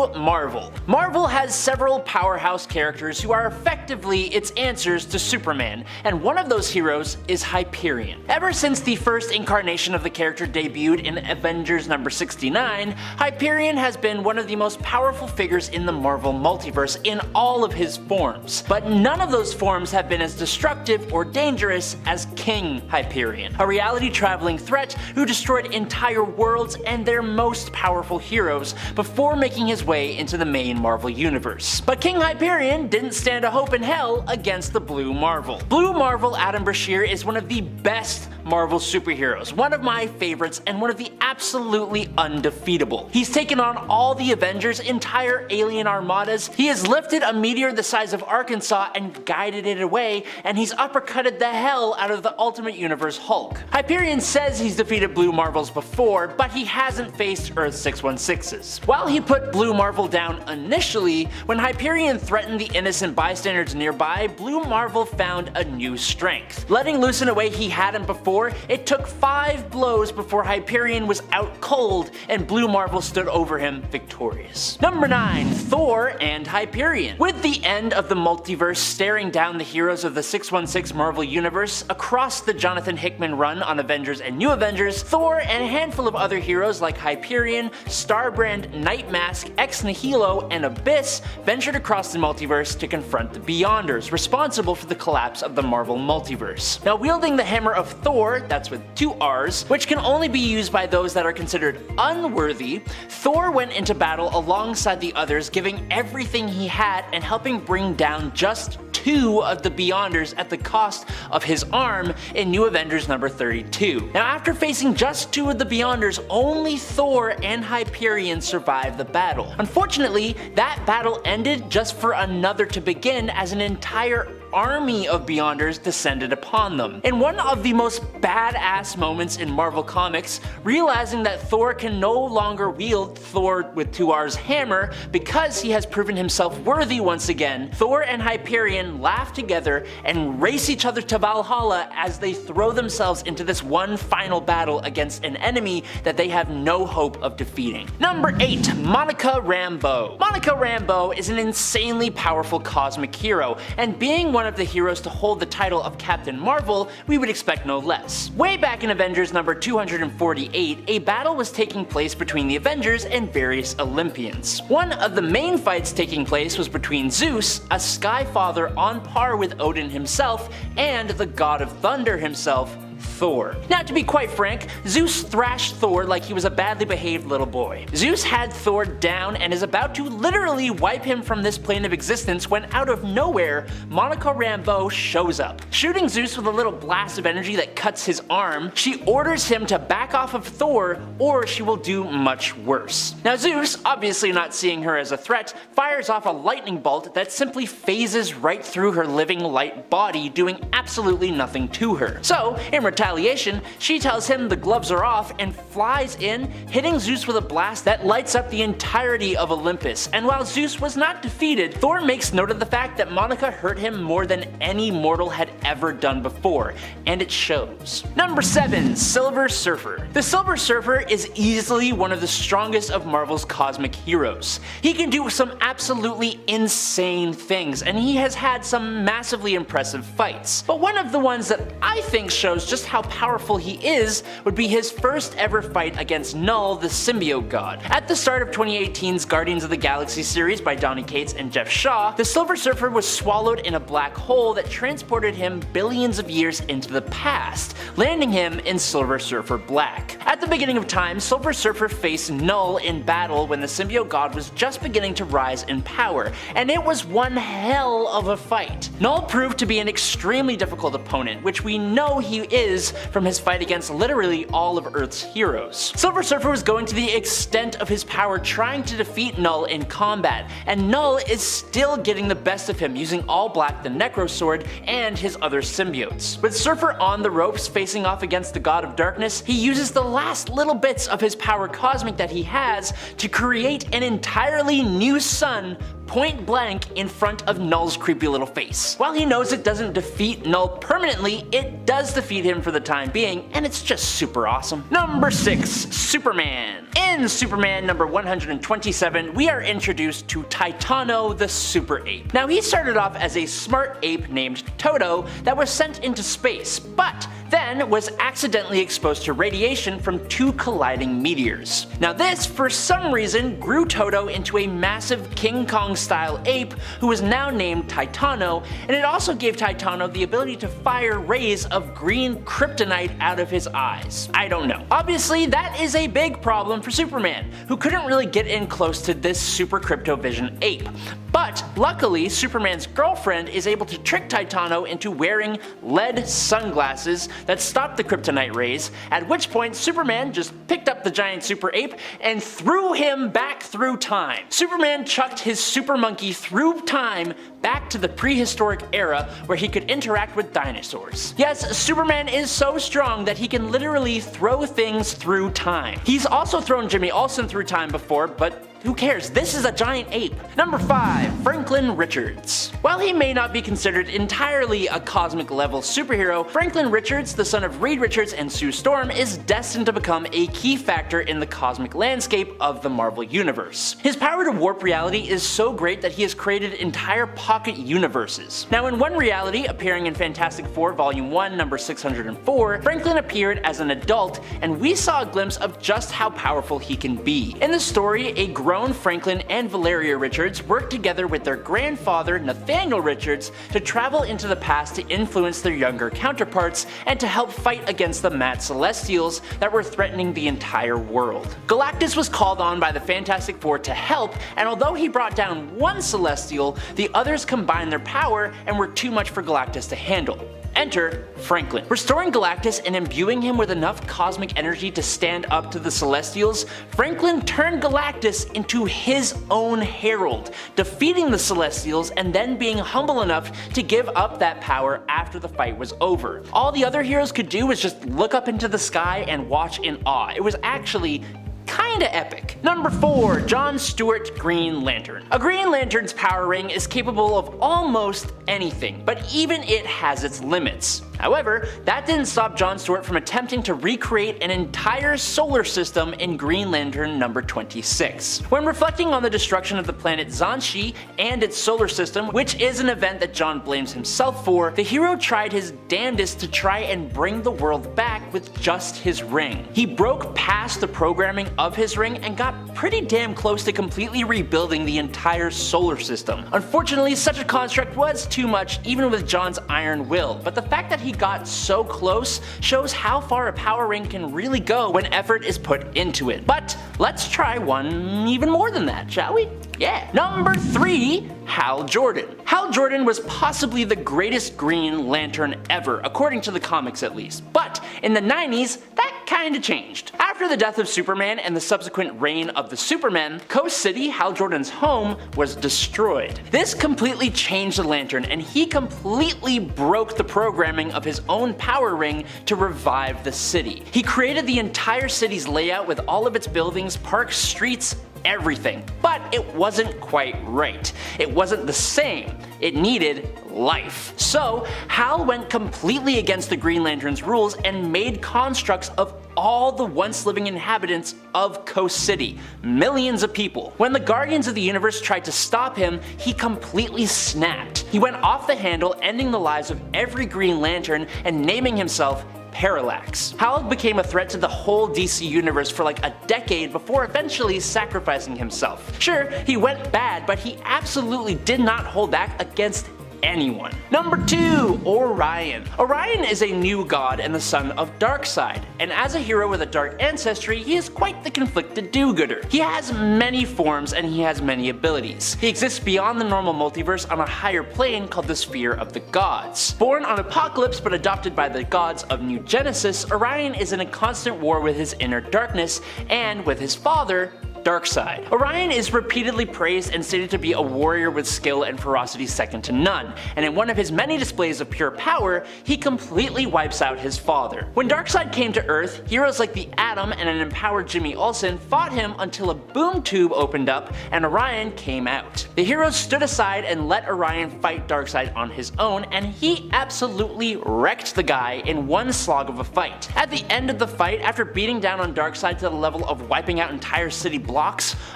Blue Marvel. Marvel has several powerhouse characters who are effectively its answers to Superman, and one of those heroes is Hyperion. Ever since the first incarnation of the character debuted in Avengers number 69, Hyperion has been one of the most powerful figures in the Marvel multiverse in all of his forms, but none of those forms have been as destructive or dangerous as King Hyperion, a reality-traveling threat who destroyed entire worlds and their most powerful heroes before making his way into the main Marvel universe. But King Hyperion didn't stand a hope in hell against the Blue Marvel. Blue Marvel Adam Brashear is one of the best Marvel superheroes, one of my favorites and one of the absolutely undefeatable. He's taken on all the Avengers' entire alien armadas, he has lifted a meteor the size of Arkansas and guided it away, and he's uppercutted the hell out of the Ultimate Universe Hulk. Hyperion says he's defeated Blue Marvels before, but he hasn't faced Earth 616's. While he put Blue Marvel down initially, when Hyperion threatened the innocent bystanders nearby, Blue Marvel found a new strength. Letting loose in a way he hadn't before, it took 5 blows before Hyperion was out cold and Blue Marvel stood over him victorious. Number 9. Thor and Hyperion. With the end of the multiverse staring down the heroes of the 616 Marvel Universe across the Jonathan Hickman run on Avengers and New Avengers, Thor and a handful of other heroes like Hyperion, Starbrand, Nightmask, Ex Nihilo, and Abyss ventured across the multiverse to confront the Beyonders, responsible for the collapse of the Marvel multiverse. Now, wielding the hammer of Thor, that's with 2 R's, which can only be used by those that are considered unworthy, Thor went into battle alongside the others, giving everything he had and helping bring down just 2 of the Beyonders at the cost of his arm in New Avengers number 32. Now, after facing just 2 of the Beyonders, only Thor and Hyperion survived the battle. Unfortunately, that battle ended just for another to begin as an entire army of Beyonders descended upon them. In one of the most badass moments in Marvel Comics, realizing that Thor can no longer wield Thor with 2 R's hammer because he has proven himself worthy once again, Thor and Hyperion laugh together and race each other to Valhalla as they throw themselves into this one final battle against an enemy that they have no hope of defeating. Number 8. Monica Rambeau. Monica Rambeau is an insanely powerful cosmic hero, and being one of the heroes to hold the title of Captain Marvel, we would expect no less. Way back in Avengers number 248, a battle was taking place between the Avengers and various Olympians. One of the main fights taking place was between Zeus, a sky father on par with Odin himself, and the god of thunder himself, Thor. Now, to be quite frank, Zeus thrashed Thor like he was a badly behaved little boy. Zeus had Thor down and is about to literally wipe him from this plane of existence when out of nowhere, Monica Rambeau shows up. Shooting Zeus with a little blast of energy that cuts his arm, she orders him to back off of Thor or she will do much worse. Now, Zeus, obviously not seeing her as a threat, fires off a lightning bolt that simply phases right through her living light body, doing absolutely nothing to her. So, in retaliation, she tells him the gloves are off and flies in, hitting Zeus with a blast that lights up the entirety of Olympus. And while Zeus was not defeated, Thor makes note of the fact that Monica hurt him more than any mortal had ever done before, and it shows. Number 7. Silver Surfer. The Silver Surfer is easily one of the strongest of Marvel's cosmic heroes. He can do some absolutely insane things, and he has had some massively impressive fights. But one of the ones that I think shows just how powerful he is would be his first ever fight against Null, the symbiote god. At the start of 2018's Guardians of the Galaxy series by Donny Cates and Jeff Shaw, the Silver Surfer was swallowed in a black hole that transported him billions of years into the past, landing him in Silver Surfer Black. At the beginning of time, Silver Surfer faced Null in battle when the symbiote god was just beginning to rise in power, and it was one hell of a fight. Null proved to be an extremely difficult opponent, which we know he is from his fight against literally all of Earth's heroes. Silver Surfer was going to the extent of his power trying to defeat Null in combat, and Null is still getting the best of him using All Black the Necro Sword and his other symbiotes. With Surfer on the ropes facing off against the God of Darkness, he uses the last little bits of his power cosmic that he has to create an entirely new sun point blank in front of Null's creepy little face. While he knows it doesn't defeat Null permanently, it does defeat him for the time being, and it's just super awesome. Number 6. Superman. In Superman number 127, we are introduced to Titano the Super Ape. Now he started off as a smart ape named Toto that was sent into space, but then was accidentally exposed to radiation from 2 colliding meteors. Now this, for some reason, grew Toto into a massive King Kong style ape who is now named Titano, and it also gave Titano the ability to fire rays of green kryptonite out of his eyes. I don't know. Obviously that is a big problem for Superman, who couldn't really get in close to this super cryptovision ape. But luckily, Superman's girlfriend is able to trick Titano into wearing lead sunglasses that stop the kryptonite rays, at which point Superman just picked up the giant super ape and threw him back through time. Superman chucked his super monkey through time back to the prehistoric era where he could interact with dinosaurs. Yes, Superman is so strong that he can literally throw things through time. He's also thrown Jimmy Olsen through time before, but who cares? This is a giant ape. Number 5. Franklin Richards. While he may not be considered entirely a cosmic level superhero, Franklin Richards, the son of Reed Richards and Sue Storm, is destined to become a key factor in the cosmic landscape of the Marvel Universe. His power to warp reality is so great that he has created entire pocket universes. Now in one reality, appearing in Fantastic Four Volume 1 number 604, Franklin appeared as an adult and we saw a glimpse of just how powerful he can be. In the story, a grown Franklin and Valeria Richards worked together with their grandfather Nathaniel Richards to travel into the past to influence their younger counterparts and to help fight against the mad Celestials that were threatening the entire world. Galactus was called on by the Fantastic Four to help, and although he brought down one Celestial, the others combined their power and were too much for Galactus to handle. Enter Franklin. Restoring Galactus and imbuing him with enough cosmic energy to stand up to the Celestials, Franklin turned Galactus into his own herald, defeating the Celestials and then being humble enough to give up that power after the fight was over. All the other heroes could do was just look up into the sky and watch in awe. It was actually kinda epic. Number 4. John Stewart Green Lantern. A Green Lantern's power ring is capable of almost anything, but even it has its limits. However, that didn't stop John Stewart from attempting to recreate an entire solar system in Green Lantern number 26. When reflecting on the destruction of the planet Zanshi and its solar system, which is an event that John blames himself for, the hero tried his damnedest to try and bring the world back with just his ring. He broke past the programming of his ring and got pretty damn close to completely rebuilding the entire solar system. Unfortunately, such a construct was too much even with John's iron will, but the fact that he got so close shows how far a power ring can really go when effort is put into it. But let's try one even more than that, shall we? Yeah. Number 3. Hal Jordan. Hal Jordan was possibly the greatest Green Lantern ever, according to the comics at least. But in the 90s, that kinda changed. After the death of Superman and the subsequent reign of the Supermen, Coast City, Hal Jordan's home, was destroyed. This completely changed the Lantern, and he completely broke the programming of his own power ring to revive the city. He created the entire city's layout with all of its buildings, parks, streets, everything. But it wasn't quite right. It wasn't the same. It needed life. So Hal went completely against the Green Lantern's rules and made constructs of all the once living inhabitants of Coast City, millions of people. When the Guardians of the Universe tried to stop him, he completely snapped. He went off the handle, ending the lives of every Green Lantern and naming himself Parallax. Hal became a threat to the whole DC universe for like a decade before eventually sacrificing himself. Sure, he went bad, but he absolutely did not hold back against anyone. Number 2. Orion. Orion is a new god and the son of Darkseid, and as a hero with a dark ancestry, he is quite the conflicted do-gooder. He has many forms and he has many abilities. He exists beyond the normal multiverse on a higher plane called the Sphere of the Gods. Born on Apocalypse but adopted by the gods of New Genesis, Orion is in a constant war with his inner darkness and with his father, Darkseid. Orion is repeatedly praised and stated to be a warrior with skill and ferocity second to none, and in one of his many displays of pure power, he completely wipes out his father. When Darkseid came to Earth, heroes like the Atom and an empowered Jimmy Olsen fought him until a boom tube opened up and Orion came out. The heroes stood aside and let Orion fight Darkseid on his own, and he absolutely wrecked the guy in one slog of a fight. At the end of the fight, after beating down on Darkseid to the level of wiping out entire city blocks,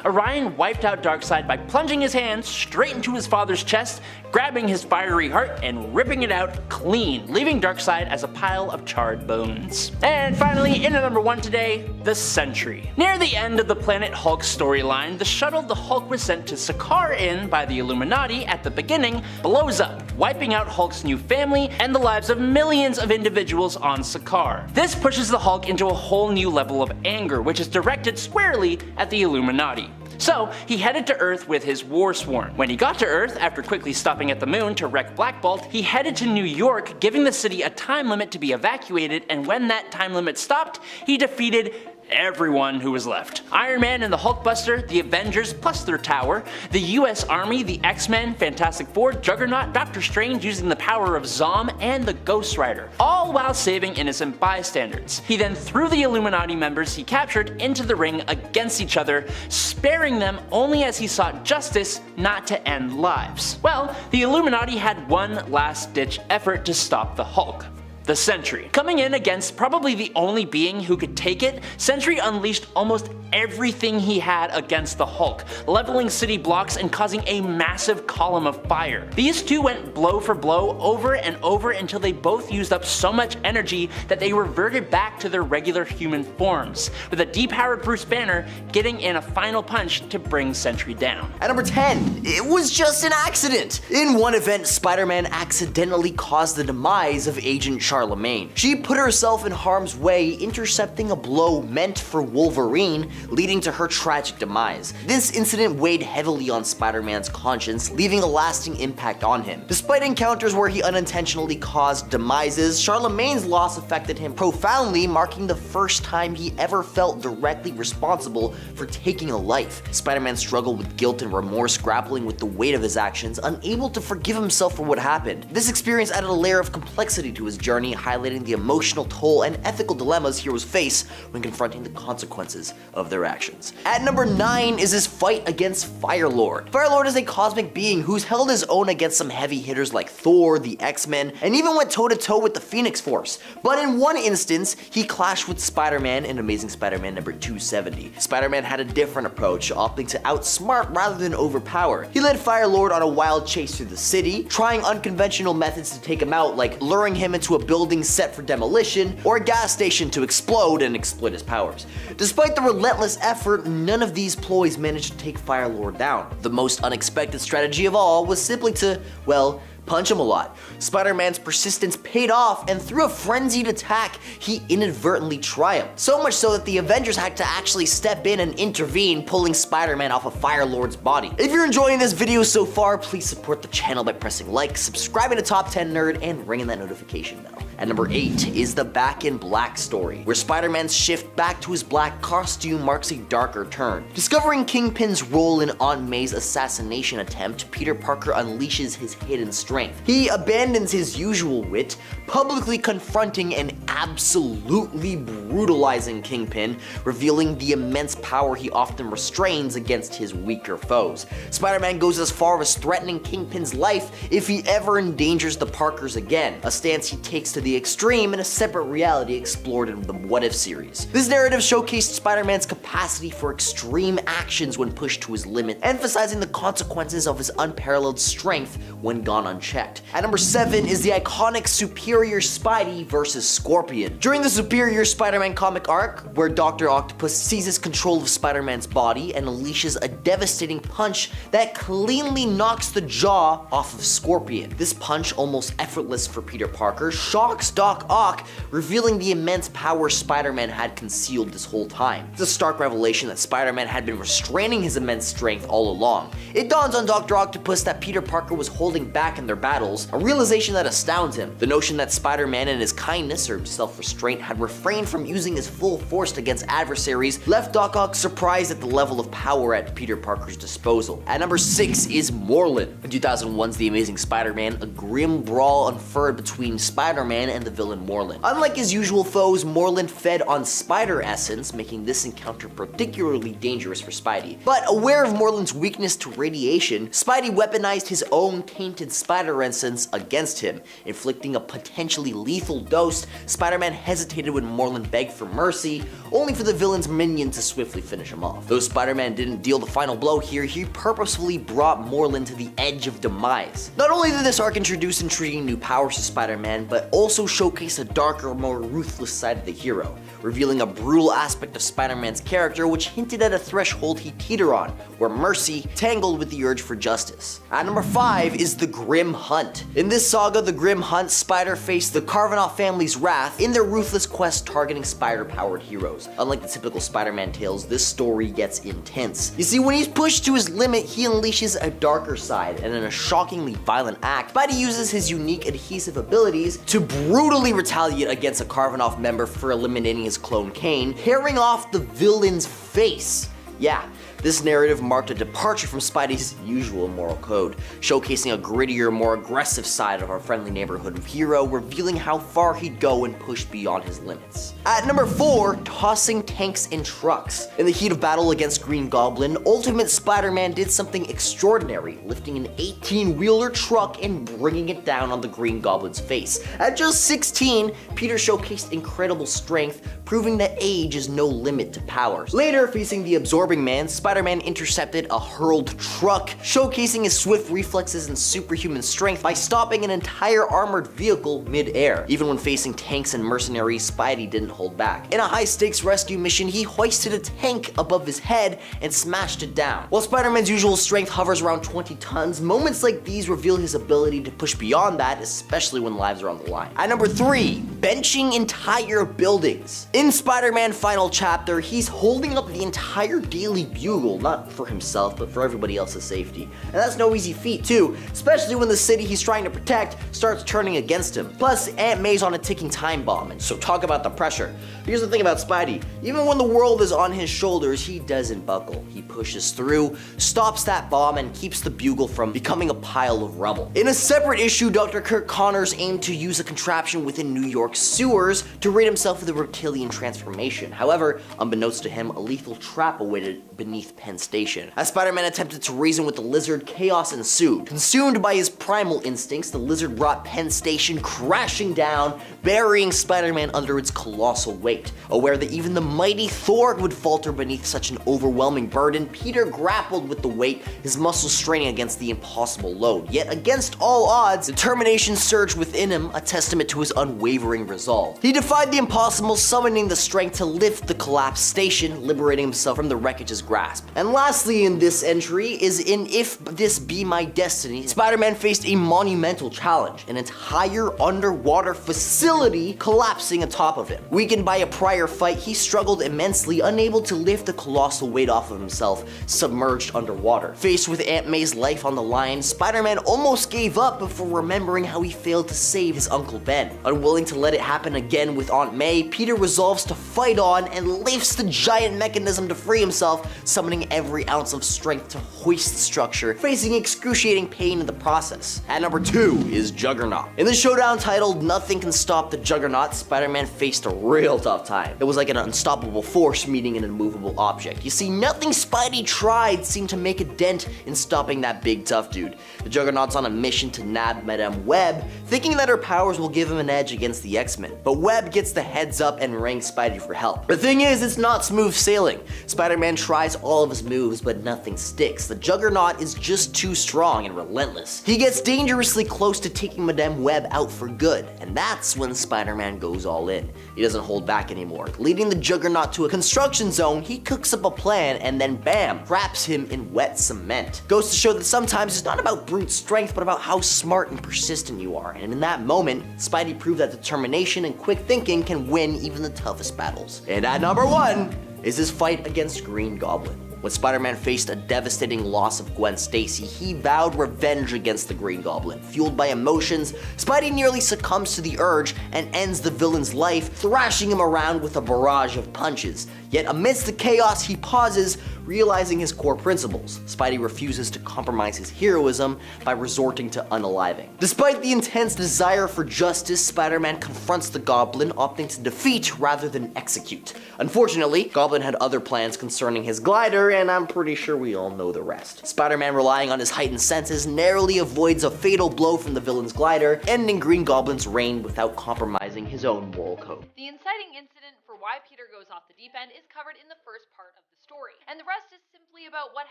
Orion wiped out Darkseid by plunging his hand straight into his father's chest, grabbing his fiery heart and ripping it out clean, leaving Darkseid as a pile of charred bones. And finally, in at number 1 today, the Sentry. Near the end of the Planet Hulk storyline, the shuttle the Hulk was sent to Sakaar in by the Illuminati at the beginning blows up, wiping out Hulk's new family and the lives of millions of individuals on Sakaar. This pushes the Hulk into a whole new level of anger, which is directed squarely at the Illuminati. So he headed to Earth with his war sworn. When he got to Earth, after quickly stopping at the moon to wreck Black Bolt, he headed to New York, giving the city a time limit to be evacuated, and when that time limit stopped, he defeated everyone who was left. Iron Man and the Hulkbuster, the Avengers plus their tower, the US Army, the X-Men, Fantastic Four, Juggernaut, Doctor Strange using the power of Zom, and the Ghost Rider, all while saving innocent bystanders. He then threw the Illuminati members he captured into the ring against each other, sparing them only as he sought justice, not to end lives. Well, the Illuminati had one last-ditch effort to stop the Hulk: the Sentry. Coming in against probably the only being who could take it, Sentry unleashed almost everything he had against the Hulk, leveling city blocks and causing a massive column of fire. These two went blow for blow over and over until they both used up so much energy that they reverted back to their regular human forms, with a depowered Bruce Banner getting in a final punch to bring Sentry down. At number 10, it was just an accident. In one event, Spider-Man accidentally caused the demise of Agent Charlemagne. She put herself in harm's way, intercepting a blow meant for Wolverine, leading to her tragic demise. This incident weighed heavily on Spider-Man's conscience, leaving a lasting impact on him. Despite encounters where he unintentionally caused demises, Charlemagne's loss affected him profoundly, marking the first time he ever felt directly responsible for taking a life. Spider-Man struggled with guilt and remorse, grappling with the weight of his actions, unable to forgive himself for what happened. This experience added a layer of complexity to his journey, highlighting the emotional toll and ethical dilemmas heroes face when confronting the consequences of their actions. At number 9 is his fight against Firelord. Firelord is a cosmic being who's held his own against some heavy hitters like Thor, the X-Men, and even went toe-to-toe with the Phoenix Force. But in one instance, he clashed with Spider-Man in Amazing Spider-Man number 270. Spider-Man had a different approach, opting to outsmart rather than overpower. He led Firelord on a wild chase through the city, trying unconventional methods to take him out, like luring him into a building set for demolition, or a gas station to explode and exploit his powers. Despite the relentless effort, none of these ploys managed to take Firelord down. The most unexpected strategy of all was simply to, well, punch him a lot. Spider-Man's persistence paid off, and through a frenzied attack, he inadvertently triumphed. So much so that the Avengers had to actually step in and intervene, pulling Spider-Man off of Firelord's body. If you're enjoying this video so far, please support the channel by pressing like, subscribing to Top 10 Nerd, and ringing that notification bell. At number 8 is the Back in Black story, where Spider-Man's shift back to his black costume marks a darker turn. Discovering Kingpin's role in Aunt May's assassination attempt, Peter Parker unleashes his hidden strength. He abandons his usual wit, publicly confronting and absolutely brutalizing Kingpin, revealing the immense power he often restrains against his weaker foes. Spider-Man goes as far as threatening Kingpin's life if he ever endangers the Parkers again, a stance he takes to the extreme in a separate reality explored in the What If series. This narrative showcased Spider-Man's capacity for extreme actions when pushed to his limit, emphasizing the consequences of his unparalleled strength when gone unchecked. At number 7 is the iconic Superior Spidey versus Scorpion. During the Superior Spider-Man comic arc, where Dr. Octopus seizes control of Spider-Man's body and unleashes a devastating punch that cleanly knocks the jaw off of Scorpion. This punch, almost effortless for Peter Parker, shocks shocks Doc Ock, revealing the immense power Spider-Man had concealed this whole time. It's a stark revelation that Spider-Man had been restraining his immense strength all along. It dawns on Dr. Octopus that Peter Parker was holding back in their battles, a realization that astounds him. The notion that Spider-Man in his kindness or self-restraint had refrained from using his full force against adversaries left Doc Ock surprised at the level of power at Peter Parker's disposal. At number 6 is Morlun. In 2001's The Amazing Spider-Man, a grim brawl unfurled between Spider-Man and the villain Morlun. Unlike his usual foes, Morlun fed on spider essence, making this encounter particularly dangerous for Spidey. But aware of Morlun's weakness to radiation, Spidey weaponized his own tainted spider essence against him, inflicting a potentially lethal dose. Spider-Man hesitated when Morlun begged for mercy, only for the villain's minion to swiftly finish him off. Though Spider-Man didn't deal the final blow here, he purposefully brought Morlun to the edge of demise. Not only did this arc introduce intriguing new powers to Spider-Man, but also showcase a darker, more ruthless side of the hero, revealing a brutal aspect of Spider-Man's character which hinted at a threshold he teetered on, where mercy tangled with the urge for justice. At number 5 is the Grim Hunt. In this saga, the Grim Hunt, Spider faced the Karvanoff family's wrath in their ruthless quest targeting spider-powered heroes. Unlike the typical Spider-Man tales, this story gets intense. You see, when he's pushed to his limit, he unleashes a darker side, and in a shockingly violent act, Spidey uses his unique adhesive abilities to brutally retaliate against a Karvanoff member for eliminating his clone Kane, tearing off the villain's face. Yeah, this narrative marked a departure from Spidey's usual moral code, showcasing a grittier, more aggressive side of our friendly neighborhood hero, revealing how far he'd go and push beyond his limits. At number 4, tossing tanks and trucks. In the heat of battle against Green Goblin, Ultimate Spider-Man did something extraordinary, lifting an 18-wheeler truck and bringing it down on the Green Goblin's face. At just 16, Peter showcased incredible strength, proving that age is no limit to powers. Later, facing the Absorbing Man, Spider-Man intercepted a hurled truck, showcasing his swift reflexes and superhuman strength by stopping an entire armored vehicle mid-air. Even when facing tanks and mercenaries, Spidey didn't hold back. In a high-stakes rescue mission, he hoisted a tank above his head and smashed it down. While Spider-Man's usual strength hovers around 20 tons, moments like these reveal his ability to push beyond that, especially when lives are on the line. At number 3, benching entire buildings. In Spider-Man Final Chapter, he's holding up the entire Daily Bugle, not for himself, but for everybody else's safety. And that's no easy feat too, especially when the city he's trying to protect starts turning against him. Plus, Aunt May's on a ticking time bomb, and so talk about the pressure. Here's the thing about Spidey, even when the world is on his shoulders, he doesn't buckle. He pushes through, stops that bomb, and keeps the Bugle from becoming a pile of rubble. In a separate issue, Dr. Kirk Connors aimed to use a contraption within New York's sewers to rid himself of the reptilian transformation. However, unbeknownst to him, a lethal trap awaited beneath Penn Station. As Spider-Man attempted to reason with the lizard, chaos ensued. Consumed by his primal instincts, the lizard brought Penn Station crashing down, burying Spider-Man under its colossal weight. Aware that even the mighty Thor would falter beneath such an overwhelming burden, Peter grappled with the weight, his muscles straining against the impossible load. Yet against all odds, determination surged within him, a testament to his unwavering resolve. He defied the impossible, summoning the strength to lift the collapsed station, liberating himself from the wreckage's grasp. And lastly in this entry is in If This Be My Destiny, Spider-Man faced a monumental challenge, an entire underwater facility collapsing atop of him. Weakened by a prior fight, he struggled immensely, unable to lift the colossal weight off of himself, submerged underwater. Faced with Aunt May's life on the line, Spider-Man almost gave up before remembering how he failed to save his Uncle Ben. Unwilling to let it happen again with Aunt May, Peter resolves to fight on and lifts the giant mechanism to free himself, summoning every ounce of strength to hoist the structure, facing excruciating pain in the process. At number 2 is Juggernaut. In the showdown titled Nothing Can Stop the Juggernaut, Spider-Man faced a real tough time. It was like an unstoppable force meeting an immovable object. You see, nothing Spidey tried seemed to make a dent in stopping that big tough dude. The Juggernaut's on a mission to nab Madame Web, thinking that her powers will give him an edge against the X-Men. But Web gets the heads up and rings Spidey for help. The thing is, it's not smooth sailing. Spider-Man tries all of his moves, but nothing sticks. The Juggernaut is just too strong and relentless. He gets dangerously close to taking Madame Web out for good, and that's when Spider-Man goes all in. He doesn't hold back track anymore. Leading the Juggernaut to a construction zone, he cooks up a plan and then bam, wraps him in wet cement. Goes to show that sometimes it's not about brute strength, but about how smart and persistent you are. And in that moment, Spidey proved that determination and quick thinking can win even the toughest battles. And at number 1 is his fight against Green Goblin. When Spider-Man faced a devastating loss of Gwen Stacy, he vowed revenge against the Green Goblin. Fueled by emotions, Spidey nearly succumbs to the urge and ends the villain's life, thrashing him around with a barrage of punches. Yet amidst the chaos, he pauses, realizing his core principles. Spidey refuses to compromise his heroism by resorting to unaliving. Despite the intense desire for justice, Spider-Man confronts the Goblin, opting to defeat rather than execute. Unfortunately, Goblin had other plans concerning his glider, and I'm pretty sure we all know the rest. Spider-Man, relying on his heightened senses, narrowly avoids a fatal blow from the villain's glider, ending Green Goblin's reign without compromising his own moral code. The inciting incident for why Peter goes off the deep end is covered in the first part of the story, and the rest is simply about what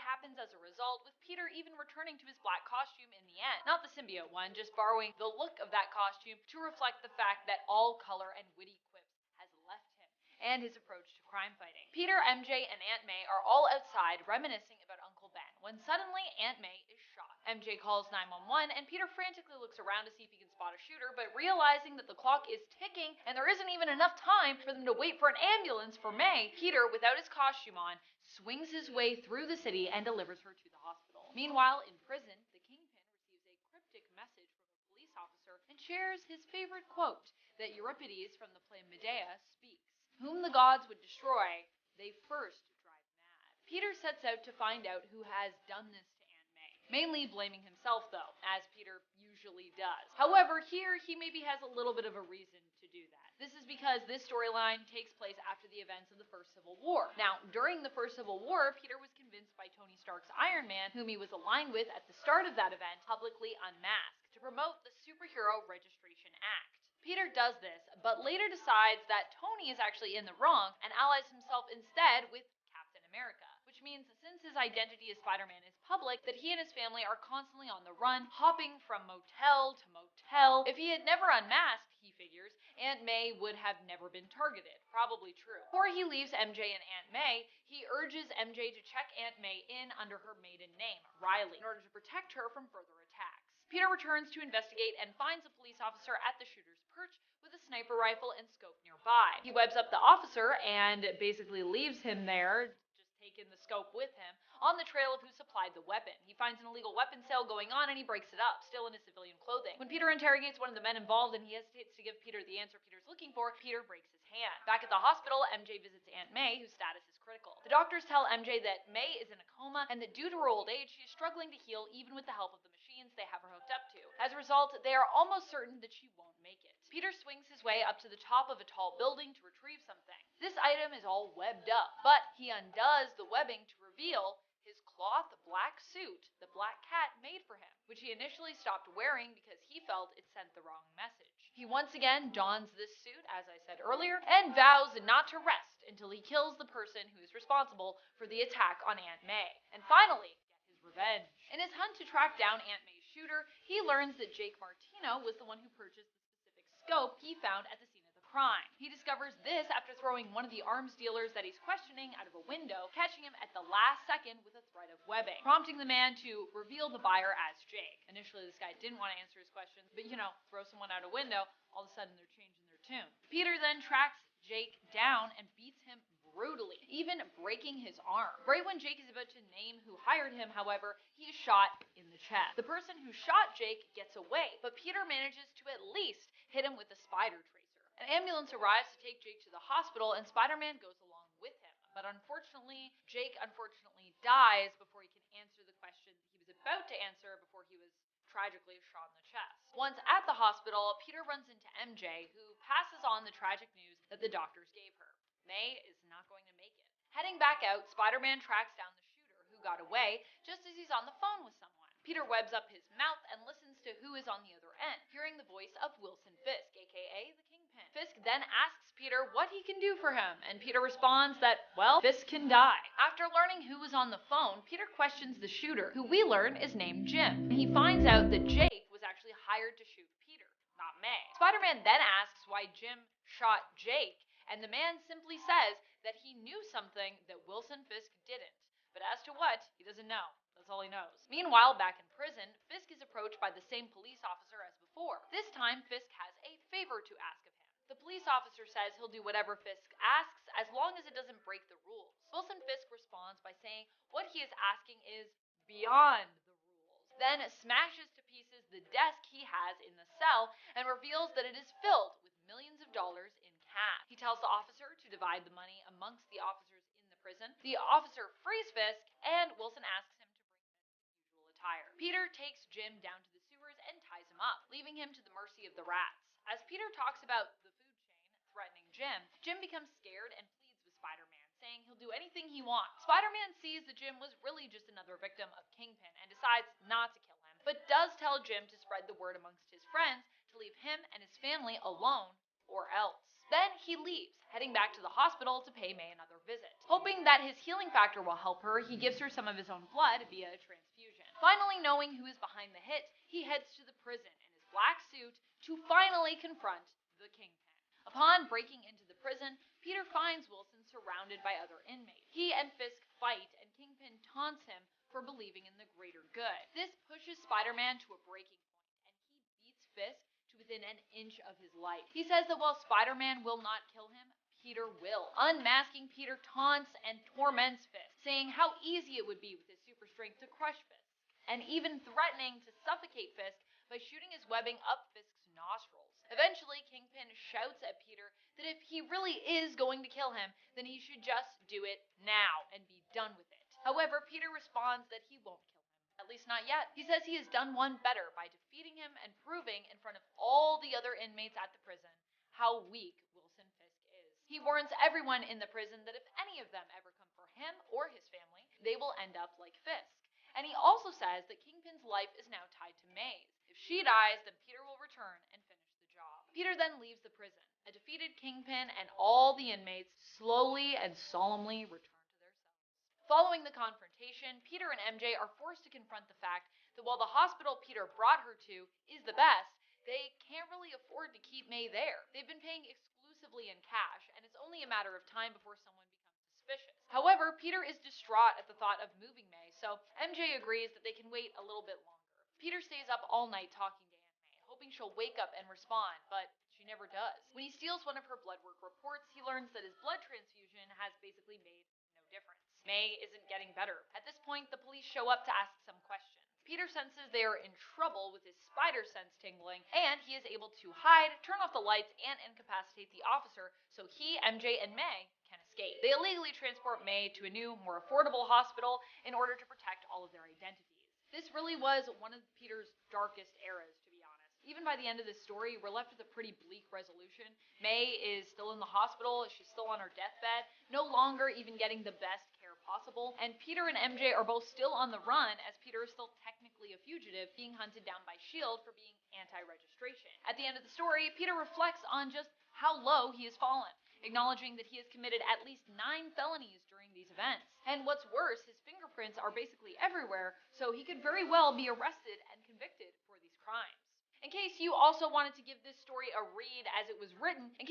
happens as a result, with Peter even returning to his black costume in the end. Not the symbiote one, just borrowing the look of that costume to reflect the fact that all color and witty quips has left him, and his approach to crime fighting. Peter, MJ, and Aunt May are all outside reminiscing about Uncle Ben, when suddenly Aunt May is shot. MJ calls 911, and Peter frantically looks around to see if he can spot a shooter, but realizing that the clock is ticking and there isn't even enough time for them to wait for an ambulance for May, Peter, without his costume on, swings his way through the city and delivers her to the hospital. Meanwhile, in prison, the Kingpin receives a cryptic message from a police officer and shares his favorite quote that Euripides from the play Medea speaks. Whom the gods would destroy, they first drive mad. Peter sets out to find out who has done this to Aunt May, mainly blaming himself though, as Peter usually does. However, here he maybe has a little bit of a reason to do that. This is because this storyline takes place after the events of the First Civil War. Now, during the First Civil War, Peter was convinced by Tony Stark's Iron Man, whom he was aligned with at the start of that event, publicly unmasked to promote the Superhero Registration Act. Peter does this, but later decides that Tony is actually in the wrong and allies himself instead with Captain America, which means since his identity as Spider-Man is public, that he and his family are constantly on the run, hopping from motel to motel. If he had never unmasked, he figures, Aunt May would have never been targeted. Probably true. Before he leaves MJ and Aunt May, he urges MJ to check Aunt May in under her maiden name, Riley, in order to protect her from further attacks. Peter returns to investigate and finds a police officer at the shooter's perch with a sniper rifle and scope nearby. He webs up the officer and basically leaves him there, just taking the scope with him, on the trail of who supplied the weapon. He finds an illegal weapon sale going on and he breaks it up, still in his civilian clothing. When Peter interrogates one of the men involved and he hesitates to give Peter the answer Peter's looking for, Peter breaks his hand. Back at the hospital, MJ visits Aunt May, whose status is critical. The doctors tell MJ that May is in a coma and that due to her old age, she is struggling to heal even with the help of the machines they have her hooked up to. As a result, they are almost certain that she won't make it. Peter swings his way up to the top of a tall building to retrieve something. This item is all webbed up, but he undoes the webbing to reveal his cloth black suit the Black Cat made for him, which he initially stopped wearing because he felt it sent the wrong message. He once again dons this suit, as I said earlier, and vows not to rest until he kills the person who is responsible for the attack on Aunt May, and finally get his revenge. In his hunt to track down Aunt May's shooter, he learns that Jake Martino was the one who purchased the specific scope he found at the scene of the crime. He discovers this after throwing one of the arms dealers that he's questioning out of a window, catching him at the last second with a thread of webbing, prompting the man to reveal the buyer as Jake. Initially, this guy didn't want to answer his questions, but throw someone out a window, all of a sudden they're changing their tune. Peter then tracks Jake down and beats him brutally, even breaking his arm. Right when Jake is about to name who hired him, however, he is shot in the chest. The person who shot Jake gets away, but Peter manages to at least hit him with a spider tracer. An ambulance arrives to take Jake to the hospital, and Spider-Man goes along with him. But unfortunately, Jake dies before he can answer the questions he was about to answer before he was tragically shot in the chest. Once at the hospital, Peter runs into MJ, who passes on the tragic news that the doctors gave her. May is not going to make it. Heading back out, Spider-Man tracks down the shooter who got away just as he's on the phone with someone. Peter webs up his mouth and listens to who is on the other end, hearing the voice of Wilson Fisk, aka the Kingpin. Fisk then asks Peter what he can do for him, and Peter responds that, well, Fisk can die. After learning who was on the phone, Peter questions the shooter, who we learn is named Jim. He finds out that Jake was actually hired to shoot Peter, not May. Spider-Man then asks why Jim shot Jake, and the man simply says that he knew something that Wilson Fisk didn't. But as to what, he doesn't know. That's all he knows. Meanwhile, back in prison, Fisk is approached by the same police officer as before. This time, Fisk has a favor to ask of him. The police officer says he'll do whatever Fisk asks as long as it doesn't break the rules. Wilson Fisk responds by saying what he is asking is beyond the rules, then smashes to pieces the desk he has in the cell and reveals that it is filled with millions of dollars in cash. He tells the officer to divide the money amongst the officers in the prison. The officer frees Fisk, and Wilson asks him to bring Fisk's usual attire. Peter takes Jim down to the sewers and ties him up, leaving him to the mercy of the rats. As Peter talks about the food chain threatening Jim, Jim becomes scared and pleads with Spider-Man, saying he'll do anything he wants. Spider-Man sees that Jim was really just another victim of Kingpin and decides not to kill him, but does tell Jim to spread the word amongst his friends to leave him and his family alone, or else. Then he leaves, heading back to the hospital to pay May another visit. Hoping that his healing factor will help her, he gives her some of his own blood via a transfusion. Finally knowing who is behind the hit, he heads to the prison in his black suit to finally confront the Kingpin. Upon breaking into the prison, Peter finds Wilson surrounded by other inmates. He and Fisk fight, and Kingpin taunts him for believing in the greater good. This pushes Spider-Man to a breaking point, and he beats Fisk to within an inch of his life. He says that while Spider-Man will not kill him, Peter will. Unmasking, Peter taunts and torments Fisk, saying how easy it would be with his super strength to crush Fisk, and even threatening to suffocate Fisk by shooting his webbing up Fisk's nostrils. Eventually, Kingpin shouts at Peter that if he really is going to kill him, then he should just do it now and be done with it. However, Peter responds that he won't kill him, at least not yet. He says he has done one better by defeating him and proving in front of all the other inmates at the prison how weak Wilson Fisk is. He warns everyone in the prison that if any of them ever come for him or his family, they will end up like Fisk. And he also says that Kingpin's life is now tied to May's. If she dies, then Peter will return and finish the job. Peter then leaves the prison. A defeated Kingpin and all the inmates slowly and solemnly return to their cells. Following the confrontation, Peter and MJ are forced to confront the fact that while the hospital Peter brought her to is the best, they can't really afford to keep May there. They've been paying exclusively in cash, and it's only a matter of time before someone becomes suspicious. However, Peter is distraught at the thought of moving May, so MJ agrees that they can wait a little bit longer. Peter stays up all night talking to Aunt May, hoping she'll wake up and respond, but she never does. When he steals one of her blood work reports, he learns that his blood transfusion has basically made no difference. May isn't getting better. At this point, the police show up to ask some questions. Peter senses they are in trouble with his spider sense tingling, and he is able to hide, turn off the lights, and incapacitate the officer so he, MJ, and May can escape. They illegally transport May to a new, more affordable hospital in order to protect all of their identities. This really was one of Peter's darkest eras, to be honest. Even by the end of this story, we're left with a pretty bleak resolution. May is still in the hospital, she's still on her deathbed, no longer even getting the best care possible, and Peter and MJ are both still on the run, as Peter is still technically a fugitive, being hunted down by S.H.I.E.L.D. for being anti-registration. At the end of the story, Peter reflects on just how low he has fallen, acknowledging that he has committed at least 9 felonies during these events. And what's worse, his fingerprints are basically everywhere, so he could very well be arrested and convicted for these crimes. In case you also wanted to give this story a read as it was written, you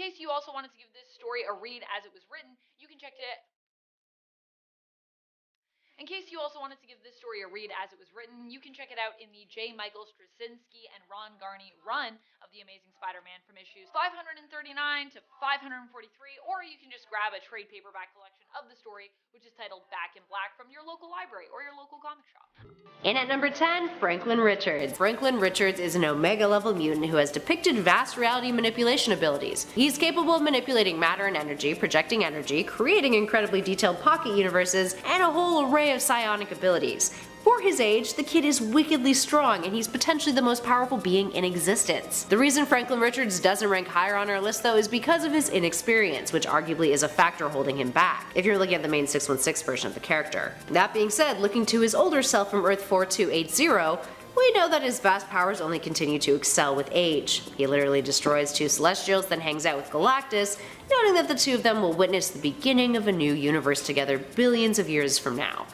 can check it out. In case you also wanted to give this story a read as it was written, you can check it out in the J. Michael Straczynski and Ron Garney run of The Amazing Spider-Man from issues 539 to 543, or you can just grab a trade paperback collection of the story, which is titled Back in Black, from your local library or your local comic shop. In at number 10, Franklin Richards. Franklin Richards is an Omega-level mutant who has depicted vast reality manipulation abilities. He's capable of manipulating matter and energy, projecting energy, creating incredibly detailed pocket universes, and a whole array of psionic abilities. For his age, the kid is wickedly strong, and he's potentially the most powerful being in existence. The reason Franklin Richards doesn't rank higher on our list though is because of his inexperience, which arguably is a factor holding him back, if you're looking at the main 616 version of the character. That being said, looking to his older self from Earth 4280, we know that his vast powers only continue to excel with age. He literally destroys 2 Celestials, then hangs out with Galactus, noting that the two of them will witness the beginning of a new universe together billions of years from now.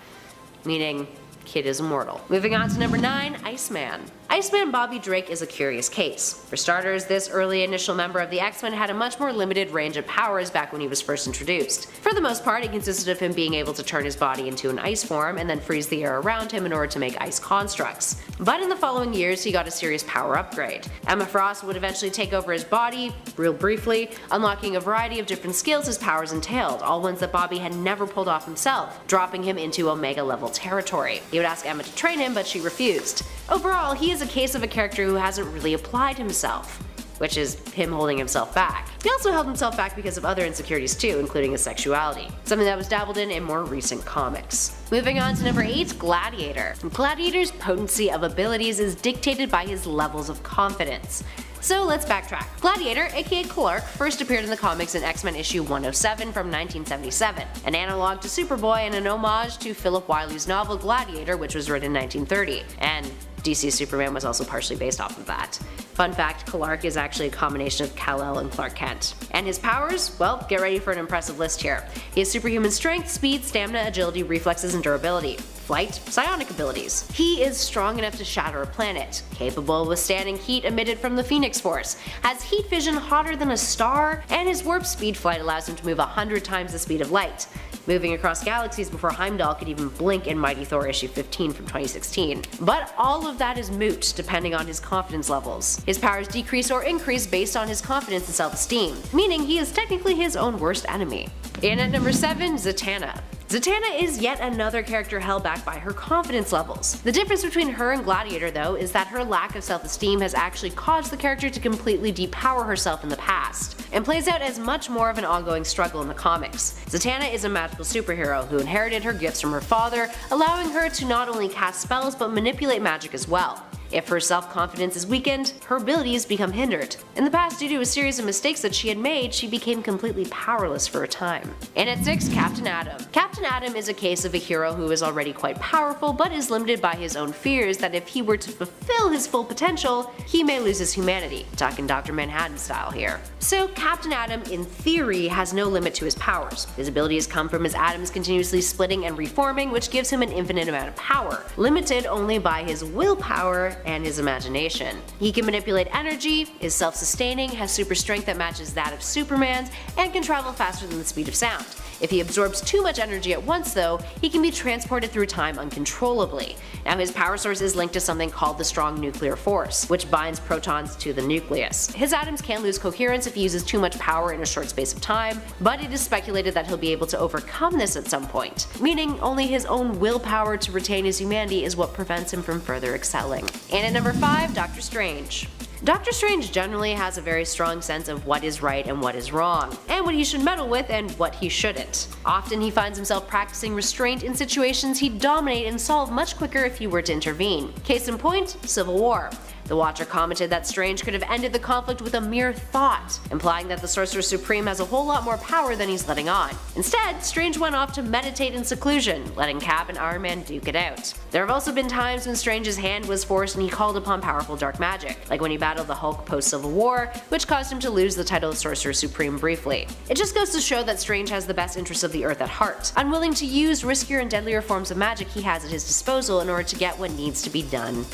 Meaning, kid is immortal. Moving on to number 9, Iceman. Iceman Bobby Drake is a curious case. For starters, this early initial member of the X-Men had a much more limited range of powers back when he was first introduced. For the most part, it consisted of him being able to turn his body into an ice form and then freeze the air around him in order to make ice constructs. But in the following years, he got a serious power upgrade. Emma Frost would eventually take over his body, real briefly, unlocking a variety of different skills his powers entailed, all ones that Bobby had never pulled off himself, dropping him into Omega level territory. He would ask Emma to train him, but she refused. Overall, he is a case of a character who hasn't really applied himself, which is him holding himself back. He also held himself back because of other insecurities too, including his sexuality, something that was dabbled in more recent comics. Moving on to number 8, Gladiator. Gladiator's potency of abilities is dictated by his levels of confidence. So let's backtrack. Gladiator, aka Clark, first appeared in the comics in X-Men issue 107 from 1977, an analog to Superboy and an homage to Philip Wiley's novel Gladiator, which was written in 1930, and DC's Superman was also partially based off of that. Fun fact, Clark is actually a combination of Kal-El and Clark Kent. And his powers? Well, get ready for an impressive list here. He has superhuman strength, speed, stamina, agility, reflexes, and durability. Flight, psionic abilities. He is strong enough to shatter a planet, capable of withstanding heat emitted from the Phoenix Force, has heat vision hotter than a star, and his warp speed flight allows him to move 100 times the speed of light, moving across galaxies before Heimdall could even blink in Mighty Thor issue 15 from 2016. But all of that is moot depending on his confidence levels. His powers decrease or increase based on his confidence and self-esteem, meaning he is technically his own worst enemy. In at number 7, Zatanna. Zatanna is yet another character held back by her confidence levels. The difference between her and Gladiator, though, is that her lack of self-esteem has actually caused the character to completely depower herself in the past, and plays out as much more of an ongoing struggle in the comics. Zatanna is a magical superhero who inherited her gifts from her father, allowing her to not only cast spells but manipulate magic as well. If her self-confidence is weakened, her abilities become hindered. In the past, due to a series of mistakes that she had made, she became completely powerless for a time. And at 6, Captain Atom. Captain Atom is a case of a hero who is already quite powerful but is limited by his own fears that if he were to fulfill his full potential, he may lose his humanity. Talking Dr. Manhattan style here. So Captain Atom, in theory, has no limit to his powers. His abilities come from his atoms continuously splitting and reforming, which gives him an infinite amount of power, limited only by his willpower and his imagination. He can manipulate energy, is self-sustaining, has super strength that matches that of Superman's, and can travel faster than the speed of sound. If he absorbs too much energy at once though, he can be transported through time uncontrollably. Now his power source is linked to something called the strong nuclear force, which binds protons to the nucleus. His atoms can lose coherence if he uses too much power in a short space of time, but it is speculated that he'll be able to overcome this at some point, meaning only his own willpower to retain his humanity is what prevents him from further excelling. And at number 5, Doctor Strange. Doctor Strange generally has a very strong sense of what is right and what is wrong, and what he should meddle with and what he shouldn't. Often he finds himself practicing restraint in situations he'd dominate and solve much quicker if he were to intervene. Case in point, Civil War. The Watcher commented that Strange could have ended the conflict with a mere thought, implying that the Sorcerer Supreme has a whole lot more power than he's letting on. Instead, Strange went off to meditate in seclusion, letting Cap and Iron Man duke it out. There have also been times when Strange's hand was forced and he called upon powerful dark magic, like when he battled the Hulk post-Civil War, which caused him to lose the title of Sorcerer Supreme briefly. It just goes to show that Strange has the best interests of the Earth at heart, unwilling to use riskier and deadlier forms of magic he has at his disposal in order to get what needs to be done.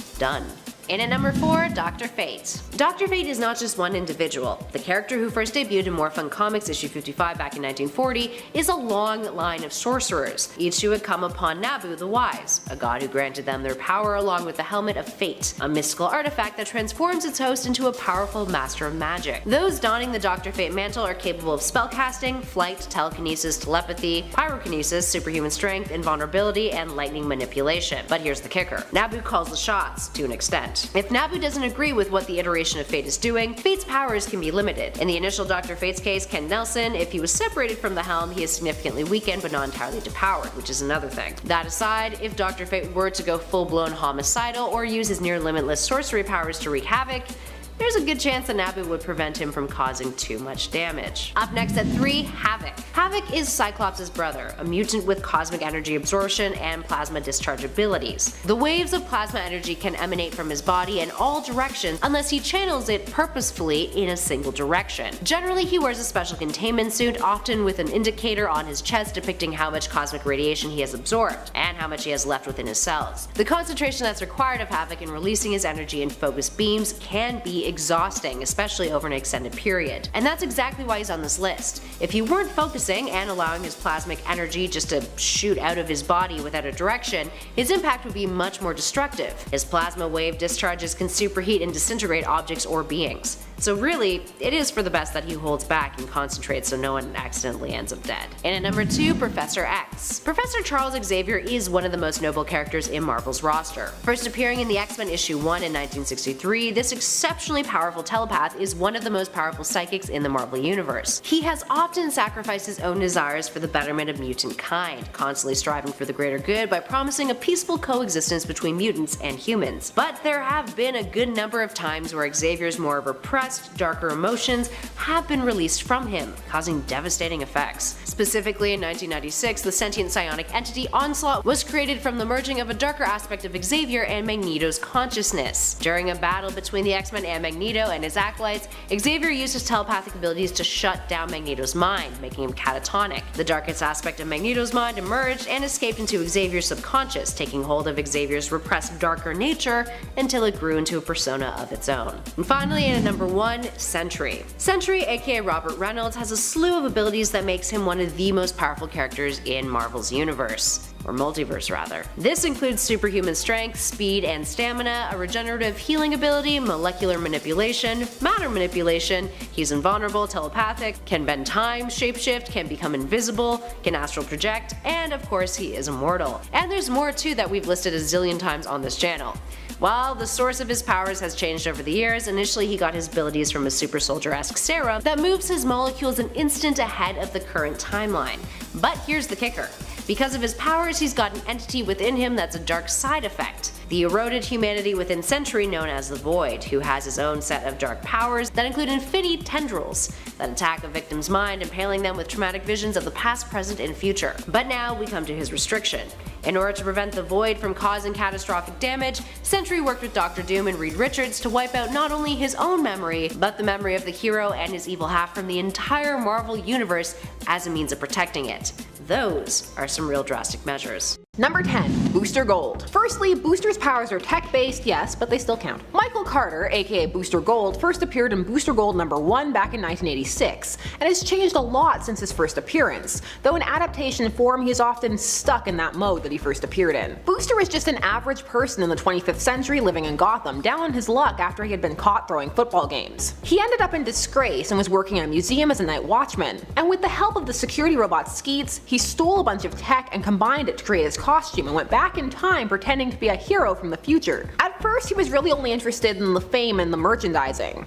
And at number 4, Dr. Fate. Dr. Fate is not just one individual. The character who first debuted in More Fun Comics issue 55 back in 1940 is a long line of sorcerers, each who had come upon Nabu the Wise, a god who granted them their power along with the Helmet of Fate, a mystical artifact that transforms its host into a powerful master of magic. Those donning the Dr. Fate mantle are capable of spellcasting, flight, telekinesis, telepathy, pyrokinesis, superhuman strength, invulnerability, and lightning manipulation. But here's the kicker. Nabu calls the shots, to an extent. If Nabu doesn't agree with what the iteration of Fate is doing, Fate's powers can be limited. In the initial Dr. Fate's case, Ken Nelson, if he was separated from the helm, he is significantly weakened but not entirely depowered, which is another thing. That aside, if Dr. Fate were to go full-blown homicidal or use his near-limitless sorcery powers to wreak havoc, there's a good chance that Nabu would prevent him from causing too much damage. Up next at 3, Havok. Havok is Cyclops' brother, a mutant with cosmic energy absorption and plasma discharge abilities. The waves of plasma energy can emanate from his body in all directions unless he channels it purposefully in a single direction. Generally, he wears a special containment suit, often with an indicator on his chest depicting how much cosmic radiation he has absorbed, and how much he has left within his cells. The concentration that's required of Havok in releasing his energy in focused beams can be exhausting, especially over an extended period. And that's exactly why he's on this list. If he weren't focusing and allowing his plasmic energy just to shoot out of his body without a direction, his impact would be much more destructive. His plasma wave discharges can superheat and disintegrate objects or beings. So really, it is for the best that he holds back and concentrates so no one accidentally ends up dead. And at number 2, Professor X. Professor Charles Xavier is one of the most noble characters in Marvel's roster. First appearing in the X-Men issue 1 in 1963, this exceptionally powerful telepath is one of the most powerful psychics in the Marvel Universe. He has often sacrificed his own desires for the betterment of mutant kind, constantly striving for the greater good by promising a peaceful coexistence between mutants and humans. But there have been a good number of times where Xavier's more repressed, darker emotions have been released from him, causing devastating effects. Specifically in 1996, the sentient psionic entity Onslaught was created from the merging of a darker aspect of Xavier and Magneto's consciousness. During a battle between the X-Men and Magneto and his acolytes, Xavier used his telepathic abilities to shut down Magneto's mind, making him catatonic. The darkest aspect of Magneto's mind emerged and escaped into Xavier's subconscious, taking hold of Xavier's repressed darker nature until it grew into a persona of its own. And finally, at number 1, Sentry. Sentry, aka Robert Reynolds, has a slew of abilities that makes him one of the most powerful characters in Marvel's universe. Or multiverse rather. This includes superhuman strength, speed, and stamina, a regenerative healing ability, molecular manipulation, matter manipulation, he's invulnerable, telepathic, can bend time, shapeshift, can become invisible, can astral project, and of course he is immortal. And there's more too that we've listed a zillion times on this channel. While the source of his powers has changed over the years, initially he got his abilities from a super soldier-esque serum that moves his molecules an instant ahead of the current timeline. But here's the kicker. Because of his powers, he's got an entity within him that's a dark side effect. The eroded humanity within Sentry known as the Void, who has his own set of dark powers that include infinity tendrils that attack a victim's mind, impaling them with traumatic visions of the past, present, and future. But now we come to his restriction. In order to prevent the Void from causing catastrophic damage, Sentry worked with Dr. Doom and Reed Richards to wipe out not only his own memory, but the memory of the hero and his evil half from the entire Marvel Universe as a means of protecting it. Those are some real drastic measures. Number 10. Booster Gold. Firstly, Booster's powers are tech-based, yes, but they still count. Michael Carter, aka Booster Gold, first appeared in Booster Gold number 1 back in 1986, and has changed a lot since his first appearance, though in adaptation form he is often stuck in that mode that he first appeared in. Booster was just an average person in the 25th century living in Gotham, down on his luck after he had been caught throwing football games. He ended up in disgrace and was working in a museum as a night watchman, and with the help of the security robot Skeets, he stole a bunch of tech and combined it to create his costume and went back in time pretending to be a hero from the future. At first he was really only interested in the fame and the merchandising.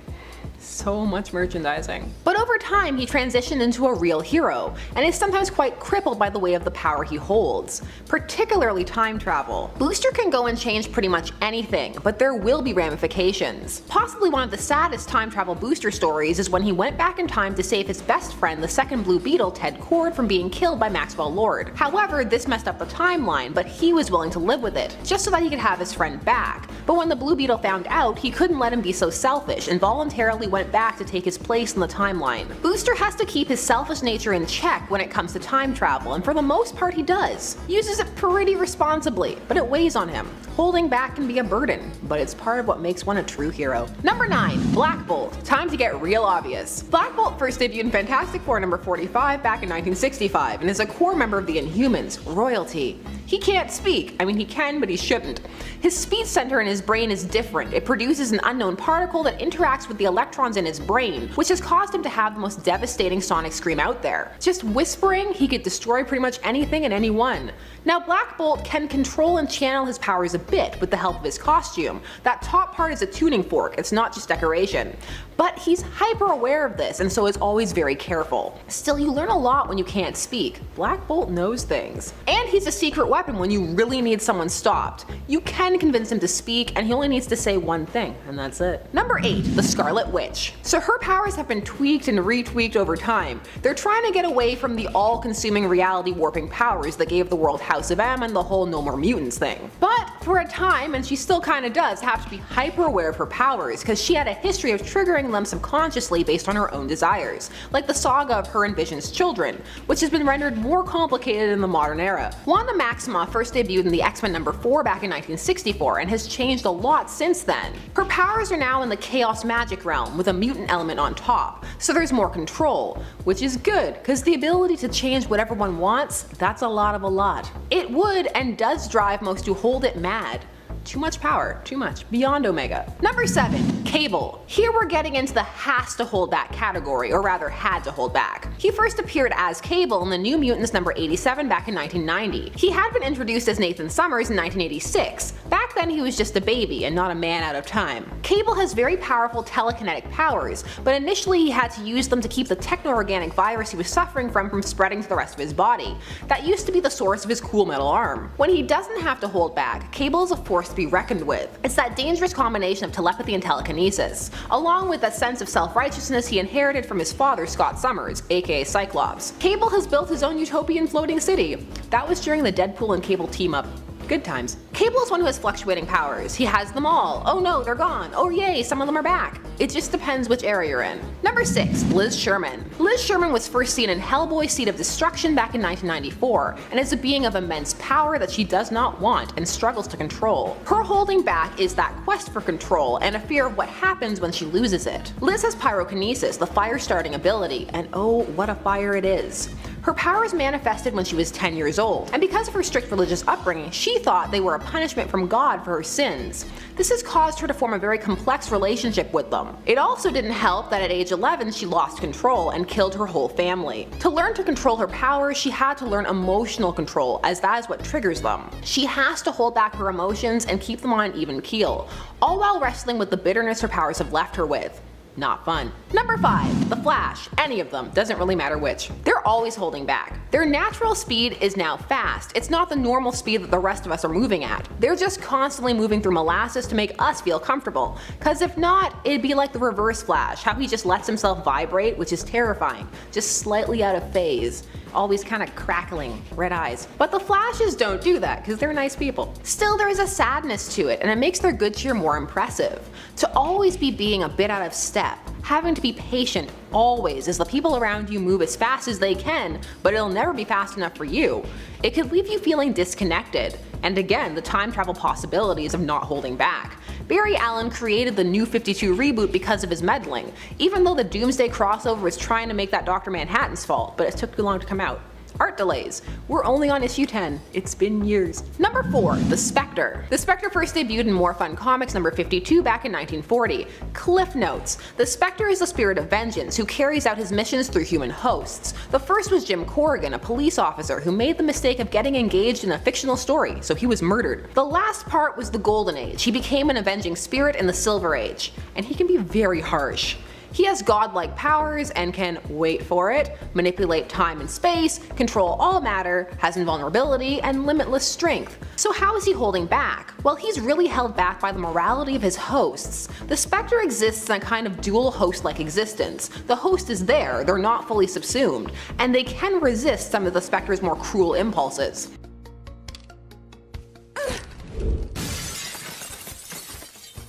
So much merchandising. But over time he transitioned into a real hero, and is sometimes quite crippled by the weight of the power he holds, particularly time travel. Booster can go and change pretty much anything, but there will be ramifications. Possibly one of the saddest time travel Booster stories is when he went back in time to save his best friend, the second Blue Beetle, Ted Kord, from being killed by Maxwell Lord. However, this messed up the timeline, but he was willing to live with it, just so that he could have his friend back. But when the Blue Beetle found out, he couldn't let him be so selfish, and voluntarily went back to take his place in the timeline. Booster has to keep his selfish nature in check when it comes to time travel, and for the most part he does. Uses it pretty responsibly, but it weighs on him. Holding back can be a burden, but it's part of what makes one a true hero. Number 9. Black Bolt. Time to get real obvious. Black Bolt first debuted in Fantastic Four number 45 back in 1965, and is a core member of the Inhumans, royalty. He can't speak. I mean, he can, but he shouldn't. His speech center in his brain is different. It produces an unknown particle that interacts with the electrons in his brain, which has caused him to have the most devastating sonic scream out there. Just whispering, he could destroy pretty much anything and anyone. Now, Black Bolt can control and channel his powers a bit with the help of his costume. That top part is a tuning fork, it's not just decoration. But he's hyper aware of this, and so is always very careful. Still, you learn a lot when you can't speak. Black Bolt knows things. And he's a secret weapon when you really need someone stopped. You can convince him to speak, and he only needs to say one thing, and that's it. Number 8, the Scarlet Witch. So her powers have been tweaked and retweaked over time. They're trying to get away from the all-consuming reality warping powers that gave the world House of M and the whole no more mutants thing. But for a time, and she still kinda does, have to be hyper aware of her powers, because she had a history of triggering them subconsciously based on her own desires, like the saga of her and Vision's children, which has been rendered more complicated in the modern era. Wanda Maximoff first debuted in the X-Men number 4 back in 1964 and has changed a lot since then. Her powers are now in the chaos magic realm with a mutant element on top, so there's more control, which is good, because the ability to change whatever one wants, that's a lot of a lot. It would and does drive most who hold it mad. Too much power, too much, beyond Omega. Number 7, Cable. Here we're getting into the has to hold back category, or rather had to hold back. He first appeared as Cable in the New Mutants number 87 back in 1990. He had been introduced as Nathan Summers in 1986. Back then he was just a baby and not a man out of time. Cable has very powerful telekinetic powers, but initially he had to use them to keep the techno-organic virus he was suffering from spreading to the rest of his body. That used to be the source of his cool metal arm. When he doesn't have to hold back, Cable is a force to be reckoned with. It's that dangerous combination of telepathy and telekinesis, along with that sense of self-righteousness he inherited from his father Scott Summers, aka Cyclops. Cable has built his own utopian floating city. That was during the Deadpool and Cable team-up. Good times. Cable is one who has fluctuating powers. He has them all. Oh no, they're gone. Oh yay, some of them are back. It just depends which area you're in. Number 6, Liz Sherman. Liz Sherman was first seen in Hellboy Seed of Destruction back in 1994, and is a being of immense power that she does not want and struggles to control. Her holding back is that quest for control and a fear of what happens when she loses it. Liz has pyrokinesis, the fire starting ability, and oh, what a fire it is. Her powers manifested when she was 10 years old, and because of her strict religious upbringing, she thought they were a punishment from God for her sins. This has caused her to form a very complex relationship with them. It also didn't help that at age 11 she lost control and killed her whole family. To learn to control her powers, she had to learn emotional control, as that is what triggers them. She has to hold back her emotions and keep them on an even keel, all while wrestling with the bitterness her powers have left her with. Not fun. Number 5, the Flash. Any of them, doesn't really matter which. They're always holding back. Their natural speed is now fast. It's not the normal speed that the rest of us are moving at. They're just constantly moving through molasses to make us feel comfortable. Cause if not, it'd be like the Reverse Flash, how he just lets himself vibrate, which is terrifying. Just slightly out of phase. Always kind of crackling, red eyes. But the Flashes don't do that, because they're nice people. Still, there is a sadness to it, and it makes their good cheer more impressive. To always be being a bit out of step, having to be patient always as the people around you move as fast as they can, but it'll never be fast enough for you. It could leave you feeling disconnected. And again, the time travel possibilities of not holding back. Barry Allen created the New 52 reboot because of his meddling, even though the Doomsday crossover was trying to make that Dr. Manhattan's fault, but it took too long to come out. Art delays. We're only on issue 10. It's been years. Number 4, the Spectre. The Spectre first debuted in More Fun Comics number 52 back in 1940. Cliff notes. The Spectre is the spirit of vengeance who carries out his missions through human hosts. The first was Jim Corrigan, a police officer who made the mistake of getting engaged in a fictional story, so he was murdered. The last part was the Golden Age. He became an avenging spirit in the Silver Age, and he can be very harsh. He has godlike powers and can, wait for it, manipulate time and space, control all matter, has invulnerability, and limitless strength. So how is he holding back? Well, he's really held back by the morality of his hosts. The Spectre exists in a kind of dual host-like existence. The host is there, they're not fully subsumed, and they can resist some of the Spectre's more cruel impulses.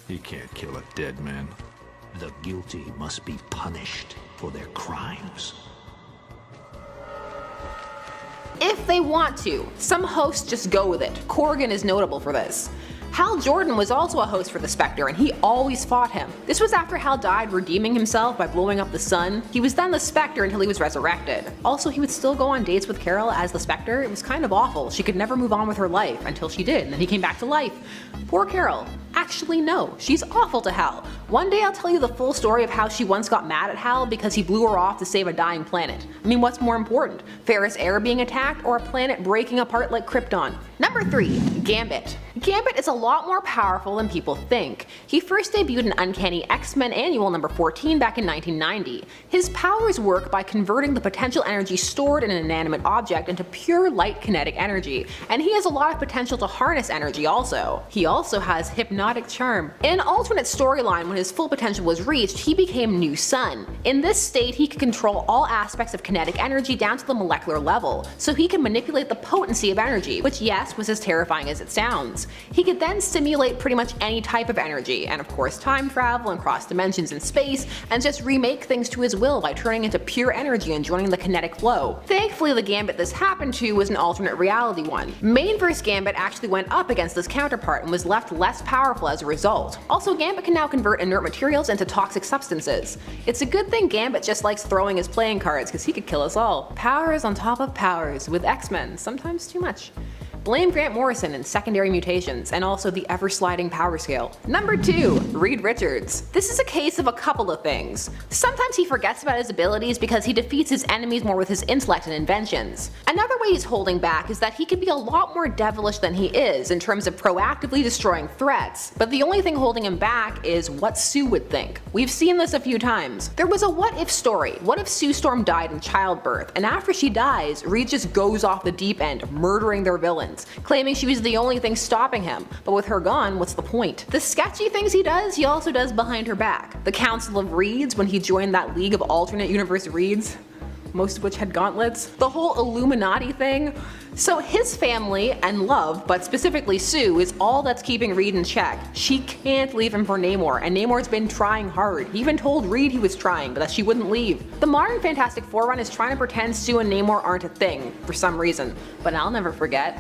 You can't kill a dead man. The guilty must be punished for their crimes. If they want to. Some hosts just go with it. Corrigan is notable for this. Hal Jordan was also a host for the Spectre, and he always fought him. This was after Hal died redeeming himself by blowing up the sun. He was then the Spectre until he was resurrected. Also, he would still go on dates with Carol as the Spectre. It was kind of awful. She could never move on with her life until she did, and then he came back to life. Poor Carol. Actually, no, she's awful to Hal. One day I'll tell you the full story of how she once got mad at Hal because he blew her off to save a dying planet. I mean, what's more important, Ferris air being attacked or a planet breaking apart like Krypton? Number 3. Gambit. Gambit is a lot more powerful than people think. He first debuted in Uncanny X-Men Annual number 14 back in 1990. His powers work by converting the potential energy stored in an inanimate object into pure light kinetic energy, and he has a lot of potential to harness energy also. He also has hypnotic charm. In an alternate storyline, when his full potential was reached, he became New Sun. In this state, he could control all aspects of kinetic energy down to the molecular level, so he can manipulate the potency of energy, which yes, was as terrifying as it sounds. He could then simulate pretty much any type of energy, and of course time travel and cross dimensions in space, and just remake things to his will by turning into pure energy and joining the kinetic flow. Thankfully, the Gambit this happened to was an alternate reality one. Main vs. Gambit actually went up against this counterpart and was left less powerful as a result. Also, Gambit can now convert inert materials into toxic substances. It's a good thing Gambit just likes throwing his playing cards, because he could kill us all. Powers on top of powers with X-Men, sometimes too much. Blame Grant Morrison and secondary mutations, and also the ever-sliding power scale. Number 2. Reed Richards. This is a case of a couple of things. Sometimes he forgets about his abilities because he defeats his enemies more with his intellect and inventions. Another way he's holding back is that he can be a lot more devilish than he is in terms of proactively destroying threats, but the only thing holding him back is what Sue would think. We've seen this a few times. There was a what if story. What if Sue Storm died in childbirth, and after she dies, Reed just goes off the deep end, murdering their villains, claiming she was the only thing stopping him, but with her gone, what's the point? The sketchy things he also does behind her back. The Council of Reeds when he joined that League of Alternate Universe Reeds, most of which had gauntlets. The whole Illuminati thing. So his family and love, but specifically Sue, is all that's keeping Reed in check. She can't leave him for Namor, and Namor's been trying hard. He even told Reed he was trying, but that she wouldn't leave. The modern Fantastic Four run is trying to pretend Sue and Namor aren't a thing, for some reason. But I'll never forget.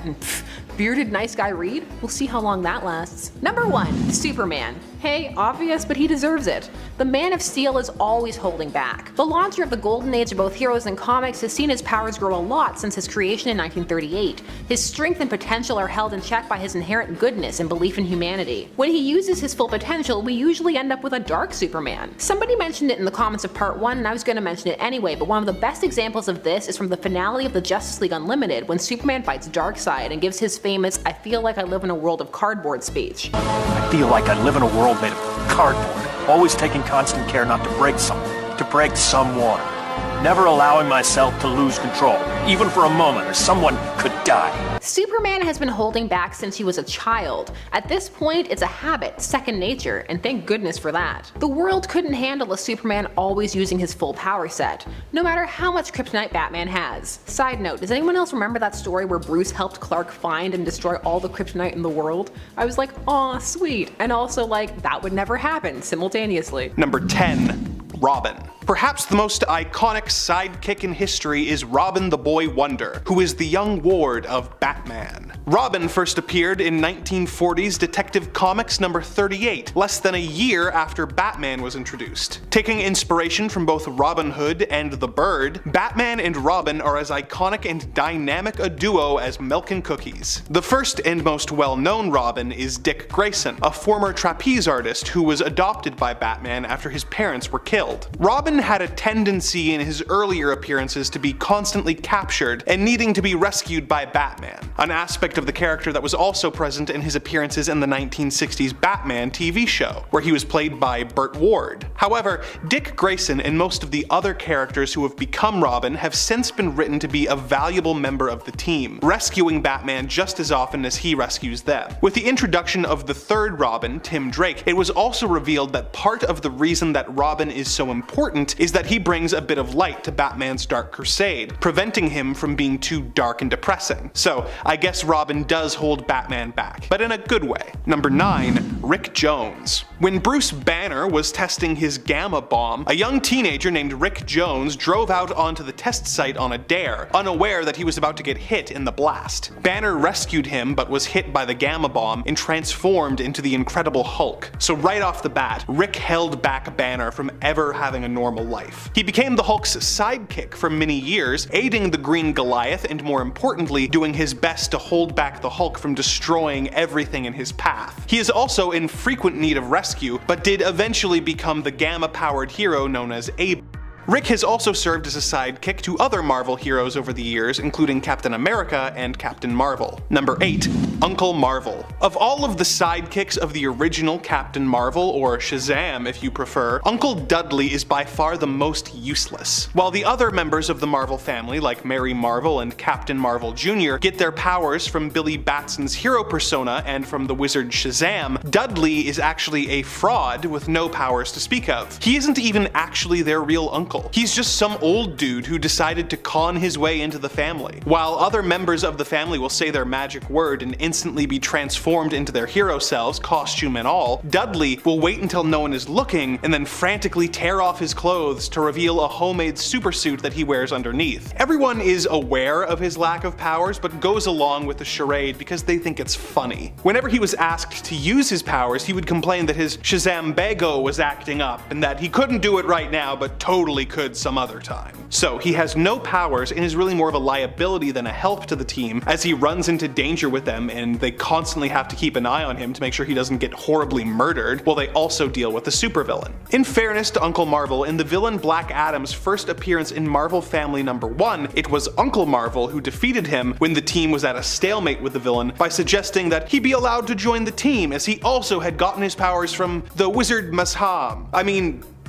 Bearded nice guy Reed? We'll see how long that lasts. Number 1. Superman. Hey, obvious, but he deserves it. The Man of Steel is always holding back. The launcher of the golden age of both heroes and comics has seen his powers grow a lot since his creation in 1938. His strength and potential are held in check by his inherent goodness and belief in humanity. When he uses his full potential, we usually end up with a dark Superman. Somebody mentioned it in the comments of part 1, and I was going to mention it anyway, but one of the best examples of this is from the finale of the Justice League Unlimited when Superman fights Darkseid and gives his famous "I feel like I live in a world of cardboard" speech. I feel like I live in a world made of cardboard, always taking constant care not to break something, to break someone. Never allowing myself to lose control, even for a moment, or someone could die. Superman has been holding back since he was a child. At this point, it's a habit, second nature, and thank goodness for that. The world couldn't handle a Superman always using his full power set, no matter how much kryptonite Batman has. Side note, does anyone else remember that story where Bruce helped Clark find and destroy all the kryptonite in the world? I was like, aw, sweet, and also like, that would never happen simultaneously. Number 10. Robin. Perhaps the most iconic sidekick in history is Robin the Boy Wonder, who is the young ward of Batman. Robin first appeared in 1940's Detective Comics number 38, less than a year after Batman was introduced. Taking inspiration from both Robin Hood and the Bird, Batman and Robin are as iconic and dynamic a duo as milk and cookies. The first and most well-known Robin is Dick Grayson, a former trapeze artist who was adopted by Batman after his parents were killed. Robin had a tendency in his earlier appearances to be constantly captured and needing to be rescued by Batman, an aspect of the character that was also present in his appearances in the 1960s Batman TV show, where he was played by Burt Ward. However, Dick Grayson and most of the other characters who have become Robin have since been written to be a valuable member of the team, rescuing Batman just as often as he rescues them. With the introduction of the third Robin, Tim Drake, it was also revealed that part of the reason that Robin is so important is that he brings a bit of light to Batman's Dark Crusade, preventing him from being too dark and depressing. So I guess Robin does hold Batman back, but in a good way. Number 9. Rick Jones. When Bruce Banner was testing his gamma bomb, a young teenager named Rick Jones drove out onto the test site on a dare, unaware that he was about to get hit in the blast. Banner rescued him but was hit by the gamma bomb and transformed into the Incredible Hulk. So right off the bat, Rick held back Banner from ever having a normal life. He became the Hulk's sidekick for many years, aiding the Green Goliath and more importantly, doing his best to hold hold back the Hulk from destroying everything in his path. He is also in frequent need of rescue, but did eventually become the gamma-powered hero known as Abel. Rick has also served as a sidekick to other Marvel heroes over the years, including Captain America and Captain Marvel. Number 8. Uncle Marvel. Of all of the sidekicks of the original Captain Marvel, or Shazam if you prefer, Uncle Dudley is by far the most useless. While the other members of the Marvel family, like Mary Marvel and Captain Marvel Jr., get their powers from Billy Batson's hero persona and from the wizard Shazam, Dudley is actually a fraud with no powers to speak of. He isn't even actually their real uncle. He's just some old dude who decided to con his way into the family. While other members of the family will say their magic word and instantly be transformed into their hero selves, costume and all, Dudley will wait until no one is looking and then frantically tear off his clothes to reveal a homemade supersuit that he wears underneath. Everyone is aware of his lack of powers, but goes along with the charade because they think it's funny. Whenever he was asked to use his powers, he would complain that his Shazambago was acting up and that he couldn't do it right now but totally could some other time. So he has no powers and is really more of a liability than a help to the team, as he runs into danger with them and they constantly have to keep an eye on him to make sure he doesn't get horribly murdered, while they also deal with the supervillain. In fairness to Uncle Marvel, in the villain Black Adam's first appearance in Marvel Family number 1, it was Uncle Marvel who defeated him when the team was at a stalemate with the villain by suggesting that he be allowed to join the team, as he also had gotten his powers from the wizard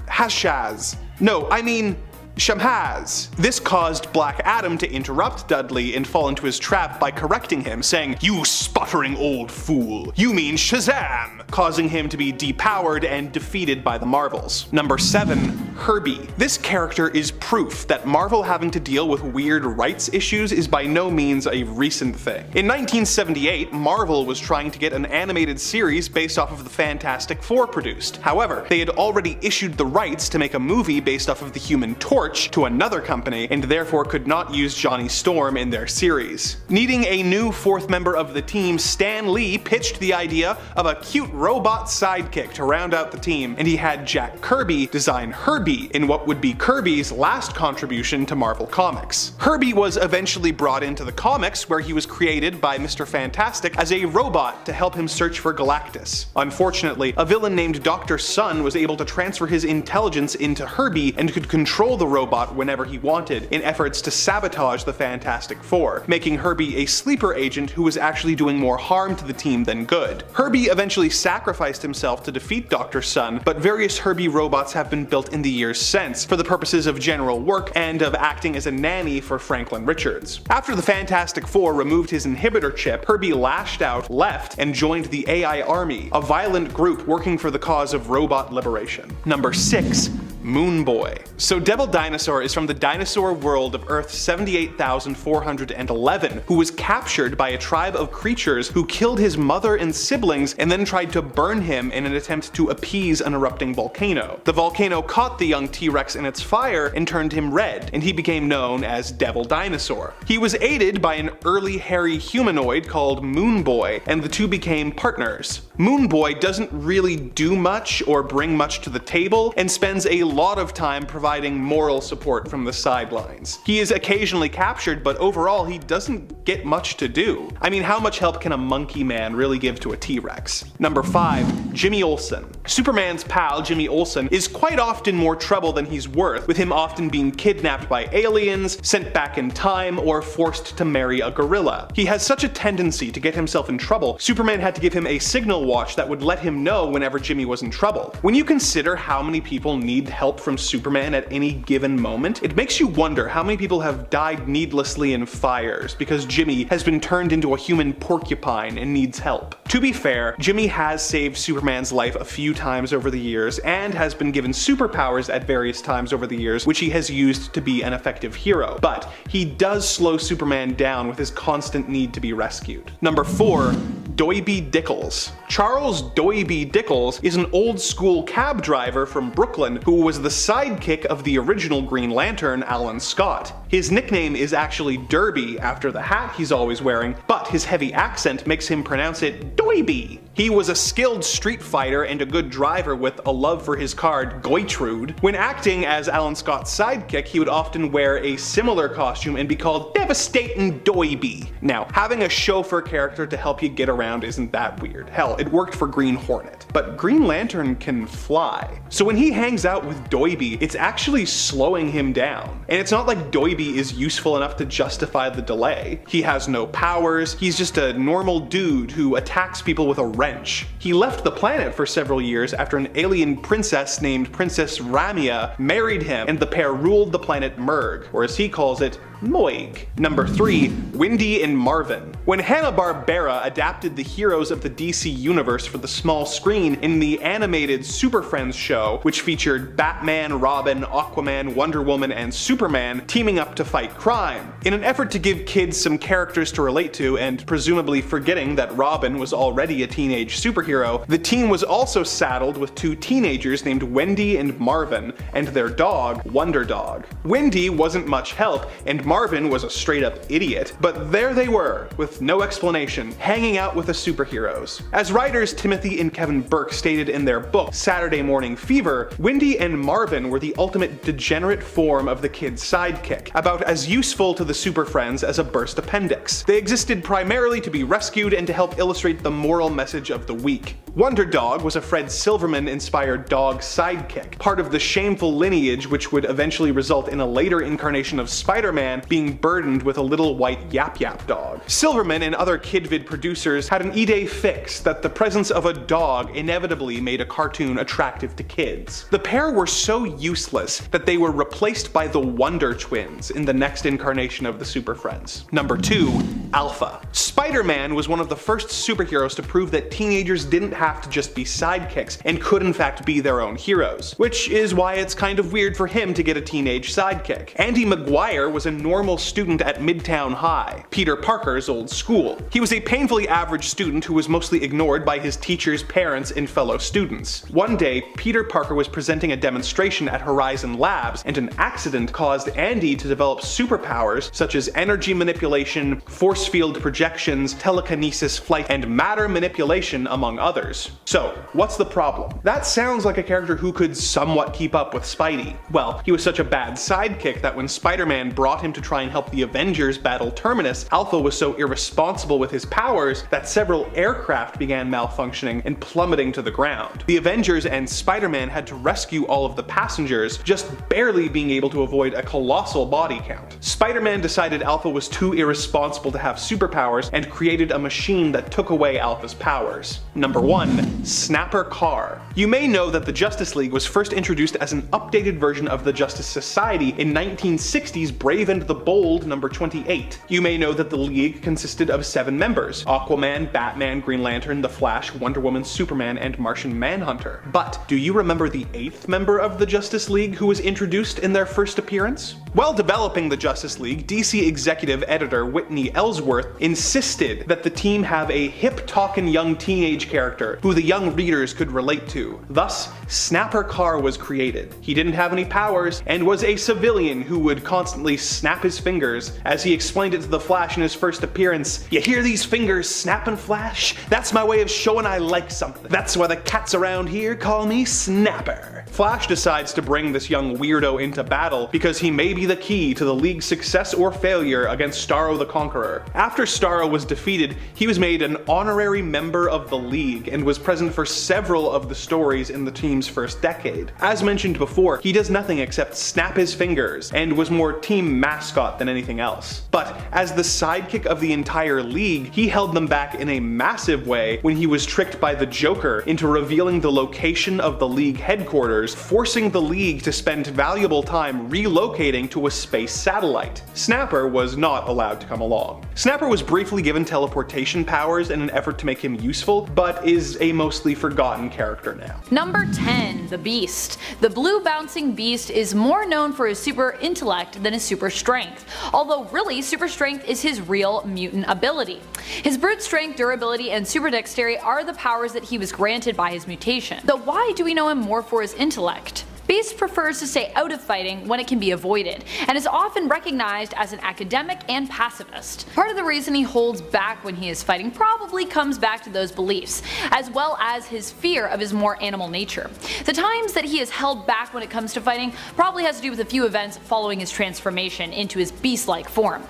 Hashaz. No, I mean Shamhaz. This caused Black Adam to interrupt Dudley and fall into his trap by correcting him, saying, "You sputtering old fool, you mean Shazam!" causing him to be depowered and defeated by the Marvels. Number 7. Herby. This character is proof that Marvel having to deal with weird rights issues is by no means a recent thing. In 1978, Marvel was trying to get an animated series based off of the Fantastic Four produced. However, they had already issued the rights to make a movie based off of the Human Torch to another company, and therefore could not use Johnny Storm in their series. Needing a new 4th member of the team, Stan Lee pitched the idea of a cute robot sidekick to round out the team, and he had Jack Kirby design Herby in what would be Kirby's last contribution to Marvel Comics. Herby was eventually brought into the comics, where he was created by Mr. Fantastic as a robot to help him search for Galactus. Unfortunately, a villain named Dr. Sun was able to transfer his intelligence into Herby and could control the robot whenever he wanted in efforts to sabotage the Fantastic Four, making Herby a sleeper agent who was actually doing more harm to the team than good. Herby eventually sacrificed himself to defeat Dr. Sun, but various Herby robots have been built in the years since for the purposes of general work and of acting as a nanny for Franklin Richards. After the Fantastic Four removed his inhibitor chip, Herby lashed out, left, and joined the AI Army, a violent group working for the cause of robot liberation. Number 6. Moonboy. So Devil Dinosaur is from the dinosaur world of Earth 78,411, who was captured by a tribe of creatures who killed his mother and siblings and then tried to burn him in an attempt to appease an erupting volcano. The volcano caught the young T-Rex in its fire and turned him red, and he became known as Devil Dinosaur. He was aided by an early hairy humanoid called Moonboy, and the two became partners. Moonboy doesn't really do much or bring much to the table, and spends a lot of time providing moral support from the sidelines. He is occasionally captured, but overall he doesn't get much to do. I mean, how much help can a monkey man really give to a T-Rex? Number 5. Jimmy Olsen. Superman's pal, Jimmy Olsen, is quite often more trouble than he's worth, with him often being kidnapped by aliens, sent back in time, or forced to marry a gorilla. He has such a tendency to get himself in trouble, Superman had to give him a signal watch that would let him know whenever Jimmy was in trouble. When you consider how many people need help from Superman at any given moment, it makes you wonder how many people have died needlessly in fires because Jimmy has been turned into a human porcupine and needs help. To be fair, Jimmy has saved Superman's life a few times over the years and has been given superpowers at various times over the years, which he has used to be an effective hero, but he does slow Superman down with his constant need to be rescued. Number 4. Doby Dickles. Charles Doby Dickles is an old school cab driver from Brooklyn who was the sidekick of the original Green Lantern, Alan Scott. His nickname is actually Derby after the hat he's always wearing, but his heavy accent makes him pronounce it Doby. Doby. He was a skilled street fighter and a good driver with a love for his card, Goitrude. When acting as Alan Scott's sidekick, he would often wear a similar costume and be called Devastating Doby. Now, having a chauffeur character to help you get around isn't that weird. Hell, it worked for Green Hornet. But Green Lantern can fly. So when he hangs out with Doby, it's actually slowing him down. And it's not like Doby is useful enough to justify the delay. He has no powers, he's just a normal dude who attacks people with a wrench. He left the planet for several years after an alien princess named Princess Ramia married him, and the pair ruled the planet Murg, or as he calls it, Moig. Number 3. Wendy and Marvin. When Hanna-Barbera adapted the heroes of the DC universe for the small screen in the animated Super Friends show, which featured Batman, Robin, Aquaman, Wonder Woman, and Superman teaming up to fight crime, in an effort to give kids some characters to relate to and presumably forgetting that Robin was already a teenage superhero, the team was also saddled with 2 teenagers named Wendy and Marvin, and their dog, Wonder Dog. Wendy wasn't much help, and Marvin was a straight up idiot, but there they were, with no explanation, hanging out with the superheroes. As writers Timothy and Kevin Burke stated in their book Saturday Morning Fever, Wendy and Marvin were the ultimate degenerate form of the kid's sidekick, about as useful to the Super Friends as a burst appendix. They existed primarily to be rescued and to help illustrate the moral message of the week. Wonder Dog was a Fred Silverman-inspired dog sidekick, part of the shameful lineage which would eventually result in a later incarnation of Spider-Man being burdened with a little white Yap Yap dog. Silverman and other Kidvid producers had an idée fixe that the presence of a dog inevitably made a cartoon attractive to kids. The pair were so useless that they were replaced by the Wonder Twins in the next incarnation of the Super Friends. Number 2. Alpha. Spider-Man was one of the first superheroes to prove that teenagers didn't have to just be sidekicks and could in fact be their own heroes, which is why it's kind of weird for him to get a teenage sidekick. Andy Maguire was a normal student at Midtown High, Peter Parker's old school. He was a painfully average student who was mostly ignored by his teachers, parents, and fellow students. One day, Peter Parker was presenting a demonstration at Horizon Labs, and an accident caused Andy to develop superpowers such as energy manipulation, force field projections, telekinesis, flight, and matter manipulation, among others. So, what's the problem? That sounds like a character who could somewhat keep up with Spidey. Well, he was such a bad sidekick that when Spider-Man brought him to try and help the Avengers battle Terminus, Alpha was so irresponsible with his powers that several aircraft began malfunctioning and plummeting to the ground. The Avengers and Spider-Man had to rescue all of the passengers, just barely being able to avoid a colossal body count. Spider-Man decided Alpha was too irresponsible to have superpowers and created a machine that took away Alpha's powers. Number 1. Snapper Carr. You may know that the Justice League was first introduced as an updated version of the Justice Society in 1960's Brave and the Bold number 28. You may know that the League consisted of 7 members: Aquaman, Batman, Green Lantern, The Flash, Wonder Woman, Superman, and Martian Manhunter. But do you remember the 8th member of the Justice League who was introduced in their first appearance? While developing the Justice League, DC executive editor Whitney Ellsworth insisted that the team have a hip-talkin' young teenage character who the young readers could relate to. Thus, Snapper Carr was created. He didn't have any powers and was a civilian who would constantly snap his fingers. As he explained it to the Flash in his first appearance, "You hear these fingers snapping, Flash? That's my way of showing I like something. That's why the cats around here call me Snapper." Flash decides to bring this young weirdo into battle because he may be the key to the League's success or failure against Starro the Conqueror. After Starro was defeated, he was made an honorary member of the League and was present for several of the stories in the team's first decade. As mentioned before, he does nothing except snap his fingers and was more team mascot than anything else. But as the sidekick of the entire League, he held them back in a massive way when he was tricked by the Joker into revealing the location of the League headquarters, forcing the League to spend valuable time relocating to a space satellite. Snapper was not allowed to come along. Snapper was briefly given teleportation powers in an effort to make him useful, but is a mostly forgotten character now. Number 10. The Beast. The blue bouncing beast is more known for his super intellect than his super strength, although really super strength is his real mutant ability. His brute strength, durability, and super dexterity are the powers that he was granted by his mutation. Though why do we know him more for his intellect? Beast prefers to stay out of fighting when it can be avoided, and is often recognized as an academic and pacifist. Part of the reason he holds back when he is fighting probably comes back to those beliefs, as well as his fear of his more animal nature. The times that he is held back when it comes to fighting probably has to do with a few events following his transformation into his beast-like form.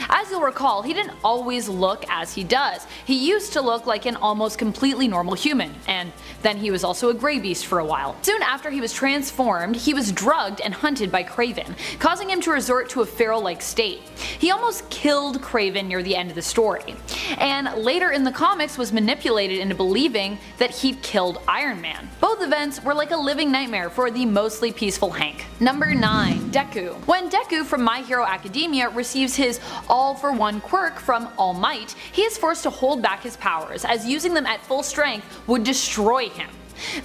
As you'll recall, he didn't always look as he does. He used to look like an almost completely normal human, and then he was also a grey beast for a while. Soon after he was transformed, he was drugged and hunted by Kraven, causing him to resort to a feral-like state. He almost killed Kraven near the end of the story, and later in the comics was manipulated into believing that he'd killed Iron Man. Both events were like a living nightmare for the mostly peaceful Hank. Number 9. Deku. When Deku from My Hero Academia receives his all-for-one quirk from All Might, he is forced to hold back his powers, as using them at full strength would destroy him.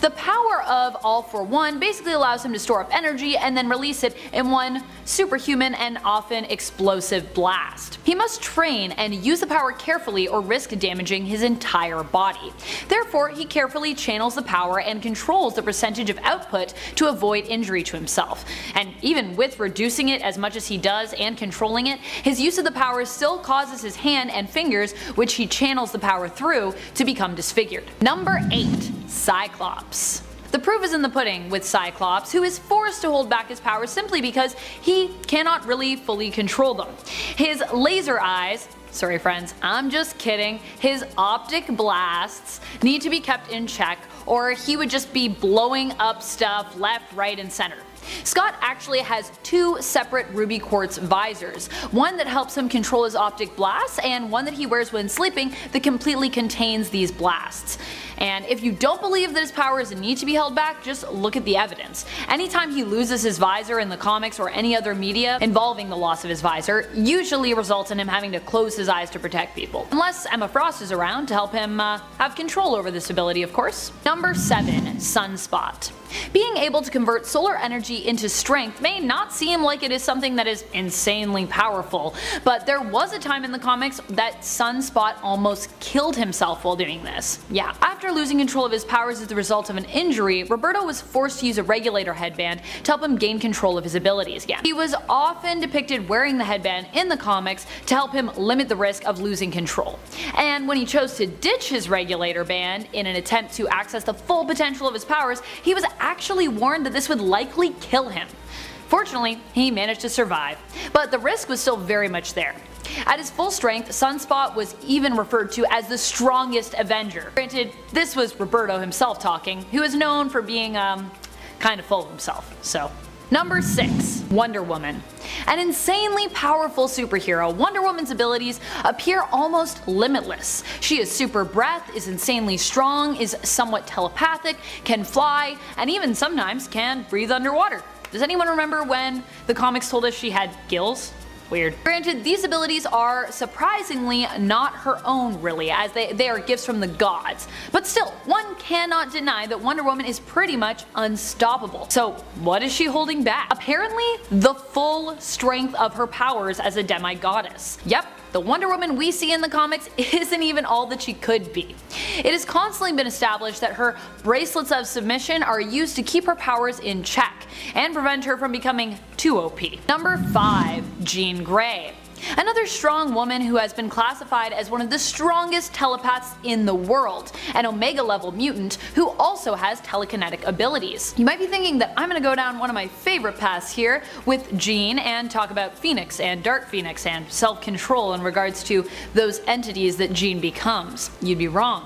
The power of All for One basically allows him to store up energy and then release it in one superhuman and often explosive blast. He must train and use the power carefully or risk damaging his entire body. Therefore, he carefully channels the power and controls the percentage of output to avoid injury to himself. And even with reducing it as much as he does and controlling it, his use of the power still causes his hand and fingers, which he channels the power through, to become disfigured. Number 8. Cyclops. The proof is in the pudding with Cyclops, who is forced to hold back his powers simply because he cannot really fully control them. His laser eyes, sorry friends, I'm just kidding, his optic blasts need to be kept in check, or he would just be blowing up stuff left, right, and center. Scott actually has 2 separate ruby quartz visors, one that helps him control his optic blasts and one that he wears when sleeping that completely contains these blasts. And if you don't believe that his powers need to be held back, just look at the evidence. Anytime he loses his visor in the comics or any other media involving the loss of his visor, usually results in him having to close his eyes to protect people. Unless Emma Frost is around to help him have control over this ability, of course. Number 7. Sunspot. Being able to convert solar energy into strength may not seem like it is something that is insanely powerful, but there was a time in the comics that Sunspot almost killed himself while doing this. Yeah, after losing control of his powers as the result of an injury, Roberto was forced to use a regulator headband to help him gain control of his abilities again. He was often depicted wearing the headband in the comics to help him limit the risk of losing control. And when he chose to ditch his regulator band in an attempt to access the full potential of his powers, he was actually warned that this would likely kill him. Fortunately, he managed to survive, but the risk was still very much there. At his full strength, Sunspot was even referred to as the strongest Avenger. Granted, this was Roberto himself talking, who is known for being kind of full of himself, so. Number 6. Wonder Woman. An insanely powerful superhero, Wonder Woman's abilities appear almost limitless. She has super breath, is insanely strong, is somewhat telepathic, can fly, and even sometimes can breathe underwater. Does anyone remember when the comics told us she had gills? Weird. Granted, these abilities are surprisingly not her own really, as they are gifts from the gods. But still, one cannot deny that Wonder Woman is pretty much unstoppable. So what is she holding back? Apparently, the full strength of her powers as a demi-goddess. Yep. The Wonder Woman we see in the comics isn't even all that she could be. It has constantly been established that her bracelets of submission are used to keep her powers in check and prevent her from becoming too OP. Number 5. Jean Grey. Another strong woman who has been classified as one of the strongest telepaths in the world, an Omega level mutant who also has telekinetic abilities. You might be thinking that I'm gonna go down one of my favorite paths here with Jean and talk about Phoenix and Dark Phoenix and self-control in regards to those entities that Jean becomes. You'd be wrong.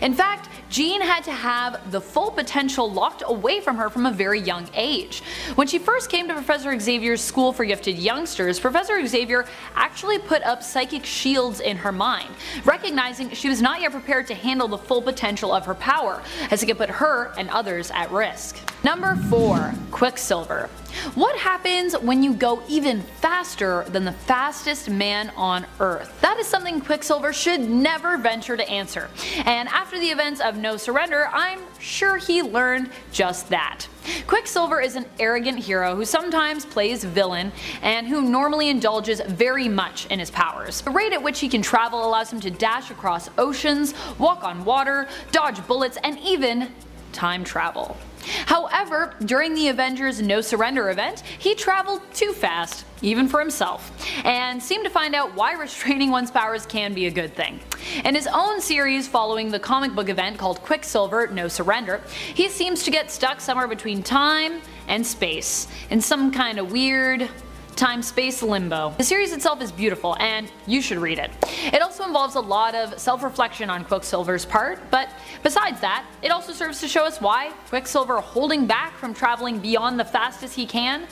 In fact, Jean had to have the full potential locked away from her from a very young age. When she first came to Professor Xavier's School for Gifted Youngsters, Professor Xavier actually put up psychic shields in her mind, recognizing she was not yet prepared to handle the full potential of her power, as it could put her and others at risk. Number 4. Quicksilver. What happens when you go even faster than the fastest man on Earth? That is something Quicksilver should never venture to answer, and after the events of No Surrender, I'm sure he learned just that. Quicksilver is an arrogant hero who sometimes plays villain and who normally indulges very much in his powers. The rate at which he can travel allows him to dash across oceans, walk on water, dodge bullets, and even time travel. However, during the Avengers No Surrender event, he traveled too fast, even for himself, and seemed to find out why restraining one's powers can be a good thing. In his own series following the comic book event called Quicksilver No Surrender, he seems to get stuck somewhere between time and space, in some kind of weird time-space limbo. The series itself is beautiful, and you should read it. It also involves a lot of self-reflection on Quicksilver's part, but besides that, it also serves to show us why Quicksilver holding back from traveling beyond the fastest he can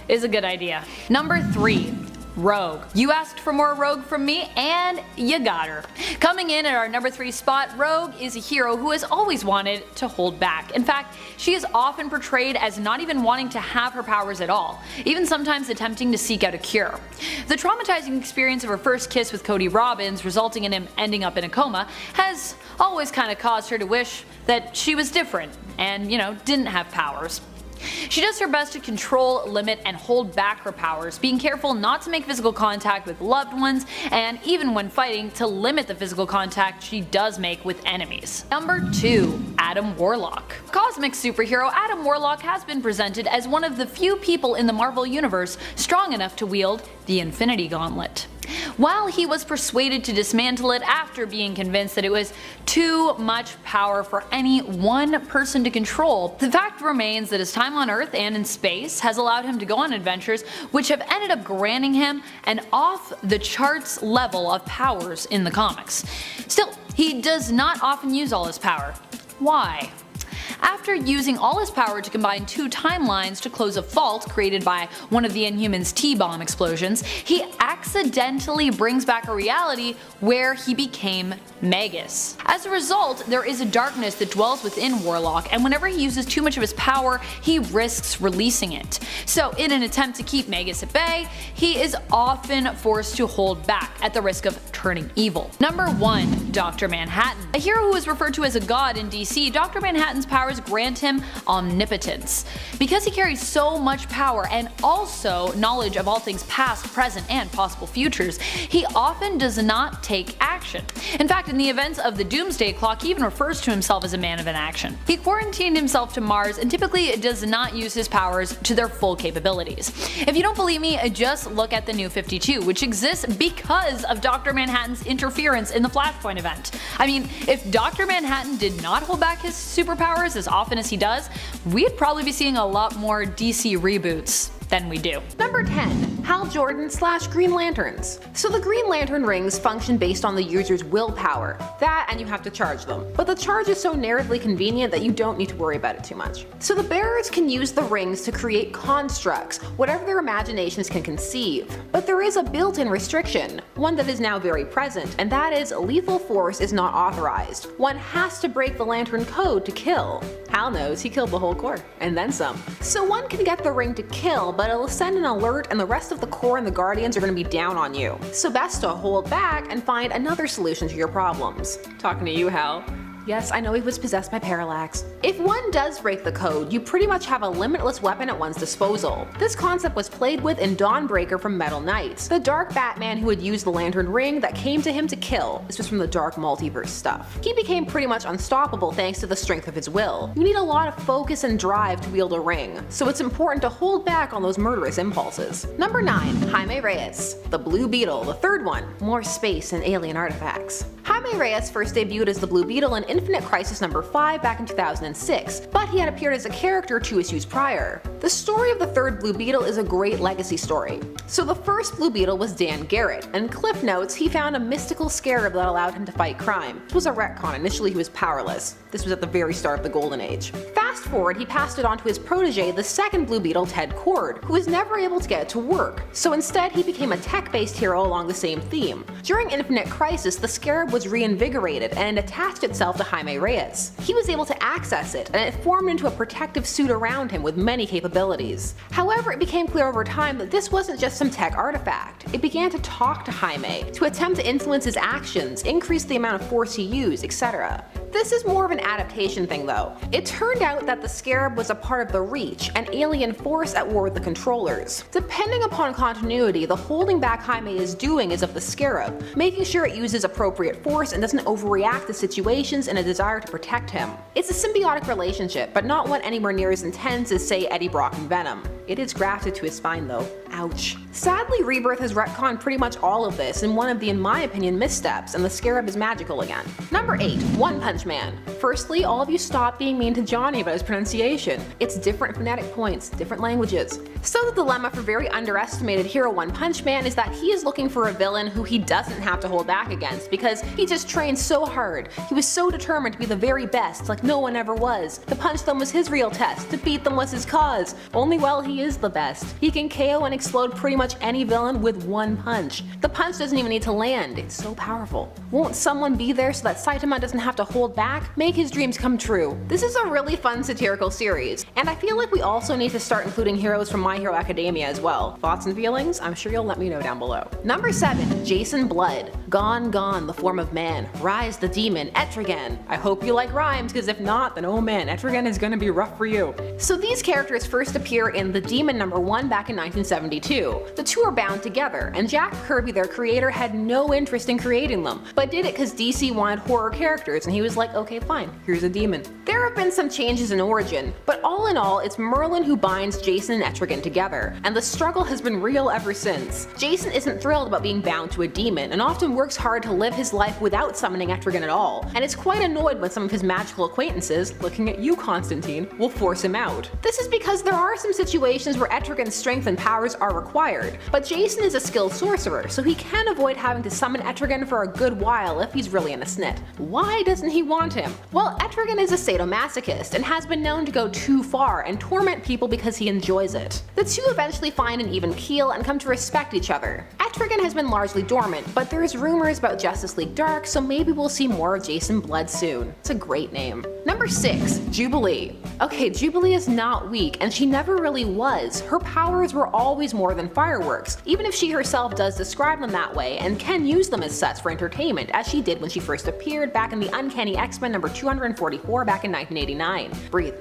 is a good idea. Number 3. Rogue. You asked for more Rogue from me, and you got her. Coming in at our number 3 spot, Rogue is a hero who has always wanted to hold back. In fact, she is often portrayed as not even wanting to have her powers at all, even sometimes attempting to seek out a cure. The traumatizing experience of her first kiss with Cody Robbins, resulting in him ending up in a coma, has always kind of caused her to wish that she was different and, didn't have powers. She does her best to control, limit, and hold back her powers, being careful not to make physical contact with loved ones, and even when fighting, to limit the physical contact she does make with enemies. Number 2. Adam Warlock. Cosmic superhero Adam Warlock has been presented as one of the few people in the Marvel Universe strong enough to wield the Infinity Gauntlet. While he was persuaded to dismantle it after being convinced that it was too much power for any one person to control, the fact remains that his time on Earth and in space has allowed him to go on adventures which have ended up granting him an off-the-charts level of powers in the comics. Still, he does not often use all his power. Why? After using all his power to combine 2 timelines to close a fault created by one of the Inhumans' T-bomb explosions, he accidentally brings back a reality where he became Magus. As a result, there is a darkness that dwells within Warlock, and whenever he uses too much of his power, he risks releasing it. So in an attempt to keep Magus at bay, he is often forced to hold back at the risk of turning evil. Number 1. Dr. Manhattan. A hero who is referred to as a god in DC, Dr. Manhattan's powers grant him omnipotence. Because he carries so much power and also knowledge of all things past, present, and possible futures, he often does not take action. In fact, in the events of the Doomsday Clock, he even refers to himself as a man of inaction. He quarantined himself to Mars and typically does not use his powers to their full capabilities. If you don't believe me, just look at the New 52, which exists because of Dr. Manhattan's interference in the Flashpoint event. I mean, if Dr. Manhattan did not hold back his superpowers as often as he does, we'd probably be seeing a lot more DC reboots than we do. Number 10. Hal Jordan / Green Lanterns. So the Green Lantern rings function based on the user's willpower. That, and you have to charge them. But the charge is so narratively convenient that you don't need to worry about it too much. So the bearers can use the rings to create constructs, whatever their imaginations can conceive. But there is a built-in restriction, one that is now very present, and that is lethal force is not authorized. One has to break the Lantern code to kill. Hal knows he killed the whole Corps, and then some. So one can get the ring to kill, but it'll send an alert and the rest of the Corps and the Guardians are going to be down on you. So best to hold back and find another solution to your problems. Talking to you, Hal. Yes, I know he was possessed by Parallax. If one does break the code, you pretty much have a limitless weapon at one's disposal. This concept was played with in Dawnbreaker from Metal Knights, the dark Batman who would use the Lantern ring that came to him to kill. This was from the dark multiverse stuff. He became pretty much unstoppable thanks to the strength of his will. You need a lot of focus and drive to wield a ring, so it's important to hold back on those murderous impulses. Number 9. Jaime Reyes. The Blue Beetle, the third one. More space and alien artifacts. Jaime Reyes first debuted as the Blue Beetle in Infinite Crisis number 5 back in 2006, but he had appeared as a character 2 issues prior. The story of the third Blue Beetle is a great legacy story. So the first Blue Beetle was Dan Garrett, and Cliff notes he found a mystical scarab that allowed him to fight crime. It was a retcon, initially he was powerless. This was at the very start of the Golden Age. Fast forward, he passed it on to his protege, the second Blue Beetle, Ted Cord, who was never able to get it to work. So instead he became a tech-based hero along the same theme. During Infinite Crisis, the scarab was reinvigorated and attached itself to Jaime Reyes. He was able to access it, and it formed into a protective suit around him with many capabilities. However, it became clear over time that this wasn't just some tech artifact. It began to talk to Jaime, to attempt to influence his actions, increase the amount of force he used, etc. This is more of an adaptation thing though. It turned out that the Scarab was a part of the Reach, an alien force at war with the controllers. Depending upon continuity, the holding back Jaime is doing is of the Scarab, making sure it uses appropriate force and doesn't overreact to situations in a desire to protect him. It's a symbiotic relationship, but not one anywhere near as intense as say Eddie Brock and Venom. It is grafted to his spine though. Ouch. Sadly, Rebirth has retconned pretty much all of this in one of the, in my opinion, missteps, and the Scarab is magical again. Number 8. One Punch Man. Firstly, all of you stop being mean to Johnny about his pronunciation. It's different phonetic points, different languages. So the dilemma for very underestimated hero One Punch Man is that he is looking for a villain who he doesn't have to hold back against because he just trained so hard. He was so determined to be the very best, like no one ever was. To punch them was his real test, to beat them was his cause. Only well he is the best. He can KO and explode pretty much any villain with one punch. The punch doesn't even need to land, it's so powerful. Won't someone be there so that Zatanna doesn't have to hold back? Make his dreams come true. This is a really fun satirical series, and I feel like we also need to start including heroes from My Hero Academia as well. Thoughts and feelings? I'm sure you'll let me know down below. Number 7. Jason Blood. Gone, gone, the form of man. Rise the demon, Etrigan. I hope you like rhymes, because if not, then oh man, Etrigan is gonna be rough for you. So these characters first appear in The Demon #1 back in 1972. The two are bound together, and Jack Kirby, their creator, had no interest in creating them, but did it because DC wanted horror characters, and he was like, okay fine, here's a demon. There have been some changes in origin, but all in all, it's Morlun who binds Jason and Etrigan together, and the struggle has been real ever since. Jason isn't thrilled about being bound to a demon, and often works hard to live his life without summoning Etrigan at all, and is quite annoyed when some of his magical acquaintances, looking at you Constantine, will force him out. This is because there are some situations where Etrigan's strength and powers are required, but Jason is a skilled sorcerer, so he can avoid having to summon Etrigan for a good while if he's really in a snit. Why doesn't he want him? Well, Etrigan is a sadomasochist and has been known to go too far and torment people because he enjoys it. The two eventually find an even keel and come to respect each other. Etrigan has been largely dormant, but there's rumors about Justice League Dark, so maybe we'll see more of Jason Blood soon. It's a great name. Number 6. Jubilee. Okay, Jubilee is not weak, and she never really was. Her powers were always more than fireworks, even if she herself does describe them that way and can use them as such for entertainment, as she did when she first appeared back in the Uncanny X-Men #244 back in 1989. Breathe.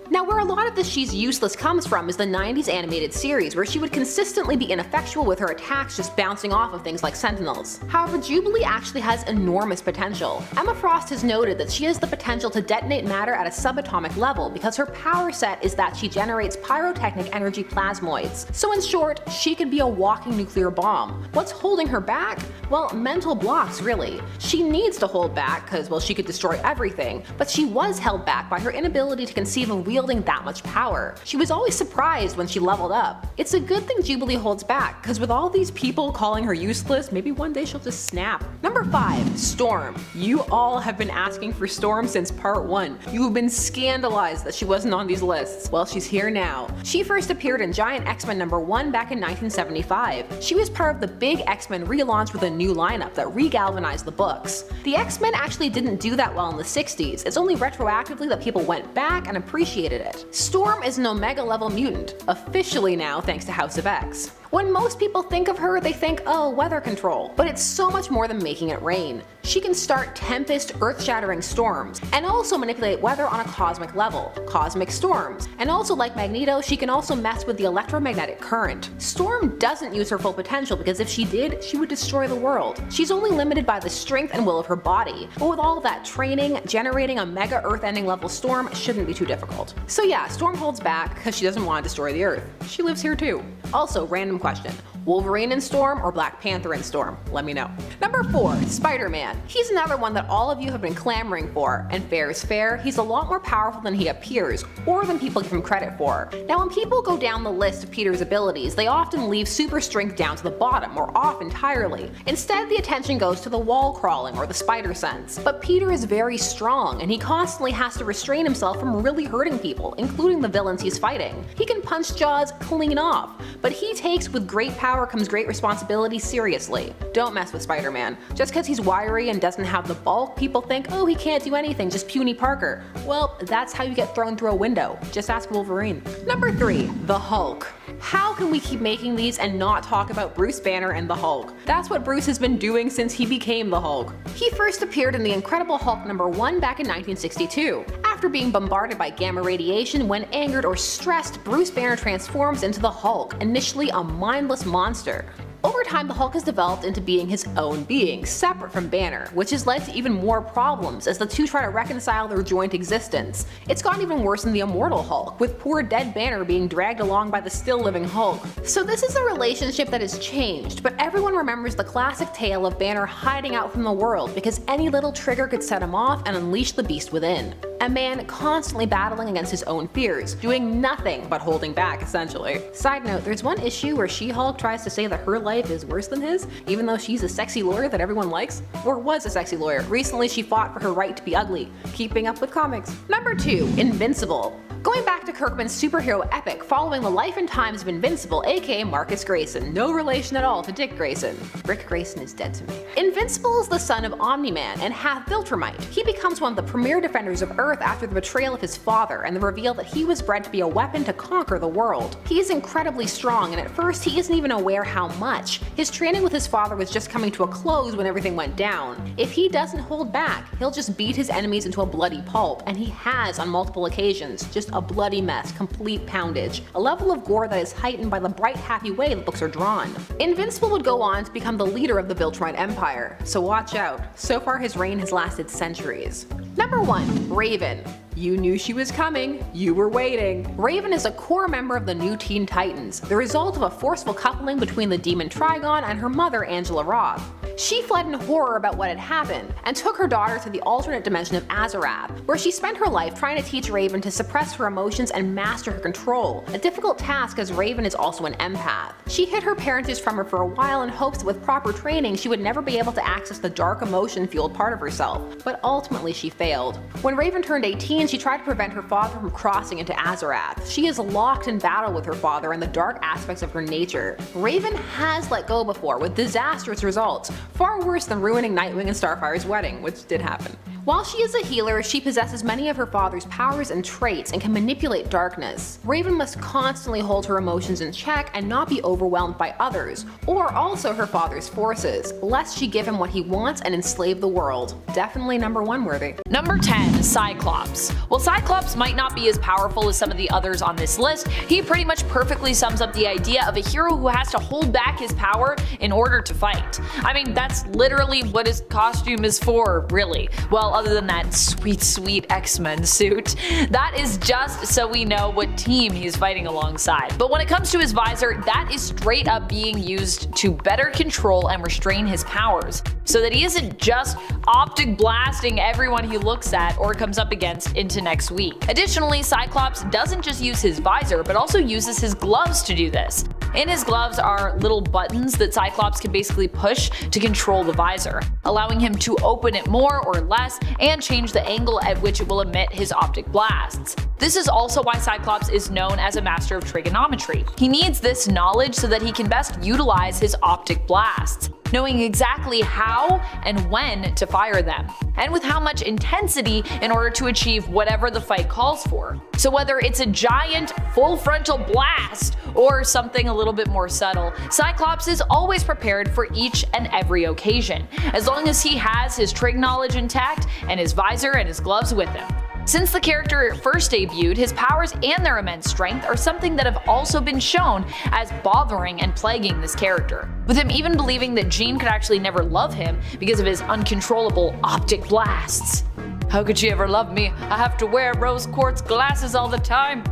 Now, where a lot of the she's useless comes from is the 90s animated series, where she would consistently be ineffectual with her attacks just bouncing off of things like sentinels. However, Jubilee actually has enormous potential. Emma Frost has noted that she has the potential to detonate matter at a subatomic level because her power set is that she generates pyrotechnic energy plasmoids. So in short, she could be a walking nuclear bomb. What's holding her back? Well, mental blocks really. She needs to hold back because, well, she could destroy everything, but she was held back by her inability to conceive of wielding that much power. She was always surprised when she leveled up. It's a good thing Jubilee holds back, because with all these people calling her useless, maybe one day she'll just snap. Number 5. Storm. You all have been asking for Storm since part 1. You have been scandalized that she wasn't on these lists. Well, she's here now. She first appeared in Giant X-Men #1 back in 1975. She was part of the big X-Men relaunch with a new lineup that re-galvanized the books. The X-Men actually didn't do that well in the 60s. It's only retroactively that people went back and appreciated it. Storm is an Omega level mutant, officially now thanks to House of X. When most people think of her, they think, oh, weather control. But it's so much more than making it rain. She can start tempest, earth-shattering storms, and also manipulate weather on a cosmic level, cosmic storms. And also, like Magneto, she can also mess with the electromagnetic current. Storm doesn't use her full potential because if she did, she would destroy the world. She's only limited by the strength and will of her body. But with all of that training, generating a mega earth-ending level storm shouldn't be too difficult. So yeah, Storm holds back because she doesn't want to destroy the earth. She lives here too. Also, random question. Wolverine in Storm or Black Panther in Storm? Let me know. Number 4. Spider-Man. He's another one that all of you have been clamoring for, and fair is fair, he's a lot more powerful than he appears, or than people give him credit for. Now when people go down the list of Peter's abilities, they often leave super strength down to the bottom, or off entirely. Instead, the attention goes to the wall crawling or the spider sense. But Peter is very strong, and he constantly has to restrain himself from really hurting people, including the villains he's fighting. He can punch jaws clean off, but he takes with great power power comes great responsibility, seriously. Don't mess with Spider-Man. Just because he's wiry and doesn't have the bulk, people think, oh, he can't do anything, just puny Parker. Well, that's how you get thrown through a window. Just ask Wolverine. Number 3, the Hulk. How can we keep making these and not talk about Bruce Banner and the Hulk? That's what Bruce has been doing since he became the Hulk. He first appeared in The Incredible Hulk #1 back in 1962. After being bombarded by gamma radiation, when angered or stressed, Bruce Banner transforms into the Hulk, initially a mindless monster. Over time, the Hulk has developed into being his own being, separate from Banner, which has led to even more problems as the two try to reconcile their joint existence. It's gotten even worse in the Immortal Hulk, with poor dead Banner being dragged along by the still living Hulk. So this is a relationship that has changed, but everyone remembers the classic tale of Banner hiding out from the world because any little trigger could set him off and unleash the beast within. A man constantly battling against his own fears, doing nothing but holding back, essentially. Side note, there's one issue where She-Hulk tries to say that her life is worse than his, even though she's a sexy lawyer that everyone likes, or was a sexy lawyer. Recently she fought for her right to be ugly. Keeping up with comics. Number 2, Invincible. Going back to Kirkman's superhero epic following the life and times of Invincible, aka Marcus Grayson, no relation at all to Dick Grayson. Rick Grayson is dead to me. Invincible is the son of Omni-Man and half Viltrumite. He becomes one of the premier defenders of Earth after the betrayal of his father and the reveal that he was bred to be a weapon to conquer the world. He is incredibly strong, and at first he isn't even aware how much. His training with his father was just coming to a close when everything went down. If he doesn't hold back, he'll just beat his enemies into a bloody pulp, and he has on multiple occasions. Just a bloody mess, complete poundage, a level of gore that is heightened by the bright, happy way the books are drawn. Invincible would go on to become the leader of the Viltrumite Empire, so watch out. So far his reign has lasted centuries. Number 1, Raven. You knew she was coming, you were waiting. Raven is a core member of the new Teen Titans, the result of a forceful coupling between the demon Trigon and her mother Angela Roth. She fled in horror about what had happened, and took her daughter to the alternate dimension of Azarath, where she spent her life trying to teach Raven to suppress her emotions and master her control, a difficult task as Raven is also an empath. She hid her parentage from her for a while in hopes that with proper training she would never be able to access the dark emotion-fueled part of herself, but ultimately she failed. When Raven turned 18, she tried to prevent her father from crossing into Azarath. She is locked in battle with her father and the dark aspects of her nature. Raven has let go before, with disastrous results, far worse than ruining Nightwing and Starfire's wedding, which did happen. While she is a healer, she possesses many of her father's powers and traits and can manipulate darkness. Raven must constantly hold her emotions in check and not be overwhelmed by others, or also her father's forces, lest she give him what he wants and enslave the world. Definitely number 1 worthy. Number 10, Cyclops. While Cyclops might not be as powerful as some of the others on this list, he pretty much perfectly sums up the idea of a hero who has to hold back his power in order to fight. I mean, that's literally what his costume is for, really. Well, other than that sweet X-Men suit. That is just so we know what team he's fighting alongside. But when it comes to his visor, that is straight up being used to better control and restrain his powers, so that he isn't just optic blasting everyone he looks at or comes up against into next week. Additionally, Cyclops doesn't just use his visor, but also uses his gloves to do this. In his gloves are little buttons that Cyclops can basically push to control the visor, allowing him to open it more or less and change the angle at which it will emit his optic blasts. This is also why Cyclops is known as a master of trigonometry. He needs this knowledge so that he can best utilize his optic blasts, knowing exactly how and when to fire them, and with how much intensity in order to achieve whatever the fight calls for. So whether it's a giant full frontal blast or something a little bit more subtle, Cyclops is always prepared for each and every occasion, as long as he has his trig knowledge intact and his visor and his gloves with him. Since the character first debuted, his powers and their immense strength are something that have also been shown as bothering and plaguing this character, with him even believing that Jean could actually never love him because of his uncontrollable optic blasts. How could she ever love me? I have to wear rose quartz glasses all the time.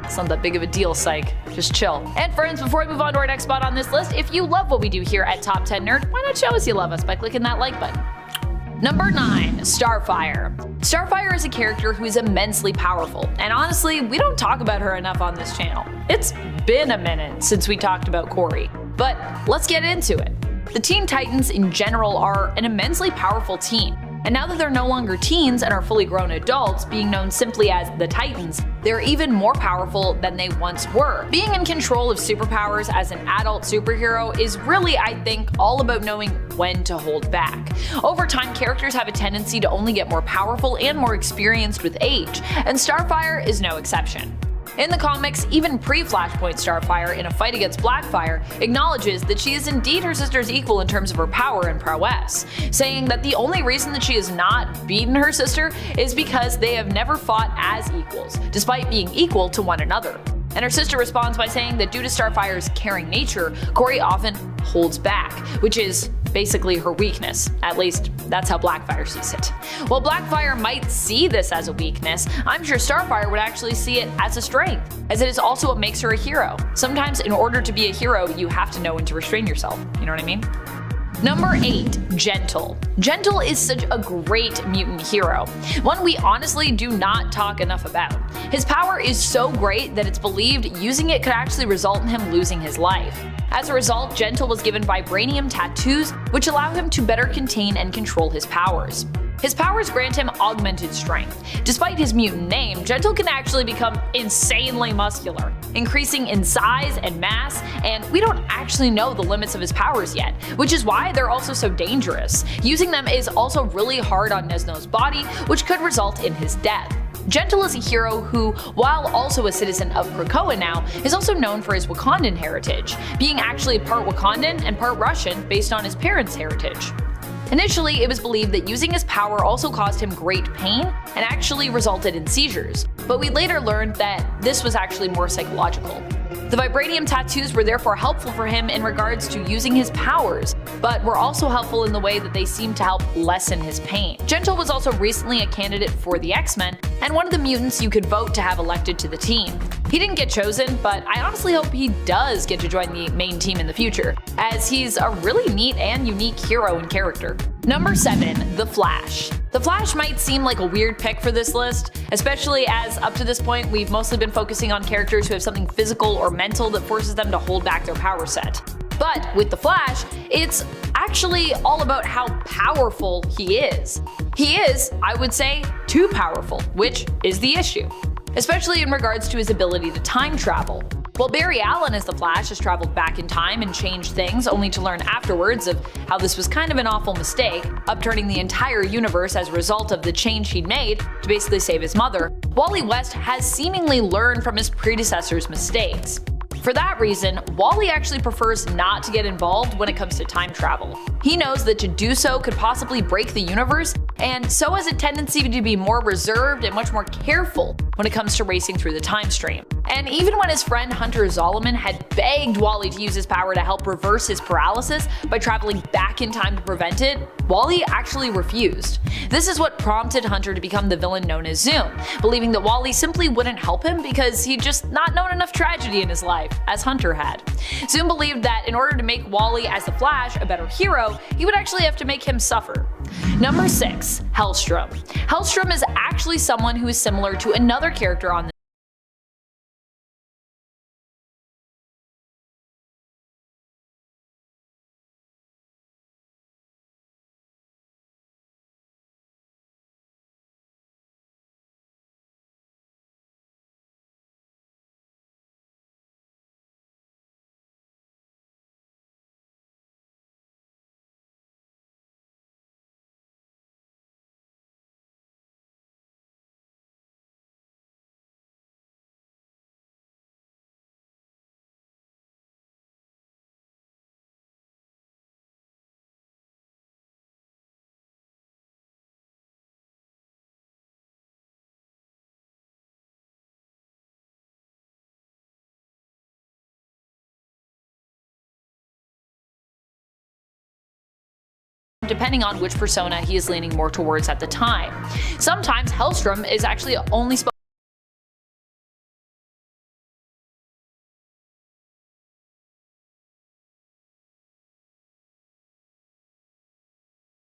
It's not that big of a deal, psych. Just chill. And friends, before we move on to our next spot on this list, if you love what we do here at Top 10 Nerd, why not show us you love us by clicking that like button? Number 9, Starfire. Starfire is a character who is immensely powerful, and honestly, we don't talk about her enough on this channel. It's been a minute since we talked about Corey, but let's get into it. The Teen Titans in general are an immensely powerful team. And now that they're no longer teens and are fully grown adults, being known simply as the Titans, they're even more powerful than they once were. Being in control of superpowers as an adult superhero is really, I think, all about knowing when to hold back. Over time, characters have a tendency to only get more powerful and more experienced with age, and Starfire is no exception. In the comics, even pre-Flashpoint Starfire in a fight against Blackfire acknowledges that she is indeed her sister's equal in terms of her power and prowess, saying that the only reason that she has not beaten her sister is because they have never fought as equals, despite being equal to one another. And her sister responds by saying that due to Starfire's caring nature, Kory often holds back, which is basically her weakness. At least, that's how Blackfire sees it. While Blackfire might see this as a weakness, I'm sure Starfire would actually see it as a strength, as it is also what makes her a hero. Sometimes in order to be a hero, you have to know when to restrain yourself, you know what I mean? Number 8. Gentle. Gentle is such a great mutant hero, one we honestly do not talk enough about. His power is so great that it's believed using it could actually result in him losing his life. As a result, Gentle was given vibranium tattoos, which allow him to better contain and control his powers. His powers grant him augmented strength. Despite his mutant name, Gentle can actually become insanely muscular, increasing in size and mass, and we don't actually know the limits of his powers yet, which is why they're also so dangerous. Using them is also really hard on Nesno's body, which could result in his death. Gentle is a hero who, while also a citizen of Krakoa now, is also known for his Wakandan heritage, being actually part Wakandan and part Russian based on his parents' heritage. Initially, it was believed that using his power also caused him great pain and actually resulted in seizures, but we later learned that this was actually more psychological. The vibranium tattoos were therefore helpful for him in regards to using his powers, but were also helpful in the way that they seemed to help lessen his pain. Gentle was also recently a candidate for the X-Men, and one of the mutants you could vote to have elected to the team. He didn't get chosen, but I honestly hope he does get to join the main team in the future, as he's a really neat and unique hero and character. Number 7. The Flash. The Flash might seem like a weird pick for this list, especially as up to this point we've mostly been focusing on characters who have something physical or mental that forces them to hold back their power set. But with the Flash, it's actually all about how powerful he is. He is, I would say, too powerful, which is the issue, especially in regards to his ability to time travel. While Barry Allen as the Flash has traveled back in time and changed things only to learn afterwards of how this was kind of an awful mistake, upturning the entire universe as a result of the change he'd made to basically save his mother, Wally West has seemingly learned from his predecessor's mistakes. For that reason, Wally actually prefers not to get involved when it comes to time travel. He knows that to do so could possibly break the universe, and so has a tendency to be more reserved and much more careful when it comes to racing through the time stream. And even when his friend Hunter Zolomon had begged Wally to use his power to help reverse his paralysis by traveling back in time to prevent it, Wally actually refused. This is what prompted Hunter to become the villain known as Zoom, believing that Wally simply wouldn't help him because he'd just not known enough tragedy in his life, as Hunter had. Zoom believed that in order to make Wally as the Flash a better hero, he would actually have to make him suffer. Number 6. Hellstrom. Hellstrom is actually someone who is similar to another character on depending on which persona he is leaning more towards at the time. Sometimes Hellstrom is actually only supposed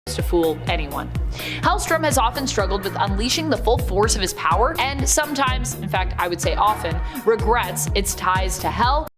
to fool anyone. Hellstrom has often struggled with unleashing the full force of his power, and sometimes, in fact I would say often, regrets its ties to Hell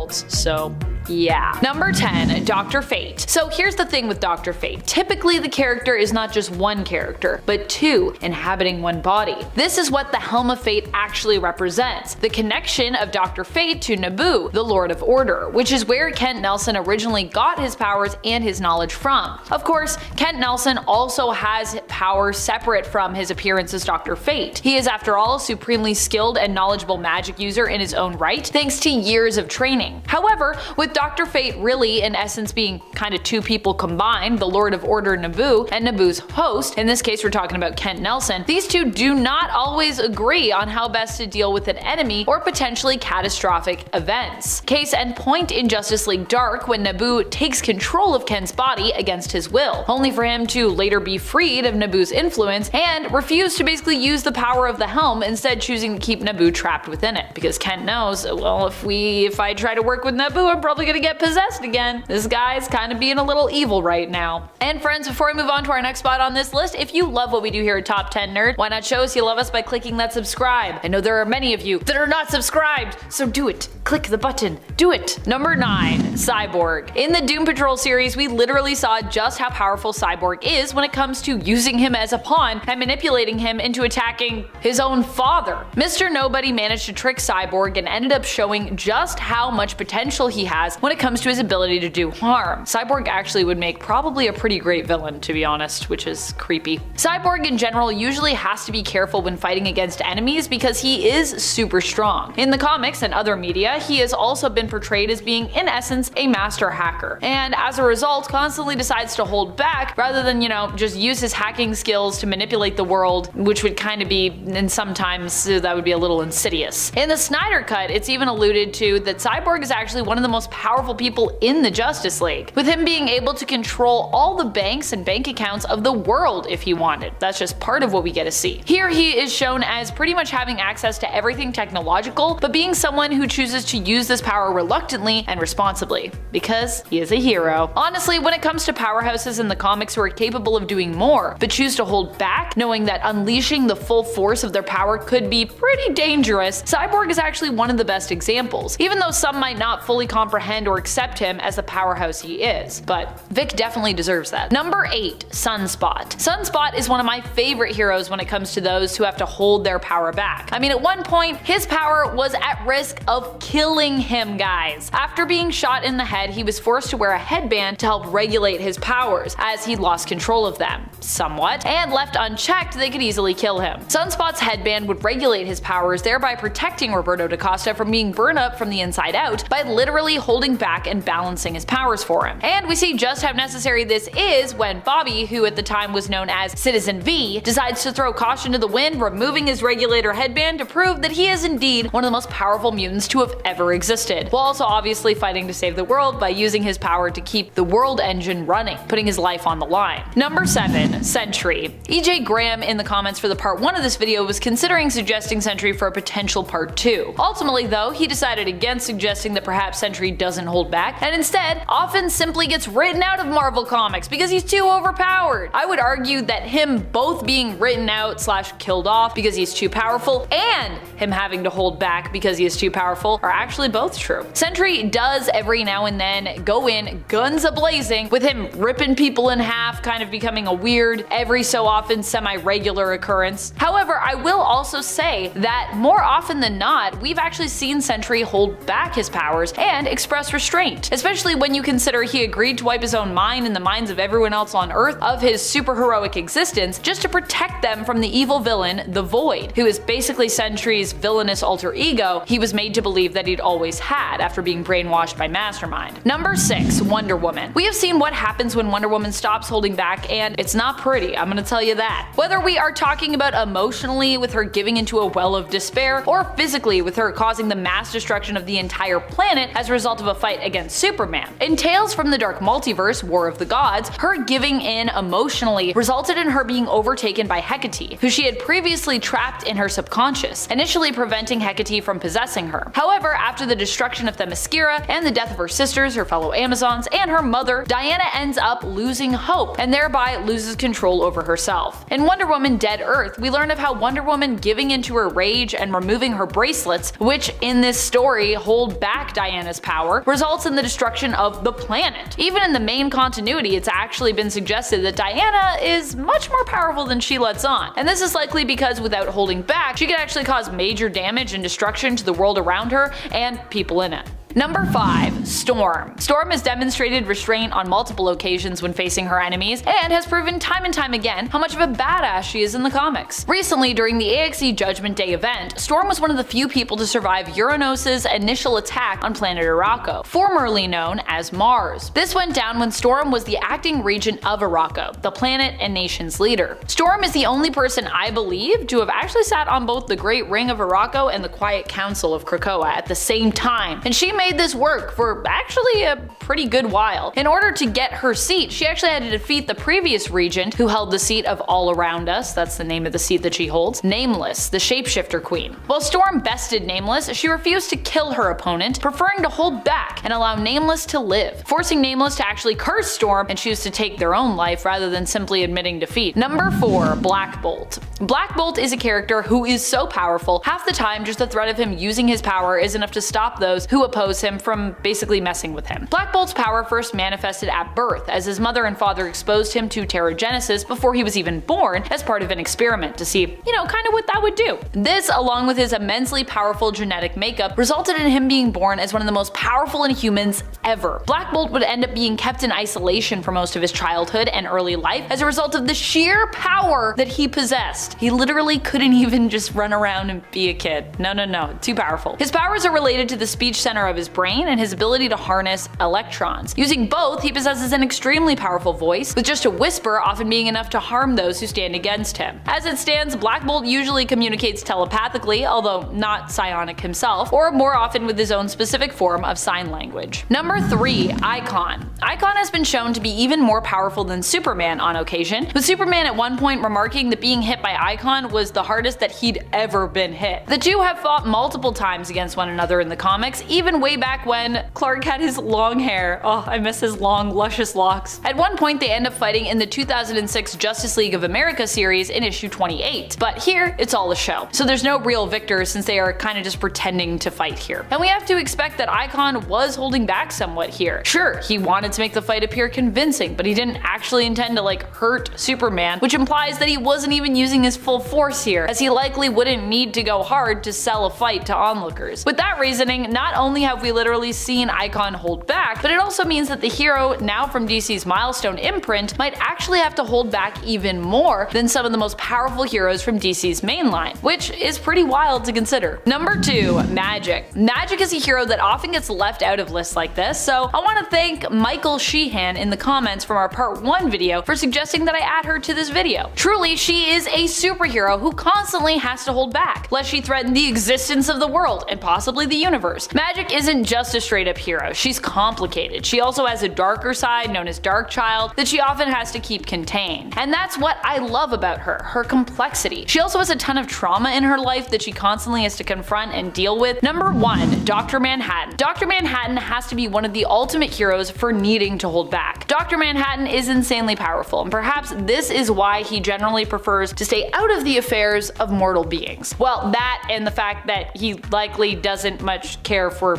worlds, so yeah. Number 10, Dr. Fate. So here's the thing with Dr. Fate. Typically the character is not just one character, but two inhabiting one body. This is what the Helm of Fate actually represents, the connection of Dr. Fate to Naboo, the Lord of Order, which is where Kent Nelson originally got his powers and his knowledge from. Of course, Kent Nelson also has power separate from his appearance as Dr. Fate. He is, after all, a supremely skilled and knowledgeable magic user in his own right, thanks to years of training. However, with Dr. Fate really in essence being kind of two people combined, the Lord of Order Naboo and Naboo's host, in this case we're talking about Kent Nelson, these two do not always agree on how best to deal with an enemy or potentially catastrophic events. Case in point in Justice League Dark, when Naboo takes control of Kent's body against his will, only for him to later be freed of Naboo's influence and refuse to basically use the power of the helm, instead choosing to keep Naboo trapped within it, because Kent knows, well, if I try to work with Naboo, I'm probably gonna get possessed again. This guy's kind of being a little evil right now. And friends, before we move on to our next spot on this list, if you love what we do here at Top 10 Nerd, why not show us you love us by clicking that subscribe? I know there are many of you that are not subscribed, so do it. Click the button. Do it. Number 9, Cyborg. In the Doom Patrol series, we literally saw just how powerful Cyborg is when it comes to using him as a pawn and manipulating him into attacking his own father. Mr. Nobody managed to trick Cyborg and ended up showing just how much potential he has when it comes to his ability to do harm. Cyborg actually would make probably a pretty great villain, to be honest, which is creepy. Cyborg in general usually has to be careful when fighting against enemies because he is super strong. In the comics and other media, he has also been portrayed as being in essence a master hacker, and as a result constantly decides to hold back rather than, just use his hacking skills to manipulate the world, which would kind of be, and sometimes that would be a little insidious. In the Snyder Cut, it's even alluded to that Cyborg is actually one of the most powerful people in the Justice League, with him being able to control all the banks and bank accounts of the world if he wanted. That's just part of what we get to see. Here he is shown as pretty much having access to everything technological, but being someone who chooses to use this power reluctantly and responsibly, because he is a hero. Honestly, when it comes to powerhouses in the comics who are capable of doing more, but choose to hold back, knowing that unleashing the full force of their power could be pretty dangerous, Cyborg is actually one of the best examples, even though some might not fully comprehend or accept him as the powerhouse he is. But Vic definitely deserves that. Number 8, Sunspot. Sunspot is one of my favorite heroes when it comes to those who have to hold their power back. I mean, at one point, his power was at risk of killing him, guys. After being shot in the head, he was forced to wear a headband to help regulate his powers, as he lost control of them, somewhat, and left unchecked, they could easily kill him. Sunspot's headband would regulate his powers, thereby protecting Roberto da Costa from being burned up from the inside out by literally holding back and balancing his powers for him. And we see just how necessary this is when Bobby, who at the time was known as Citizen V, decides to throw caution to the wind, removing his regulator headband to prove that he is indeed one of the most powerful mutants to have ever existed, while also obviously fighting to save the world by using his power to keep the world engine running, putting his life on the line. Number 7, Sentry. EJ Graham in the comments for the part 1 of this video was considering suggesting Sentry for a potential part 2. Ultimately though, he decided against suggesting that perhaps Sentry doesn't hold back, and instead often simply gets written out of Marvel Comics because he's too overpowered. I would argue that him both being written out / killed off because he's too powerful, and him having to hold back because he is too powerful, are actually both true. Sentry does every now and then go in guns a-blazing, with him ripping people in half kind of becoming a weird, every so often semi-regular occurrence. However, I will also say that more often than not, we've actually seen Sentry hold back his powers and express restraint, especially when you consider he agreed to wipe his own mind and the minds of everyone else on Earth of his superheroic existence just to protect them from the evil villain, the Void, who is basically Sentry's villainous alter ego he was made to believe that he'd always had after being brainwashed by Mastermind. Number 6, Wonder Woman. We have seen what happens when Wonder Woman stops holding back, and it's not pretty, I'm gonna tell you that. Whether we are talking about emotionally with her giving into a well of despair, or physically with her causing the mass destruction of the entire planet as a result of a fight against Superman. In Tales from the Dark Multiverse, War of the Gods, her giving in emotionally resulted in her being overtaken by Hecate, who she had previously trapped in her subconscious, initially preventing Hecate from possessing her. However, after the destruction of Themyscira and the death of her sisters, her fellow Amazons, and her mother, Diana ends up losing hope and thereby loses control over herself. In Wonder Woman Dead Earth, we learn of how Wonder Woman giving into her rage and removing her bracelets, which in this story hold back Diana's power, results in the destruction of the planet. Even in the main continuity, it's actually been suggested that Diana is much more powerful than she lets on, and this is likely because without holding back, she could actually cause major damage and destruction to the world around her and people in it. Number 5. Storm. Storm has demonstrated restraint on multiple occasions when facing her enemies, and has proven time and time again how much of a badass she is in the comics. Recently, during the AXE Judgment Day event, Storm was one of the few people to survive Uranos' initial attack on planet Arakko, formerly known as Mars. This went down when Storm was the acting regent of Arakko, the planet and nation's leader. Storm is the only person I believe to have actually sat on both the Great Ring of Arakko and the Quiet Council of Krakoa at the same time, and she made this work for actually a pretty good while. In order to get her seat, she actually had to defeat the previous regent who held the seat of All Around Us, that's the name of the seat that she holds, Nameless, the shapeshifter queen. While Storm bested Nameless, she refused to kill her opponent, preferring to hold back and allow Nameless to live, forcing Nameless to actually curse Storm and choose to take their own life rather than simply admitting defeat. Number 4. Black Bolt. Black Bolt is a character who is so powerful, half the time just the threat of him using his power is enough to stop those who oppose him from basically messing with him. Black Bolt's power first manifested at birth, as his mother and father exposed him to Terrigenesis before he was even born as part of an experiment to see, kind of what that would do. This, along with his immensely powerful genetic makeup, resulted in him being born as one of the most powerful Inhumans ever. Black Bolt would end up being kept in isolation for most of his childhood and early life as a result of the sheer power that he possessed. He literally couldn't even just run around and be a kid. No, too powerful. His powers are related to the speech center of his brain and his ability to harness electrons. Using both, he possesses an extremely powerful voice, with just a whisper often being enough to harm those who stand against him. As it stands, Black Bolt usually communicates telepathically, although not psionic himself, or more often with his own specific form of sign language. Number 3. Icon. Icon has been shown to be even more powerful than Superman on occasion, with Superman at one point remarking that being hit by Icon was the hardest that he'd ever been hit. The two have fought multiple times against one another in the comics, even way back when Clark had his long hair. Oh, I miss his long, luscious locks. At one point, they end up fighting in the 2006 Justice League of America series in issue 28, but here it's all a show. So there's no real victor since they are kind of just pretending to fight here. And we have to expect that Icon was holding back somewhat here. Sure, he wanted to make the fight appear convincing, but he didn't actually intend to hurt Superman, which implies that he wasn't even using his full force here, as he likely wouldn't need to go hard to sell a fight to onlookers. With that reasoning, not only have we literally seen Icon hold back, but it also means that the hero, now from DC's Milestone imprint, might actually have to hold back even more than some of the most powerful heroes from DC's mainline, which is pretty wild to consider. Number 2. Magic. Magic is a hero that often gets left out of lists like this, so I want to thank Michael Sheehan in the comments from our part 1 video for suggesting that I add her to this video. Truly, she is a superhero who constantly has to hold back, lest she threaten the existence of the world and possibly the universe. Magic isn't just a straight up hero, she's complicated. She also has a darker side known as Darkchild that she often has to keep contained. And that's what I love about her complexity. She also has a ton of trauma in her life that she constantly has to confront and deal with. Number 1. Dr. Manhattan. Dr. Manhattan has to be one of the ultimate heroes for needing to hold back. Dr. Manhattan is insanely powerful, and perhaps this is why he generally prefers to stay out of the affairs of mortal beings. Well, that and the fact that he likely doesn't much care for,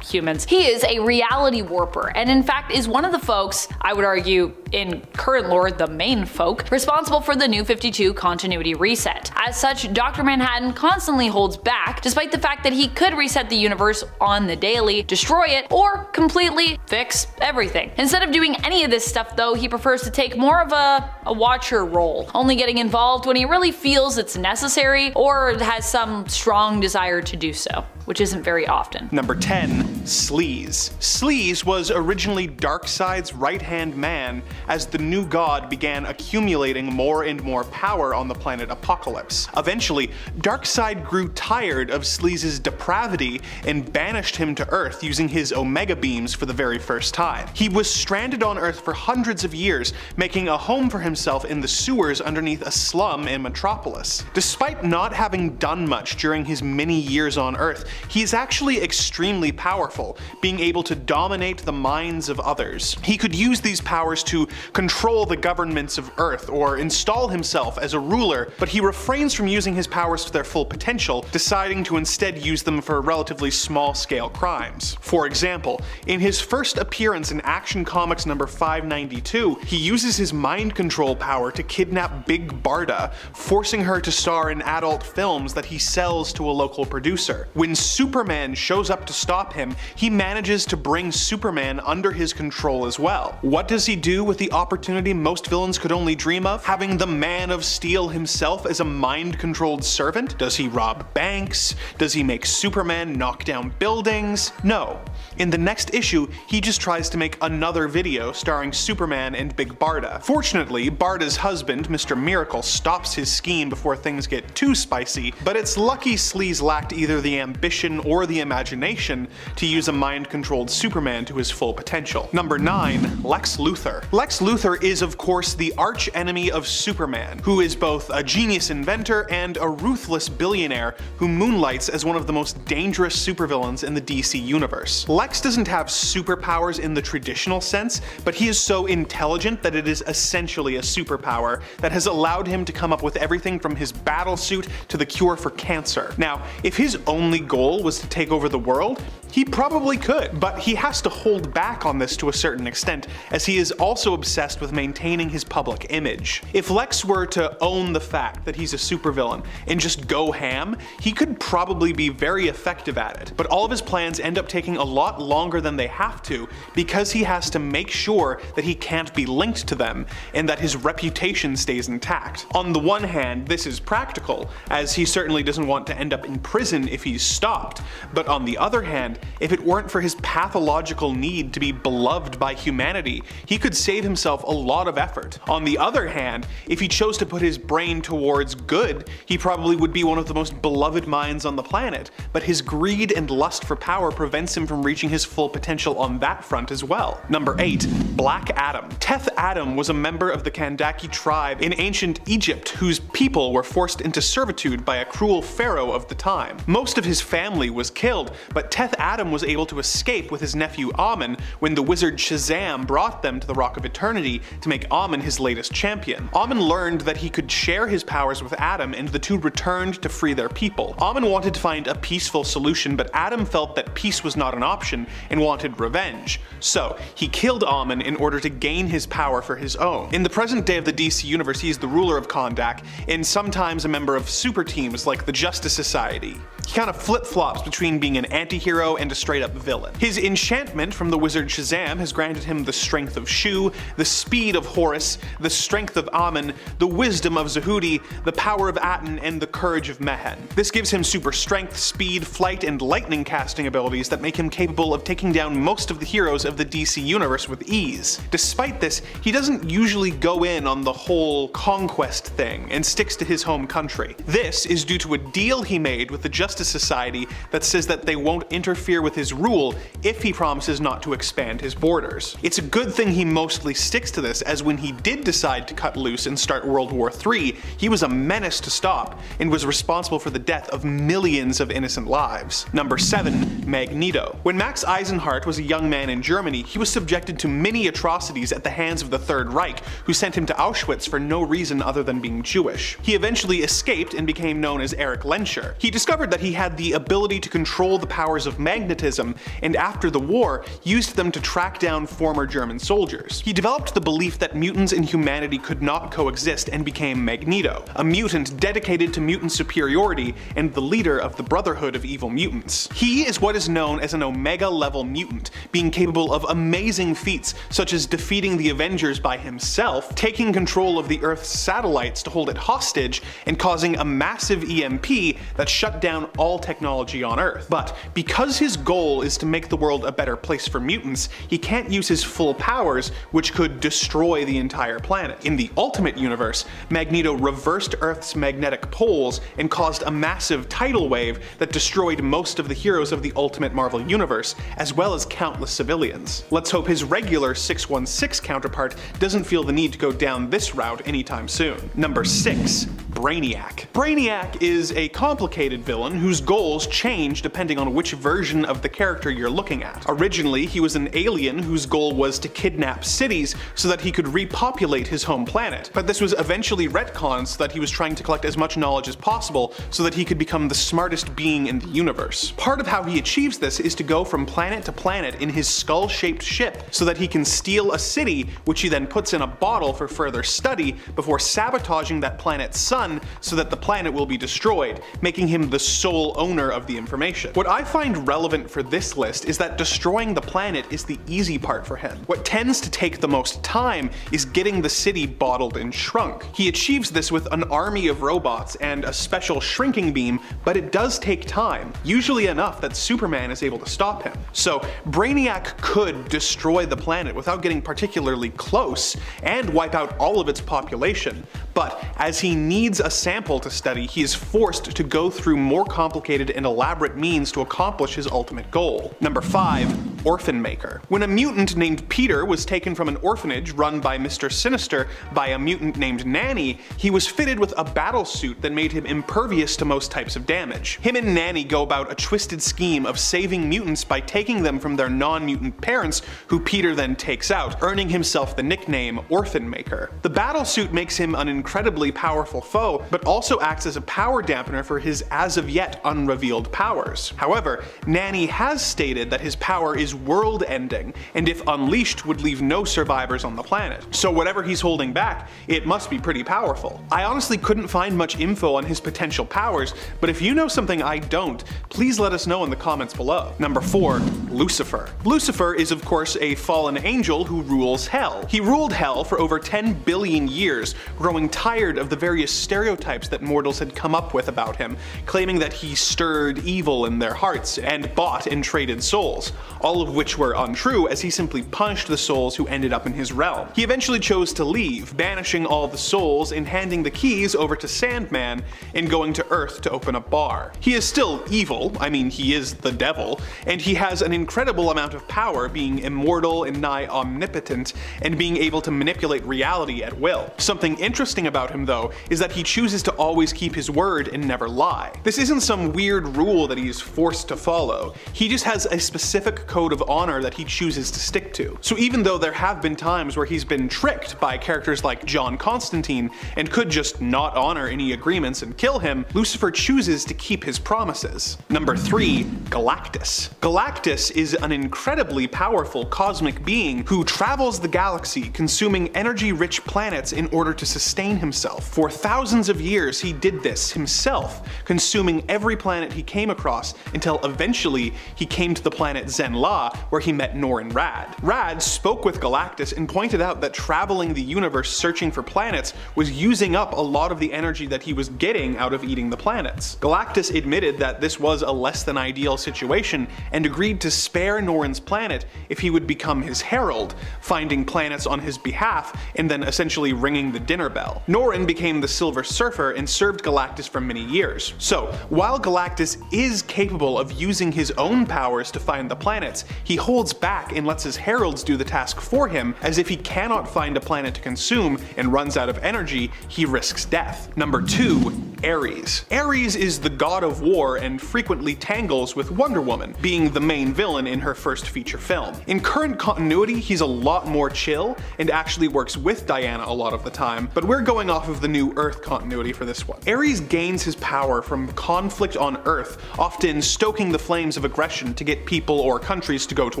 humans. He is a reality warper, and in fact is one of the folks, I would argue, in current lore, the main folk, responsible for the New 52 continuity reset. As such, Dr. Manhattan constantly holds back, despite the fact that he could reset the universe on the daily, destroy it, or completely fix everything. Instead of doing any of this stuff though, he prefers to take more of a watcher role, only getting involved when he really feels it's necessary or has some strong desire to do so, which isn't very often. Number 10. Sleaze. Sleaze was originally Darkseid's right-hand man as the new god began accumulating more and more power on the planet Apocalypse. Eventually, Darkseid grew tired of Sleaze's depravity and banished him to Earth using his Omega beams for the very first time. He was stranded on Earth for hundreds of years, making a home for himself in the sewers underneath a slum in Metropolis. Despite not having done much during his many years on Earth, he is actually extremely powerful, being able to dominate the minds of others. He could use these powers to control the governments of Earth or install himself as a ruler, but he refrains from using his powers to their full potential, deciding to instead use them for relatively small-scale crimes. For example, in his first appearance in Action Comics number 592, he uses his mind control power to kidnap Big Barda, forcing her to star in adult films that he sells to a local producer. When Superman shows up to stop him, he manages to bring Superman under his control as well. What does he do with the opportunity most villains could only dream of? Having the Man of Steel himself as a mind-controlled servant? Does he rob banks? Does he make Superman knock down buildings? No. In the next issue, he just tries to make another video starring Superman and Big Barda. Fortunately, Barda's husband, Mr. Miracle, stops his scheme before things get too spicy, but it's lucky Sleaze lacked either the ambition or the imagination to use a mind-controlled Superman to his full potential. Number 9. Lex Luthor. Lex Luthor is of course the arch-enemy of Superman, who is both a genius inventor and a ruthless billionaire who moonlights as one of the most dangerous supervillains in the DC universe. Lex doesn't have superpowers in the traditional sense, but he is so intelligent that it is essentially a superpower that has allowed him to come up with everything from his battlesuit to the cure for cancer. Now, if his only goal was to take over the world, he probably could, but he has to hold back on this to a certain extent, as he is also obsessed with maintaining his public image. If Lex were to own the fact that he's a supervillain and just go ham, he could probably be very effective at it, but all of his plans end up taking a lot longer than they have to because he has to make sure that he can't be linked to them and that his reputation stays intact. On the one hand, this is practical, as he certainly doesn't want to end up in prison if he's stopped, but on the other hand, if it weren't for his pathological need to be beloved by humanity, he could save himself a lot of effort. On the other hand, if he chose to put his brain towards good, he probably would be one of the most beloved minds on the planet, but his greed and lust for power prevents him from reaching his full potential on that front as well. Number 8. Black Adam. Teth Adam was a member of the Kandaki tribe in ancient Egypt whose people were forced into servitude by a cruel pharaoh of the time. Most of his family was killed, but Teth Adam was able to escape with his nephew Amun when the wizard Shazam brought them to the Rock of Eternity to make Amun his latest champion. Amun learned that he could share his powers with Adam, and the two returned to free their people. Amun wanted to find a peaceful solution, but Adam felt that peace was not an option and wanted revenge. So he killed Amun in order to gain his power for his own. In the present day of the DC universe, he is the ruler of Kondak and sometimes a member of super teams like the Justice Society. He kind of flip-flops between being an anti-hero and a straight-up villain. His enchantment from the wizard Shazam has granted him the strength of Shu, the speed of Horus, the strength of Amun, the wisdom of Zehudi, the power of Aten, and the courage of Mehen. This gives him super strength, speed, flight, and lightning casting abilities that make him capable of taking down most of the heroes of the DC universe with ease. Despite this, he doesn't usually go in on the whole conquest thing and sticks to his home country. This is due to a deal he made with the Justice Society that says that they won't interfere with his rule if he promises not to expand his borders. It's a good thing he mostly sticks to this, as when he did decide to cut loose and start World War III, he was a menace to stop and was responsible for the death of millions of innocent lives. Number 7. Magneto. When Max Eisenhardt was a young man in Germany, he was subjected to many atrocities at the hands of the Third Reich, who sent him to Auschwitz for no reason other than being Jewish. He eventually escaped and became known as Erich Lenscher. He discovered that he had the ability to control the powers of magnetism, and after the war, used them to track down former German soldiers. He developed the belief that mutants and humanity could not coexist and became Magneto, a mutant dedicated to mutant superiority and the leader of the Brotherhood of Evil Mutants. He is what is known as an Omega-level mutant, being capable of amazing feats such as defeating the Avengers by himself, taking control of the Earth's satellites to hold it hostage, and causing a massive EMP that shut down all technology on Earth. But because his goal is to make the world a better place for mutants, he can't use his full powers, which could destroy the entire planet. In the Ultimate Universe, Magneto reversed Earth's magnetic poles and caused a massive tidal wave that destroyed most of the heroes of the Ultimate Marvel Universe, as well as countless civilians. Let's hope his regular 616 counterpart doesn't feel the need to go down this route anytime soon. Number 6. Brainiac. Brainiac is a complicated villain whose goals change depending on which version of the character you're looking at. Originally, he was an alien whose goal was to kidnap cities so that he could repopulate his home planet, but this was eventually retconned so that he was trying to collect as much knowledge as possible so that he could become the smartest being in the universe. Part of how he achieves this is to go from planet to planet in his skull-shaped ship so that he can steal a city, which he then puts in a bottle for further study before sabotaging that planet's sun so that the planet will be destroyed, making him the sole owner of the information. What I find relevant for this list is that destroying the planet is the easy part for him. What tends to take the most time is getting the city bottled and shrunk. He achieves this with an army of robots and a special shrinking beam, but it does take time, usually enough that Superman is able to stop him. So Brainiac could destroy the planet without getting particularly close and wipe out all of its population, but as he needs a sample to study, he is forced to go through more complicated and elaborate means to accomplish his ultimate goal. Number 5. Orphan Maker. When a mutant named Peter was taken from an orphanage run by Mr. Sinister by a mutant named Nanny, he was fitted with a battle suit that made him impervious to most types of damage. Him and Nanny go about a twisted scheme of saving mutants by taking them from their non-mutant parents, who Peter then takes out, earning himself the nickname Orphan Maker. The battle suit makes him an incredibly powerful foe, but also acts as a power dampener for his as of yet unrevealed powers. However, Nanny has stated that his power is world-ending, and if unleashed would leave no survivors on the planet. So whatever he's holding back, it must be pretty powerful. I honestly couldn't find much info on his potential powers, but if you know something I don't, please let us know in the comments below. Number 4. Lucifer. Lucifer is of course a fallen angel who rules hell. He ruled hell for over 10 billion years, growing tired of the various stereotypes that mortals had come up with about him, claiming that he stirred evil in their hearts and bought and traded souls, all of which were untrue as he simply punished the souls who ended up in his realm. He eventually chose to leave, banishing all the souls and handing the keys over to Sandman and going to Earth to open a bar. He is still evil, I mean he is the devil, and he has an incredible amount of power, being immortal and nigh omnipotent, and being able to manipulate reality at will. Something interesting about him though is that he chooses to always keep his word and never lie. This isn't some weird rule that he is forced to follow, he just has a specific code of honor that he chooses to stick to. So even though there have been times where he's been tricked by characters like John Constantine and could just not honor any agreements and kill him, Lucifer chooses to keep his promises. Number 3. Galactus. Galactus is an incredibly powerful cosmic being who travels the galaxy, consuming energy-rich planets in order to sustain himself. For thousands of years he did this himself, consuming every planet he came across until eventually he came to the planet Zenla, where he met Norrin Radd. Radd spoke with Galactus and pointed out that traveling the universe searching for planets was using up a lot of the energy that he was getting out of eating the planets. Galactus admitted that this was a less than ideal situation and agreed to spare Norrin's planet if he would become his herald, finding planets on his behalf and then essentially ringing the dinner bell. Norrin became the Silver Surfer and served Galactus for many years. So while Galactus is capable of using his own powers to find the planets, he holds back and lets his heralds do the task for him, as if he cannot find a planet to consume and runs out of energy, he risks death. Number 2. Ares. Ares is the god of war and frequently tangles with Wonder Woman, being the main villain in her first feature film. In current continuity, he's a lot more chill and actually works with Diana a lot of the time, but we're going off of the new Earth continuity for this one. Ares gains his power from conflict on Earth, often stoking the flames of aggression to get people or countries to go to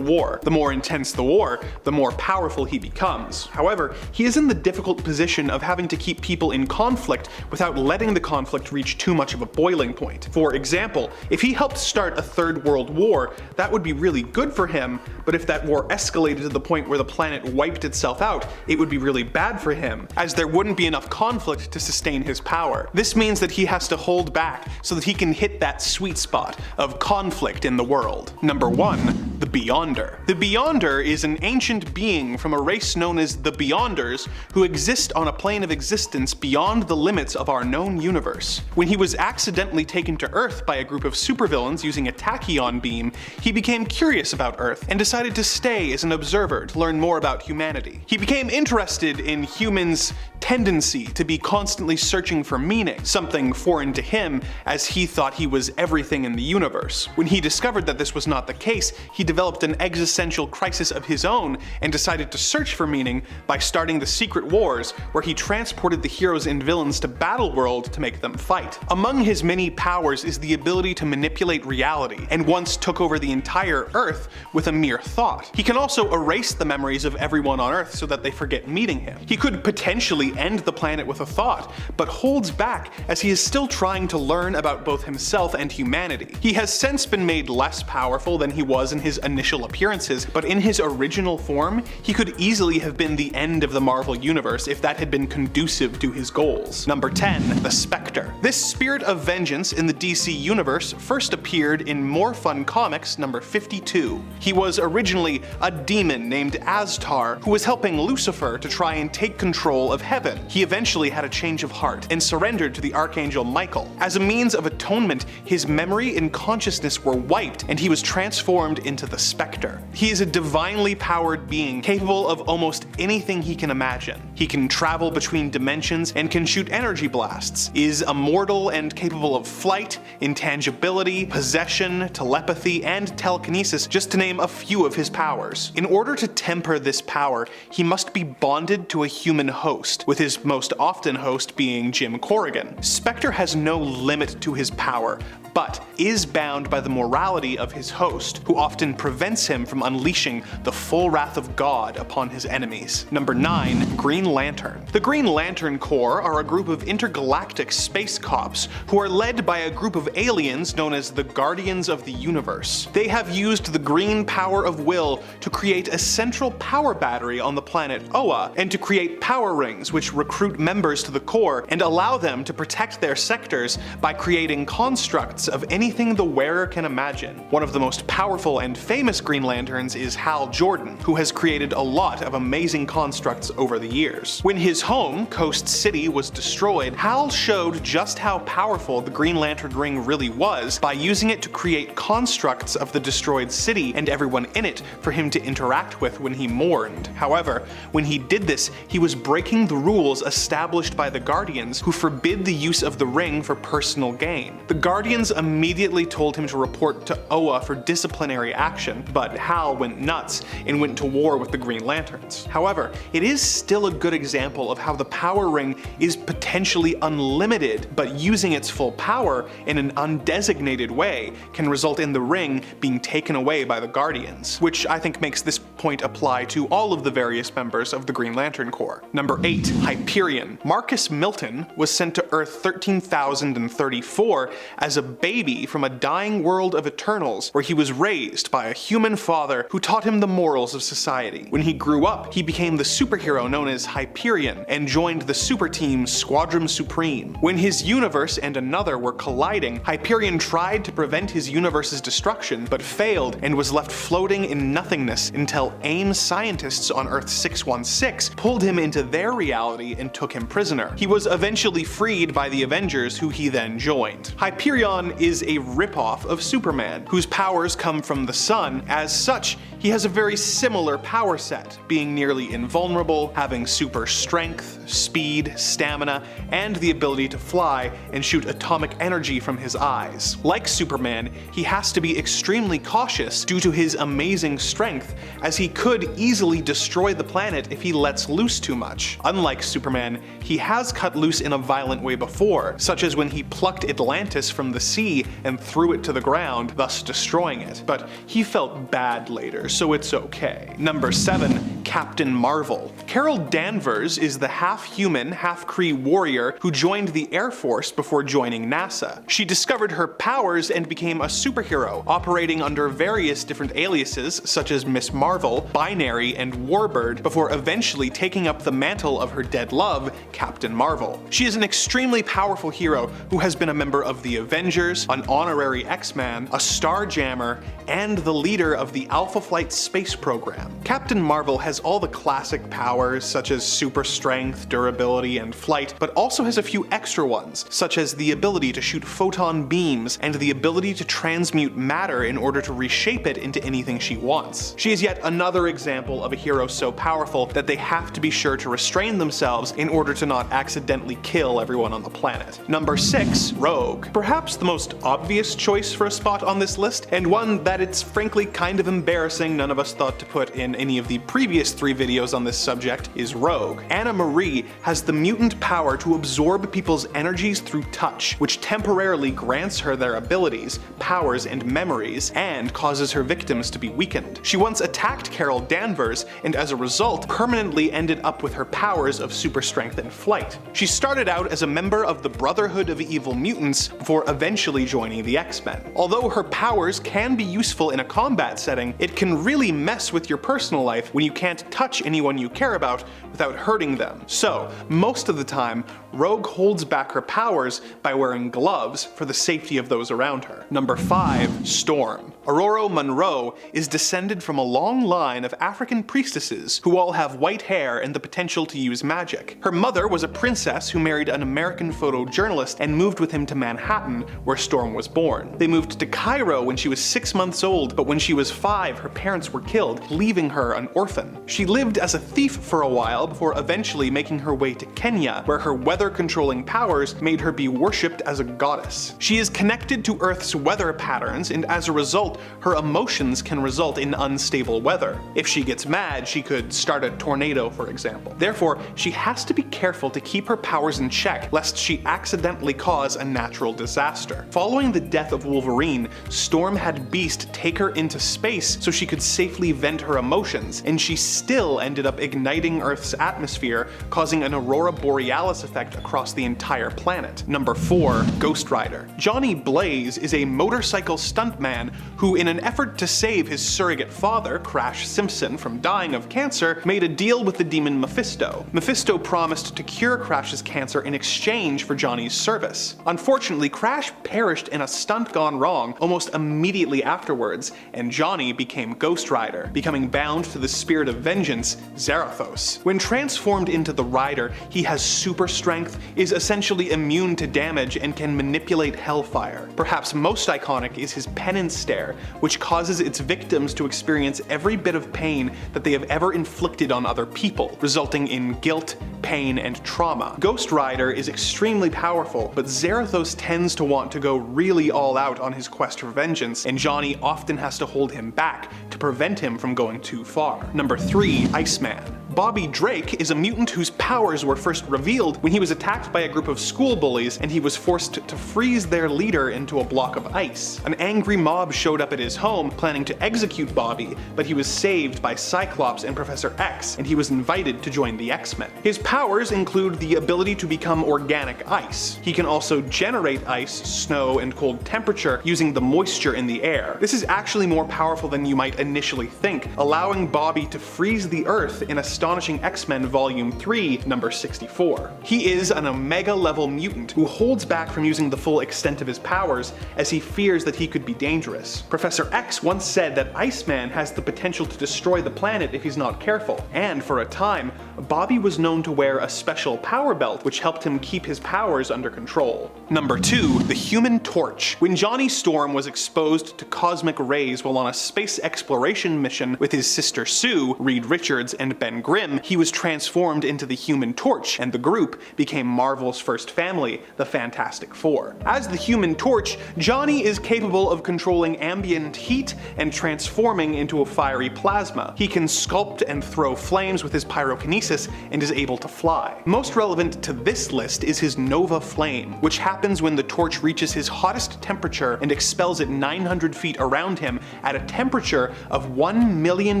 war. The more intense the war, the more powerful he becomes. However, he is in the difficult position of having to keep people in conflict without letting the conflict reach too much of a boiling point. For example, if he helped start a third world war, that would be really good for him, but if that war escalated to the point where the planet wiped itself out, it would be really bad for him, as there wouldn't be enough conflict to sustain his power. This means that he has to hold back so that he can hit that sweet spot of conflict in the world. Number 1. the Beyonder. The Beyonder is an ancient being from a race known as the Beyonders who exist on a plane of existence beyond the limits of our known universe. When he was accidentally taken to Earth by a group of supervillains using a tachyon beam, he became curious about Earth and decided to stay as an observer to learn more about humanity. He became interested in humans' tendency to be constantly searching for meaning, something foreign to him as he thought he was everything in the universe. When he discovered that this was not the case, he developed an existential crisis of his own and decided to search for meaning by starting the Secret Wars, where he transported the heroes and villains to Battleworld to make them fight. Among his many powers is the ability to manipulate reality, and once took over the entire Earth with a mere thought. He can also erase the memories of everyone on Earth so that they forget meeting him. He could potentially end the planet with a thought, but holds back as he is still trying to learn about both himself and humanity. He has since been made less powerful than he was in his initial appearances, but in his original form, he could easily have been the end of the Marvel Universe if that had been conducive to his goals. Number 10. The Spectre. This spirit of vengeance in the DC Universe first appeared in More Fun Comics number 52. He was originally a demon named Aztar who was helping Lucifer to try and take control of heaven. He eventually had a change of heart and surrendered to the Archangel Michael. As a means of atonement, his memory and consciousness were wiped and he was transformed into the Spectre. He is a divinely powered being capable of almost anything he can imagine. He can travel between dimensions and can shoot energy blasts, is immortal and capable of flight, intangibility, possession, telepathy, and telekinesis, just to name a few of his powers. In order to temper this power, he must be bonded to a human host, with his most often host being Jim Corrigan. Spectre has no limit to his power, but is bound by the morality of his host, who often prevents him from unleashing the full wrath of God upon his enemies. Number 9. Green Lantern. The Green Lantern Corps are a group of intergalactic space cops who are led by a group of aliens known as the Guardians of the Universe. They have used the green power of will to create a central power battery on the planet Oa, and to create power rings which recruit members to the Corps and allow them to protect their sectors by creating constructs of anything the wearer can imagine. One of the most powerful and famous Green Lanterns is Hal Jordan, who has created a lot of amazing constructs over the years. When his home, Coast City, was destroyed, Hal showed just how powerful the Green Lantern ring really was by using it to create constructs of the destroyed city and everyone in it for him to interact with when he mourned. However, when he did this, he was breaking the rules established by the Guardians, who forbid the use of the ring for personal gain. The Guardians immediately told him to report to Oa for disciplinary action, but Hal went nuts and went to war with the Green Lanterns. However, it is still a good example of how the power ring is potentially unlimited, but using its full power in an undesignated way can result in the ring being taken away by the Guardians, which I think makes this point apply to all of the various members of the Green Lantern Corps. Number 8. Hyperion. Marcus Milton was sent to Earth 13,034 as a baby from a dying world of Eternals, where he was raised by a human father who taught him the morals of society. When he grew up, he became the superhero known as Hyperion and joined the super team Squadron Supreme. When his universe and another were colliding, Hyperion tried to prevent his universe's destruction, but failed and was left floating in nothingness until AIM scientists on Earth 616 pulled him into their reality and took him prisoner. He was eventually freed by the Avengers, who he then joined. Hyperion is a ripoff of Superman, whose powers come from the sun. As such, he has a very similar power set, being nearly invulnerable, having super strength, speed, stamina, and the ability to fly and shoot atomic energy from his eyes. Like Superman, he has to be extremely cautious due to his amazing strength, as he could easily destroy the planet if he lets loose too much. Unlike Superman, he has cut loose in a violent way before, such as when he plucked Atlantis from the sea and threw it to the ground, thus destroying it. But he felt bad later, so it's okay. Number 7. Captain Marvel. Carol Danvers is the half-human, half-Kree warrior who joined the Air Force before joining NASA. She discovered her powers and became a superhero, operating under various different aliases such as Miss Marvel, Binary, and Warbird, before eventually taking up the mantle of her dead love, Captain Marvel. She is an extremely powerful hero who has been a member of the Avengers, an honorary X-Man, a Starjammer, and the leader of the Alpha Flight space program. Captain Marvel has all the classic powers such as super strength, durability, and flight, but also has a few extra ones, such as the ability to shoot photon beams and the ability to transmute matter in order to reshape it into anything she wants. She is yet another example of a hero so powerful that they have to be sure to restrain themselves in order to not accidentally kill everyone on the planet. Number 6. Rogue. Perhaps the most obvious choice for a spot on this list, and one that it's frankly kind of embarrassing none of us thought to put in any of the previous 3 videos on this subject, is Rogue. Anna Marie has the mutant power to absorb people's energies through touch, which temporarily grants her their abilities, powers, and memories, and causes her victims to be weakened. She once attacked Carol Danvers, and as a result, permanently ended up with her powers of super strength and flight. She started out as a member of the Brotherhood of Evil Mutants before eventually joining the X-Men. Although her powers can be useful in a combat setting, it can really mess with your personal life when you can't touch anyone you care about without hurting them. So, most of the time, Rogue holds back her powers by wearing gloves for the safety of those around her. Number 5. Storm. Aurora Monroe is descended from a long line of African priestesses who all have white hair and the potential to use magic. Her mother was a princess who married an American photojournalist and moved with him to Manhattan, where Storm was born. They moved to Cairo when she was 6 months old, but when she was 5, her parents were killed, leaving her an orphan. She lived as a thief for a while before eventually making her way to Kenya, where her weather-controlling powers made her be worshipped as a goddess. She is connected to Earth's weather patterns, and as a result, her emotions can result in unstable weather. If she gets mad, she could start a tornado, for example. Therefore, she has to be careful to keep her powers in check, lest she accidentally cause a natural disaster. Following the death of Wolverine, Storm had Beast take her into space so she could safely vent her emotions, and she still ended up igniting Earth's atmosphere, causing an aurora borealis effect across the entire planet. Number 4. Ghost Rider. Johnny Blaze is a motorcycle stuntman who, in an effort to save his surrogate father, Crash Simpson, from dying of cancer, made a deal with the demon Mephisto. Mephisto promised to cure Crash's cancer in exchange for Johnny's service. Unfortunately, Crash perished in a stunt gone wrong almost immediately afterwards, and Johnny became Ghost Rider, becoming bound to the spirit of vengeance, Zarathos. When transformed into the Rider, he has super strength, is essentially immune to damage, and can manipulate hellfire. Perhaps most iconic is his penance stare, which causes its victims to experience every bit of pain that they have ever inflicted on other people, resulting in guilt, pain, and trauma. Ghost Rider is extremely powerful, but Zarathos tends to want to go really all out on his quest for vengeance, and Johnny often has to hold him back to prevent him from going too far. Number 3. Iceman. Bobby Drake is a mutant whose powers were first revealed when he was attacked by a group of school bullies and he was forced to freeze their leader into a block of ice. An angry mob showed up at his home planning to execute Bobby, but he was saved by Cyclops and Professor X, and he was invited to join the X-Men. His powers include the ability to become organic ice. He can also generate ice, snow, and cold temperature using the moisture in the air. This is actually more powerful than you might initially think, allowing Bobby to freeze the Earth in Astonishing X-Men Volume 3, number 64. He is an Omega-level mutant who holds back from using the full extent of his powers as he fears that he could be dangerous. Professor X once said that Iceman has the potential to destroy the planet if he's not careful, and for a time, Bobby was known to wear a special power belt which helped him keep his powers under control. Number 2. The Human Torch. When Johnny Storm was exposed to cosmic rays while on a space exploration mission with his sister Sue, Reed Richards, and Ben Grimm, he was transformed into the Human Torch, and the group became Marvel's first family, the Fantastic Four. As the Human Torch, Johnny is capable of controlling ambient heat and transforming into a fiery plasma. He can sculpt and throw flames with his pyrokinesis and is able to fly. Most relevant to this list is his Nova Flame, which happens when the torch reaches his hottest temperature and expels it 900 feet around him at a temperature of 1 million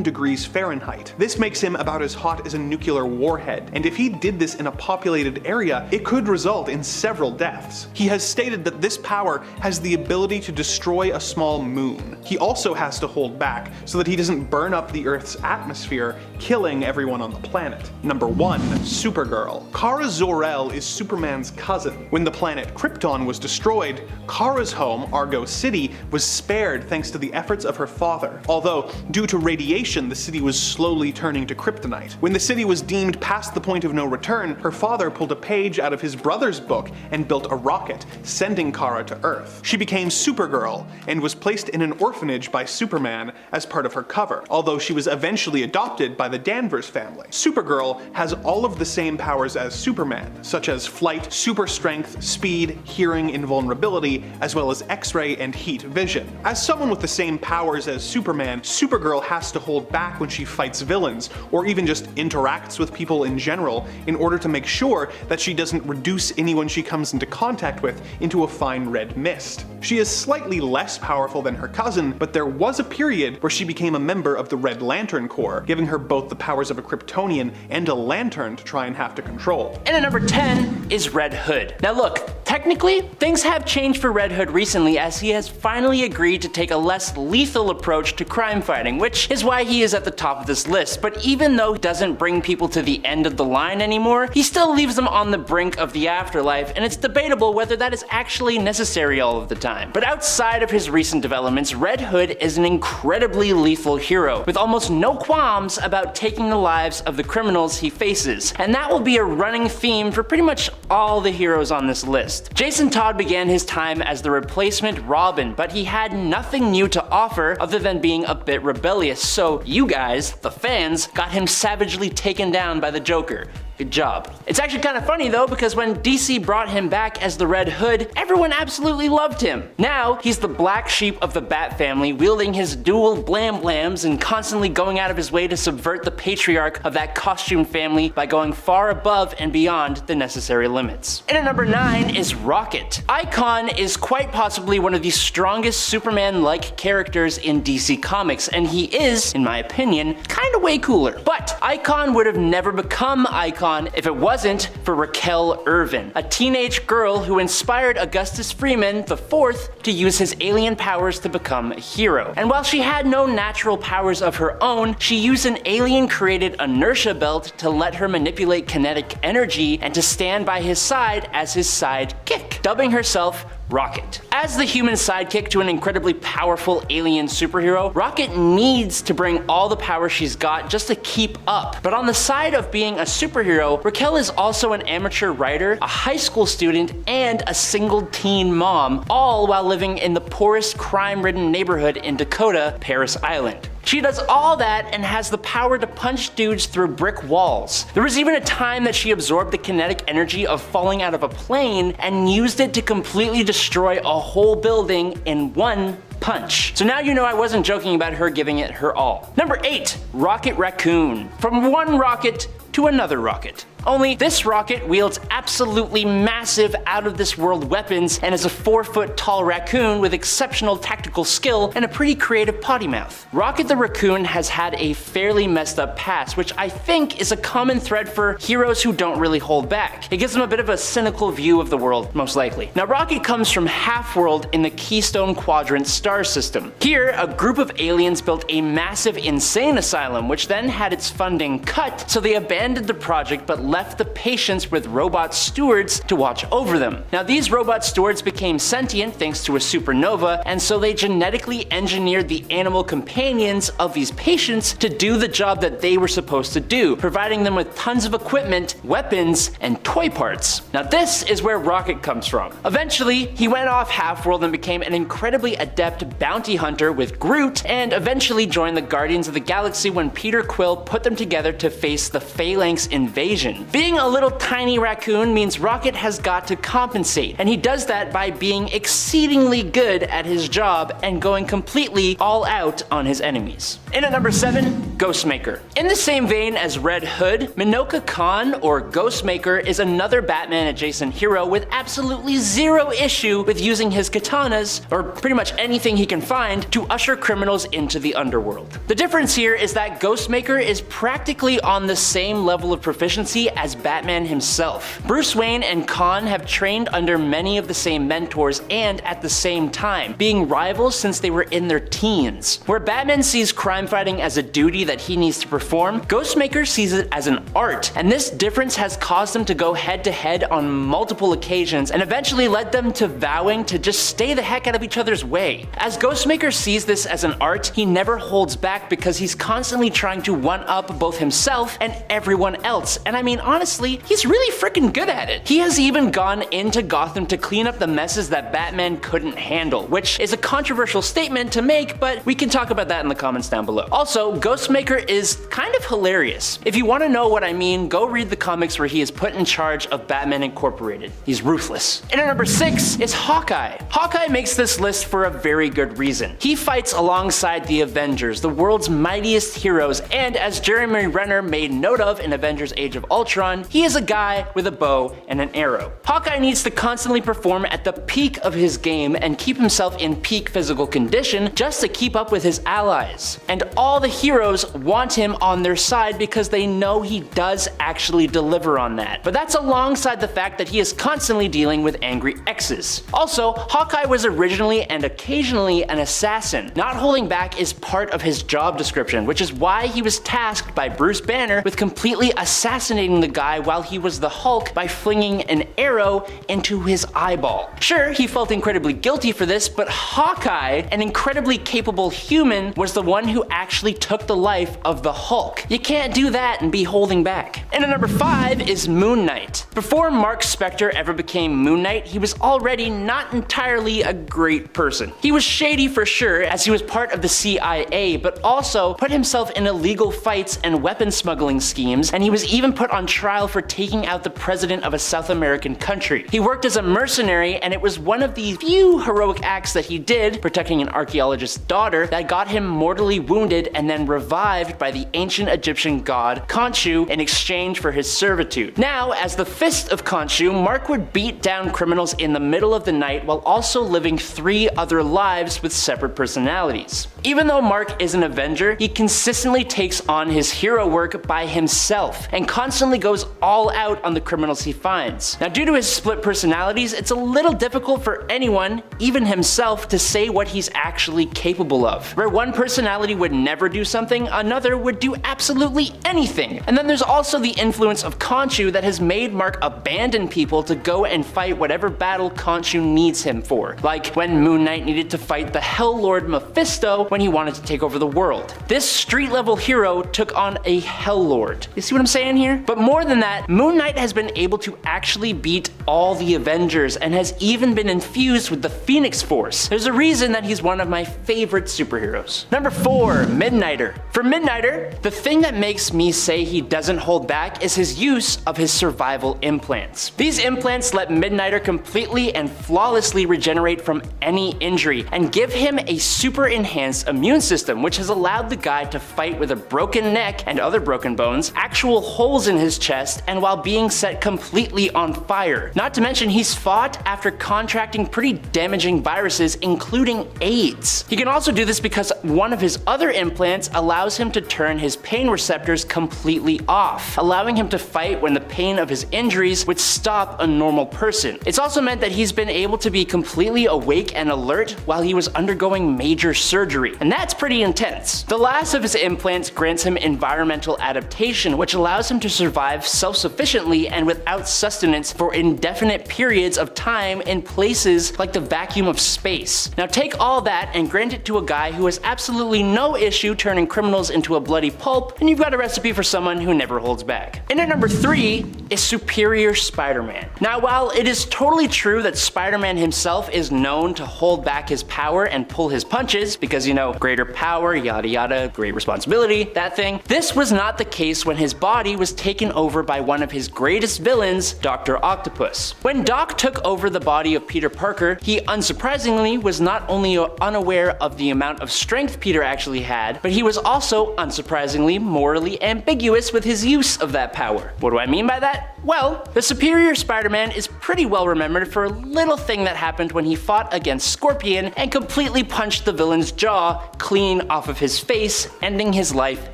degrees Fahrenheit. This makes him about as hot as a nuclear warhead, and if he did this in a populated area, it could result in several deaths. He has stated that this power has the ability to destroy a small moon. He also has to hold back so that he doesn't burn up the Earth's atmosphere, killing everyone on the planet. Number 1. Supergirl. Kara Zor-El is Superman's cousin. When the planet Krypton was destroyed, Kara's home, Argo City, was spared thanks to the efforts of her father. Although, due to radiation, the city was slowly turning to kryptonite. When the city was deemed past the point of no return, her father pulled a page out of his brother's book and built a rocket, sending Kara to Earth. She became Supergirl and was placed in an orphanage by Superman as part of her cover, although she was eventually adopted by the Danvers family. Supergirl has all of the same powers as Superman, such as flight, super strength, speed, hearing, invulnerability, as well as X-ray and heat vision. As someone with the same powers as Superman, Supergirl has to hold back when she fights villains, or even just interacts with people in general, in order to make sure that she doesn't reduce anyone she comes into contact with into a fine red mist. She is slightly less powerful than her cousin, but there was a period where she became a member of the Red Lantern Corps, giving her both the powers of a Kryptonian and a lantern to try and have to control. And at number 10 is Red Hood. Now look, technically, things have changed for Red Hood recently, as he has finally agreed to take a less lethal approach to crime fighting, which is why he is at the top of this list. But even though he doesn't bring people to the end of the line anymore, he still leaves them on the brink of the afterlife, and it's debatable whether that is actually necessary all of the time. But outside of his recent developments, Red Hood is an incredibly lethal hero, with almost no qualms about taking the lives of the criminals he faces, and that will be a running theme for pretty much all the heroes on this list. Jason Todd began his time as the replacement Robin, but he had nothing new to offer other than being a bit rebellious, so you guys, the fans, got him savagely taken down by the Joker. Good job. It's actually kind of funny though, because when DC brought him back as the Red Hood, everyone absolutely loved him. Now, he's the black sheep of the Bat family, wielding his dual blam blams and constantly going out of his way to subvert the patriarch of that costume family by going far above and beyond the necessary limits. And at number 9 is Rocket. Icon is quite possibly one of the strongest Superman-like characters in DC Comics, and he is, in my opinion, kinda way cooler. But Icon would have never become Icon if it wasn't for Raquel Irvin, a teenage girl who inspired Augustus Freeman IV to use his alien powers to become a hero. And while she had no natural powers of her own, she used an alien-created inertia belt to let her manipulate kinetic energy and to stand by his side as his sidekick, dubbing herself Rocket. As the human sidekick to an incredibly powerful alien superhero, Rocket needs to bring all the power she's got just to keep up. But on the side of being a superhero, Raquel is also an amateur writer, a high school student, and a single teen mom, all while living in the poorest crime-ridden neighborhood in Dakota, Paris Island. She does all that and has the power to punch dudes through brick walls. There was even a time that she absorbed the kinetic energy of falling out of a plane and used it to completely destroy a whole building in one punch. So now you know I wasn't joking about her giving it her all. Number 8, Rocket Raccoon. From one rocket to another rocket. Only this rocket wields absolutely massive out-of-this-world weapons and is a 4-foot tall raccoon with exceptional tactical skill and a pretty creative potty mouth. Rocket the Raccoon has had a fairly messed up past, which I think is a common thread for heroes who don't really hold back. It gives them a bit of a cynical view of the world, most likely. Now, Rocket comes from Half-World in the Keystone Quadrant star system. Here, a group of aliens built a massive insane asylum, which then had its funding cut, so they abandoned the project but left the patients with robot stewards to watch over them. Now these robot stewards became sentient thanks to a supernova, and so they genetically engineered the animal companions of these patients to do the job that they were supposed to do, providing them with tons of equipment, weapons, and toy parts. Now this is where Rocket comes from. Eventually, he went off Half-World and became an incredibly adept bounty hunter with Groot, and eventually joined the Guardians of the Galaxy when Peter Quill put them together to face the Phalanx invasion. Being a little tiny raccoon means Rocket has got to compensate, and he does that by being exceedingly good at his job and going completely all out on his enemies. In at number 7, Ghostmaker. In the same vein as Red Hood, Minoka Khan, or Ghostmaker, is another Batman adjacent hero with absolutely zero issue with using his katanas, or pretty much anything he can find, to usher criminals into the underworld. The difference here is that Ghostmaker is practically on the same level of proficiency as Batman himself. Bruce Wayne and Khan have trained under many of the same mentors and at the same time, being rivals since they were in their teens. Where Batman sees crime fighting as a duty that he needs to perform, Ghostmaker sees it as an art, and this difference has caused them to go head to head on multiple occasions and eventually led them to vowing to just stay the heck out of each other's way. As Ghostmaker sees this as an art, he never holds back because he's constantly trying to one-up both himself and everyone else, and I mean honestly, he's really freaking good at it. He has even gone into Gotham to clean up the messes that Batman couldn't handle, which is a controversial statement to make, but we can talk about that in the comments down below. Also, Ghostmaker is kind of hilarious. If you want to know what I mean, go read the comics where he is put in charge of Batman Incorporated. He's ruthless. And at number 6 is Hawkeye. Hawkeye makes this list for a very good reason. He fights alongside the Avengers, the world's mightiest heroes, and as Jeremy Renner made note of in Avengers Age of Ultron, he is a guy with a bow and an arrow. Hawkeye needs to constantly perform at the peak of his game and keep himself in peak physical condition just to keep up with his allies. And all the heroes want him on their side because they know he does actually deliver on that. But that's alongside the fact that he is constantly dealing with angry exes. Also, Hawkeye was originally and occasionally an assassin. Not holding back is part of his job description, which is why he was tasked by Bruce Banner with completely assassinating the guy while he was the Hulk by flinging an arrow into his eyeball. Sure, he felt incredibly guilty for this, but Hawkeye, an incredibly capable human, was the one who actually took the life of the Hulk. You can't do that and be holding back. And at number 5 is Moon Knight. Before Mark Spectre ever became Moon Knight, he was already not entirely a great person. He was shady for sure, as he was part of the CIA, but also put himself in illegal fights and weapon smuggling schemes, and he was even put on trial for taking out the president of a South American country. He worked as a mercenary, and it was one of the few heroic acts that he did, protecting an archaeologist's daughter, that got him mortally wounded and then revived by the ancient Egyptian god Khonshu in exchange for his servitude. Now, as the Fist of Khonshu, Mark would beat down criminals in the middle of the night while also living 3 other lives with separate personalities. Even though Mark is an Avenger, he consistently takes on his hero work by himself and constantly goes all out on the criminals he finds. Now, due to his split personalities, it's a little difficult for anyone, even himself, to say what he's actually capable of. Where one personality would never do something, another would do absolutely anything. And then there's also the influence of Khonshu that has made Mark abandon people to go and fight whatever battle Khonshu needs him for. Like when Moon Knight needed to fight the Hell Lord Mephisto when he wanted to take over the world. This street level hero took on a Hell Lord. You see what I'm saying here? But more than that, Moon Knight has been able to actually beat all the Avengers and has even been infused with the Phoenix Force. There's a reason that he's one of my favorite superheroes. Number 4, Midnighter. For Midnighter, the thing that makes me say he doesn't hold back is his use of his survival implants. These implants let Midnighter completely and flawlessly regenerate from any injury and give him a super enhanced immune system, which has allowed the guy to fight with a broken neck and other broken bones, actual holes in his chest, and while being set completely on fire. Not to mention, he's fought after contracting pretty damaging viruses, including AIDS. He can also do this because one of his other implants allows him to turn his pain receptors completely off, allowing him to fight when the pain of his injuries would stop a normal person. It's also meant that he's been able to be completely awake and alert while he was undergoing major surgery, and that's pretty intense. The last of his implants grants him environmental adaptation, which allows him to survive survive self-sufficiently and without sustenance for indefinite periods of time in places like the vacuum of space. Now take all that and grant it to a guy who has absolutely no issue turning criminals into a bloody pulp, and you've got a recipe for someone who never holds back. And at number 3 is Superior Spider-Man. Now while it is totally true that Spider-Man himself is known to hold back his power and pull his punches, because you know, greater power, yada yada, great responsibility, that thing, this was not the case when his body was taken over by one of his greatest villains, Dr. Octopus. When Doc took over the body of Peter Parker, he unsurprisingly was not only unaware of the amount of strength Peter actually had, but he was also unsurprisingly morally ambiguous with his use of that power. What do I mean by that? Well, the Superior Spider-Man is pretty well remembered for a little thing that happened when he fought against Scorpion and completely punched the villain's jaw clean off of his face, ending his life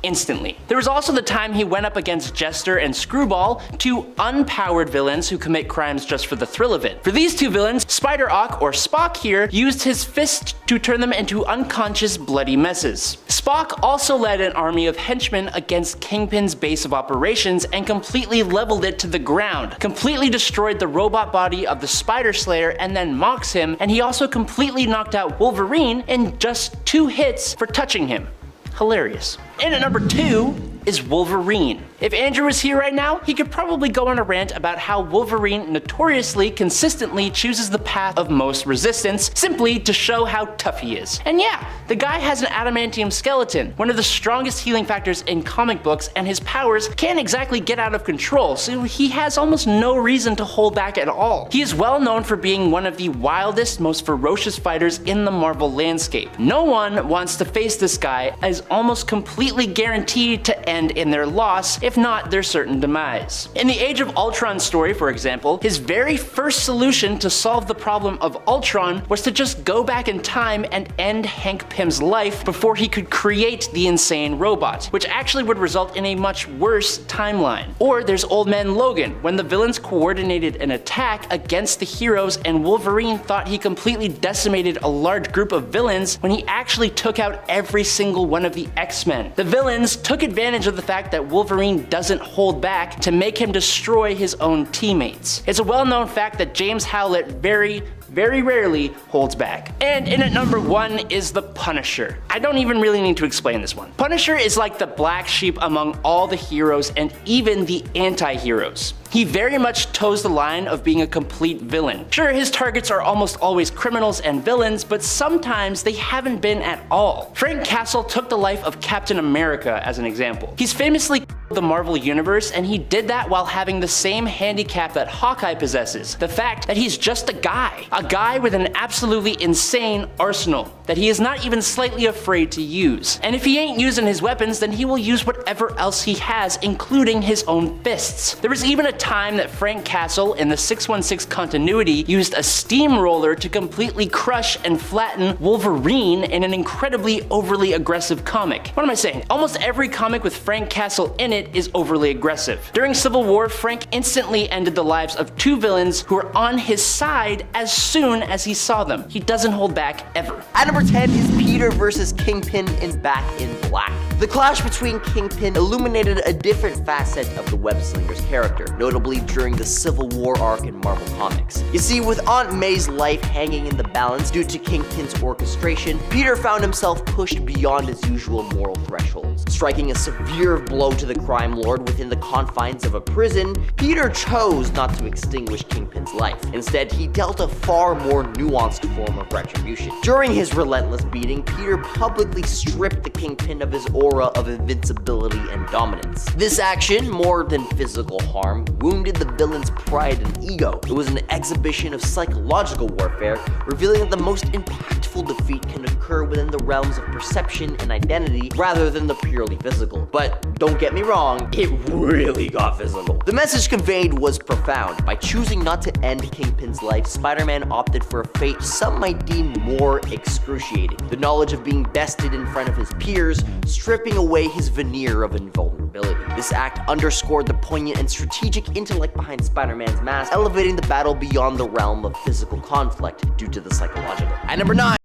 instantly. There was also the time he went up against Jester and Screwball, two unpowered villains who commit crimes just for the thrill of it. For these two villains, Spider-Ock, or Spock here, used his fist to turn them into unconscious bloody messes. Spock also led an army of henchmen against Kingpin's base of operations and completely leveled it to the ground, completely destroyed the robot body of the Spider Slayer and then mocks him, and he also completely knocked out Wolverine in just 2 hits for touching him. Hilarious. And at number 2 is Wolverine. If Andrew was here right now, he could probably go on a rant about how Wolverine notoriously, consistently chooses the path of most resistance simply to show how tough he is. And yeah, the guy has an adamantium skeleton, one of the strongest healing factors in comic books, and his powers can't exactly get out of control, so he has almost no reason to hold back at all. He is well known for being one of the wildest, most ferocious fighters in the Marvel landscape. No one wants to face this guy, as almost completely guaranteed to end in their loss, if not their certain demise. In the Age of Ultron story, for example, his very first solution to solve the problem of Ultron was to just go back in time and end Hank Pym's life before he could create the insane robot, which actually would result in a much worse timeline. Or there's Old Man Logan, when the villains coordinated an attack against the heroes and Wolverine thought he completely decimated a large group of villains when he actually took out every single one of the X-Men. The villains took advantage of the fact that Wolverine doesn't hold back to make him destroy his own teammates. It's a well-known fact that James Howlett very rarely holds back. And in at number 1 is the Punisher. I don't even really need to explain this one. Punisher is like the black sheep among all the heroes and even the anti-heroes. He very much toes the line of being a complete villain. Sure, his targets are almost always criminals and villains, but sometimes they haven't been at all. Frank Castle took the life of Captain America as an example. He's famously the Marvel Universe, and he did that while having the same handicap that Hawkeye possesses. The fact that he's just a guy with an absolutely insane arsenal that he is not even slightly afraid to use. And if he ain't using his weapons, then he will use whatever else he has, including his own fists. There was even a time that Frank Castle in the 616 continuity used a steamroller to completely crush and flatten Wolverine in an incredibly overly aggressive comic. What am I saying? Almost every comic with Frank Castle in it is overly aggressive. During Civil War, Frank instantly ended the lives of 2 villains who were on his side as soon as he saw them. He doesn't hold back ever. At number 10 is Peter versus Kingpin in Back in Black. The clash between Kingpin illuminated a different facet of the web-slinger's character, notably during the Civil War arc in Marvel Comics. You see, with Aunt May's life hanging in the balance due to Kingpin's orchestration, Peter found himself pushed beyond his usual moral thresholds. Striking a severe blow to the crime lord within the confines of a prison, Peter chose not to extinguish Kingpin's life. Instead, he dealt a far more nuanced form of retribution. During his relentless beating, Peter publicly stripped the Kingpin of his aura of invincibility and dominance. This action, more than physical harm, wounded the villain's pride and ego. It was an exhibition of psychological warfare, revealing that the most impactful defeat can occur within the realms of perception and identity rather than the purely physical. But don't get me wrong, it really got physical. The message conveyed was profound. By choosing not to end Kingpin's life, Spider-Man opted for a fate some might deem more excruciating. The knowledge of being bested in front of his peers, stripping away his veneer of invulnerability. This act underscored the poignant and strategic intellect behind Spider-Man's mask, elevating the battle beyond the realm of physical conflict due to the psychological. At number 9,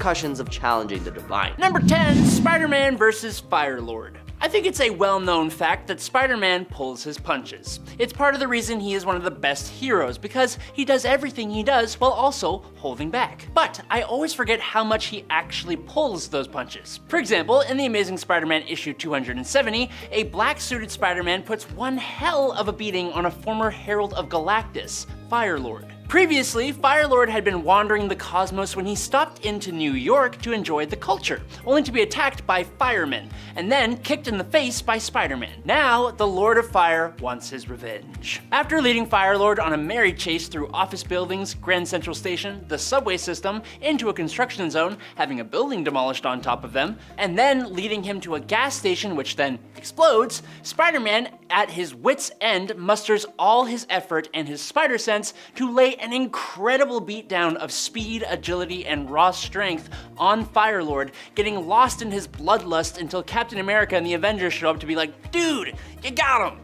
repercussions of challenging the divine. Number 10, Spider-Man vs. Firelord. I think it's a well-known fact that Spider-Man pulls his punches. It's part of the reason he is one of the best heroes, because he does everything he does while also holding back. But I always forget how much he actually pulls those punches. For example, in The Amazing Spider-Man issue 270, a black-suited Spider-Man puts one hell of a beating on a former Herald of Galactus, Firelord. Previously, Firelord had been wandering the cosmos when he stopped into New York to enjoy the culture, only to be attacked by firemen, and then kicked in the face by Spider-Man. Now, the Lord of Fire wants his revenge. After leading Firelord on a merry chase through office buildings, Grand Central Station, the subway system, into a construction zone, having a building demolished on top of them, and then leading him to a gas station which then explodes, Spider-Man, at his wit's end, musters all his effort and his spider sense to lay an incredible beatdown of speed, agility, and raw strength on Firelord, getting lost in his bloodlust until Captain America and the Avengers show up to be like, dude, you got him!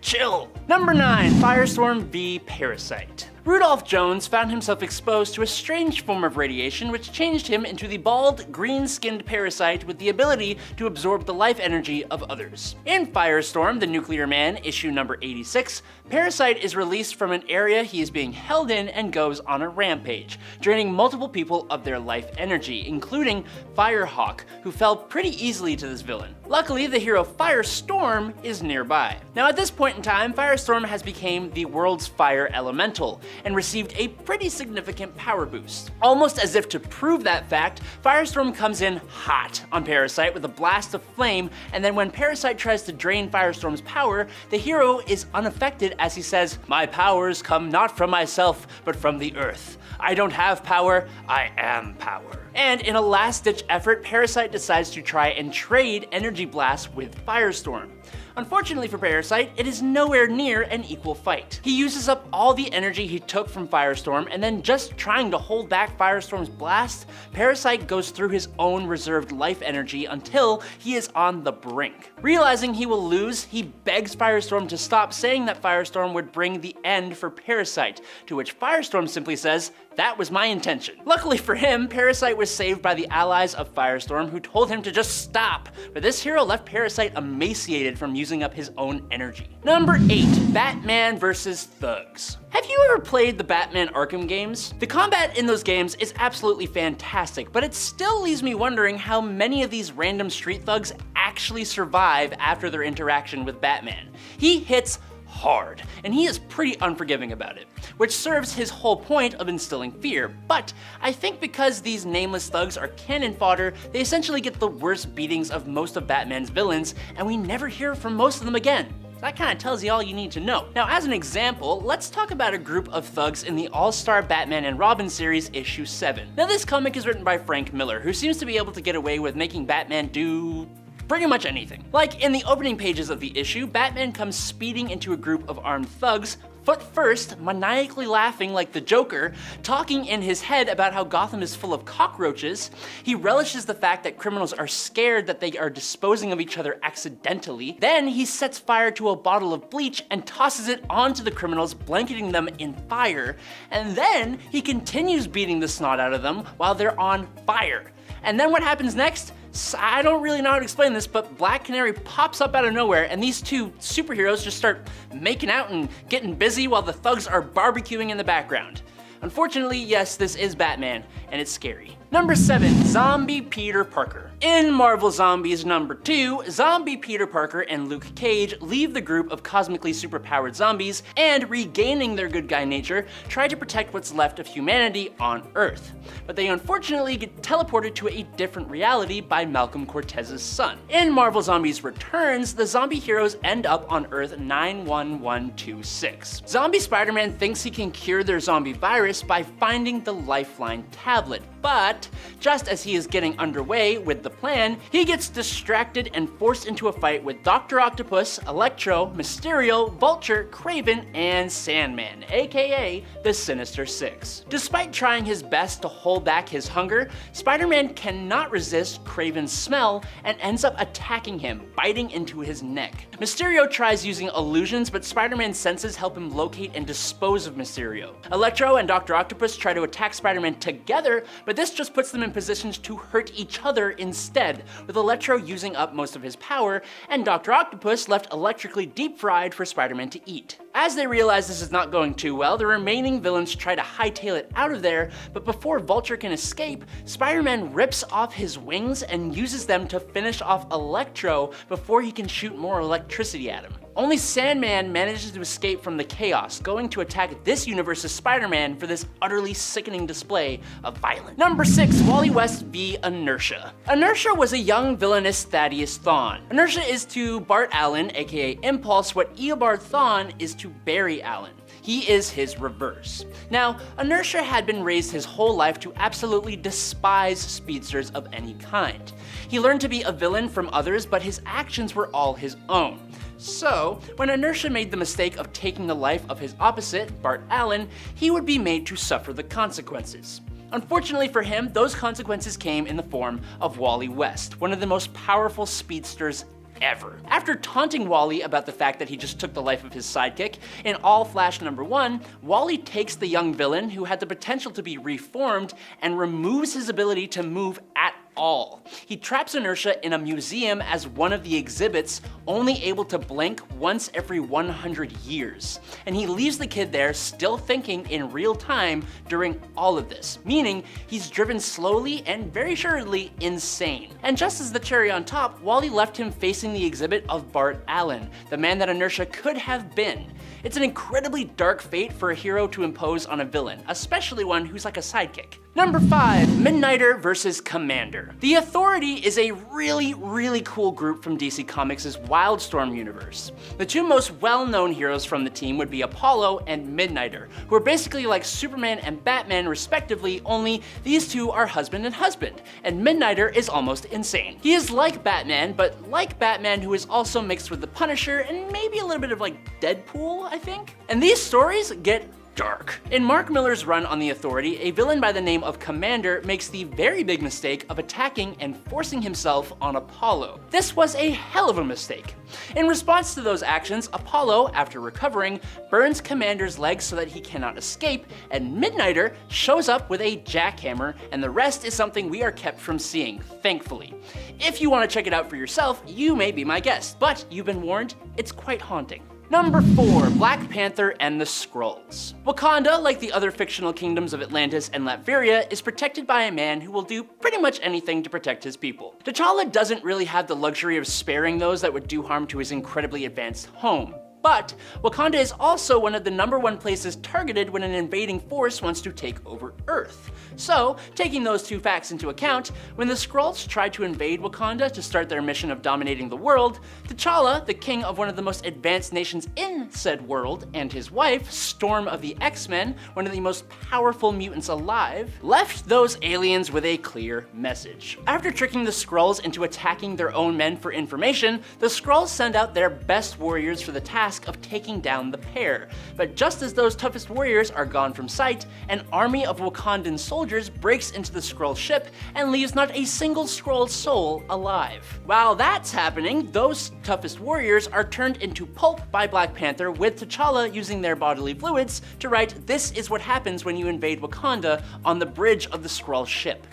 Chill. Number 9, Firestorm v. Parasite. Rudolph Jones found himself exposed to a strange form of radiation which changed him into the bald, green-skinned parasite with the ability to absorb the life energy of others. In Firestorm, the Nuclear Man, issue number 86, Parasite is released from an area he is being held in and goes on a rampage, draining multiple people of their life energy, including Firehawk, who fell pretty easily to this villain. Luckily, the hero Firestorm is nearby. Now at this point in time, Firestorm has become the world's fire elemental, and received a pretty significant power boost. Almost as if to prove that fact, Firestorm comes in hot on Parasite with a blast of flame, and then when Parasite tries to drain Firestorm's power, the hero is unaffected as he says, "My powers come not from myself, but from the earth. I don't have power, I am power." And in a last-ditch effort, Parasite decides to try and trade Energy Blast with Firestorm. Unfortunately for Parasite, it is nowhere near an equal fight. He uses up all the energy he took from Firestorm, and then just trying to hold back Firestorm's blast, Parasite goes through his own reserved life energy until he is on the brink. Realizing he will lose, he begs Firestorm to stop, saying that Firestorm would bring the end for Parasite, to which Firestorm simply says, "That was my intention." Luckily for him, Parasite was saved by the allies of Firestorm, who told him to just stop, but this hero left Parasite emaciated from using up his own energy. Number 8, Batman vs. Thugs. Have you ever played the Batman Arkham games? The combat in those games is absolutely fantastic, but it still leaves me wondering how many of these random street thugs actually survive after their interaction with Batman. He hits hard, and he is pretty unforgiving about it, which serves his whole point of instilling fear. But I think because these nameless thugs are cannon fodder, they essentially get the worst beatings of most of Batman's villains, and we never hear from most of them again. That kind of tells you all you need to know. Now, as an example, let's talk about a group of thugs in the All-Star Batman and Robin series, issue 7. Now, this comic is written by Frank Miller, who seems to be able to get away with making Batman do pretty much anything. Like in the opening pages of the issue, Batman comes speeding into a group of armed thugs, foot first, maniacally laughing like the Joker, talking in his head about how Gotham is full of cockroaches. He relishes the fact that criminals are scared that they are disposing of each other accidentally. Then he sets fire to a bottle of bleach and tosses it onto the criminals, blanketing them in fire. And then he continues beating the snot out of them while they're on fire. And then what happens next? I don't really know how to explain this, but Black Canary pops up out of nowhere, and these two superheroes just start making out and getting busy while the thugs are barbecuing in the background. Unfortunately, yes, this is Batman, and it's scary. Number 7, Zombie Peter Parker. In Marvel Zombies number 2, Zombie Peter Parker and Luke Cage leave the group of cosmically superpowered zombies and, regaining their good guy nature, try to protect what's left of humanity on Earth. But they unfortunately get teleported to a different reality by Malcolm Cortez's son. In Marvel Zombies Returns, the zombie heroes end up on Earth 91126. Zombie Spider-Man thinks he can cure their zombie virus by finding the Lifeline tablet, but just as he is getting underway with the the plan, he gets distracted and forced into a fight with Dr. Octopus, Electro, Mysterio, Vulture, Kraven, and Sandman, aka the Sinister Six. Despite trying his best to hold back his hunger, Spider-Man cannot resist Kraven's smell and ends up attacking him, biting into his neck. Mysterio tries using illusions, but Spider-Man's senses help him locate and dispose of Mysterio. Electro and Dr. Octopus try to attack Spider-Man together, but this just puts them in positions to hurt each other instead, with Electro using up most of his power, and Dr. Octopus left electrically deep fried for Spider-Man to eat. As they realize this is not going too well, the remaining villains try to hightail it out of there, but before Vulture can escape, Spider-Man rips off his wings and uses them to finish off Electro before he can shoot more electricity at him. Only Sandman manages to escape from the chaos, going to attack this universe's Spider-Man for this utterly sickening display of violence. Number 6, Wally West v. Inertia. Inertia was a young villainous Thaddeus Thawne. Inertia is to Bart Allen, aka Impulse, what Eobard Thawne is to Barry Allen. He is his reverse. Now, Inertia had been raised his whole life to absolutely despise speedsters of any kind. He learned to be a villain from others, but his actions were all his own. So, when Inertia made the mistake of taking the life of his opposite, Bart Allen, he would be made to suffer the consequences. Unfortunately for him, those consequences came in the form of Wally West, one of the most powerful speedsters ever. After taunting Wally about the fact that he just took the life of his sidekick, in All Flash #1, Wally takes the young villain, who had the potential to be reformed, and removes his ability to move at all. He traps Inertia in a museum as one of the exhibits, only able to blink once every 100 years. And he leaves the kid there still thinking in real time during all of this, meaning he's driven slowly and very assuredly insane. And just as the cherry on top, Wally left him facing the exhibit of Bart Allen, the man that Inertia could have been. It's an incredibly dark fate for a hero to impose on a villain, especially one who's like a sidekick. Number 5, Midnighter versus Commander. The Authority is a really cool group from DC Comics' Wildstorm universe. The two most well-known heroes from the team would be Apollo and Midnighter, who are basically like Superman and Batman respectively, only these two are husband and husband, and Midnighter is almost insane. He is like Batman, but like Batman who is also mixed with the Punisher and maybe a little bit of like Deadpool, I think? And these stories get dark. In Mark Millar's run on the Authority, a villain by the name of Commander makes the very big mistake of attacking and forcing himself on Apollo. This was a hell of a mistake. In response to those actions, Apollo, after recovering, burns Commander's legs so that he cannot escape, and Midnighter shows up with a jackhammer, and the rest is something we are kept from seeing, thankfully. If you want to check it out for yourself, you may be my guest, but you've been warned, it's quite haunting. Number 4, Black Panther and the Skrulls. Wakanda, like the other fictional kingdoms of Atlantis and Latveria, is protected by a man who will do pretty much anything to protect his people. T'Challa doesn't really have the luxury of sparing those that would do harm to his incredibly advanced home. But Wakanda is also one of the #1 places targeted when an invading force wants to take over Earth. So, taking those two facts into account, when the Skrulls tried to invade Wakanda to start their mission of dominating the world, T'Challa, the king of one of the most advanced nations in said world, and his wife, Storm of the X-Men, one of the most powerful mutants alive, left those aliens with a clear message. After tricking the Skrulls into attacking their own men for information, the Skrulls send out their best warriors for the task of taking down the pair. But just as those toughest warriors are gone from sight, an army of Wakandan soldiers breaks into the Skrull ship and leaves not a single Skrull soul alive. While that's happening, those toughest warriors are turned into pulp by Black Panther, with T'Challa using their bodily fluids to write "This is what happens when you invade Wakanda" on the bridge of the Skrull ship.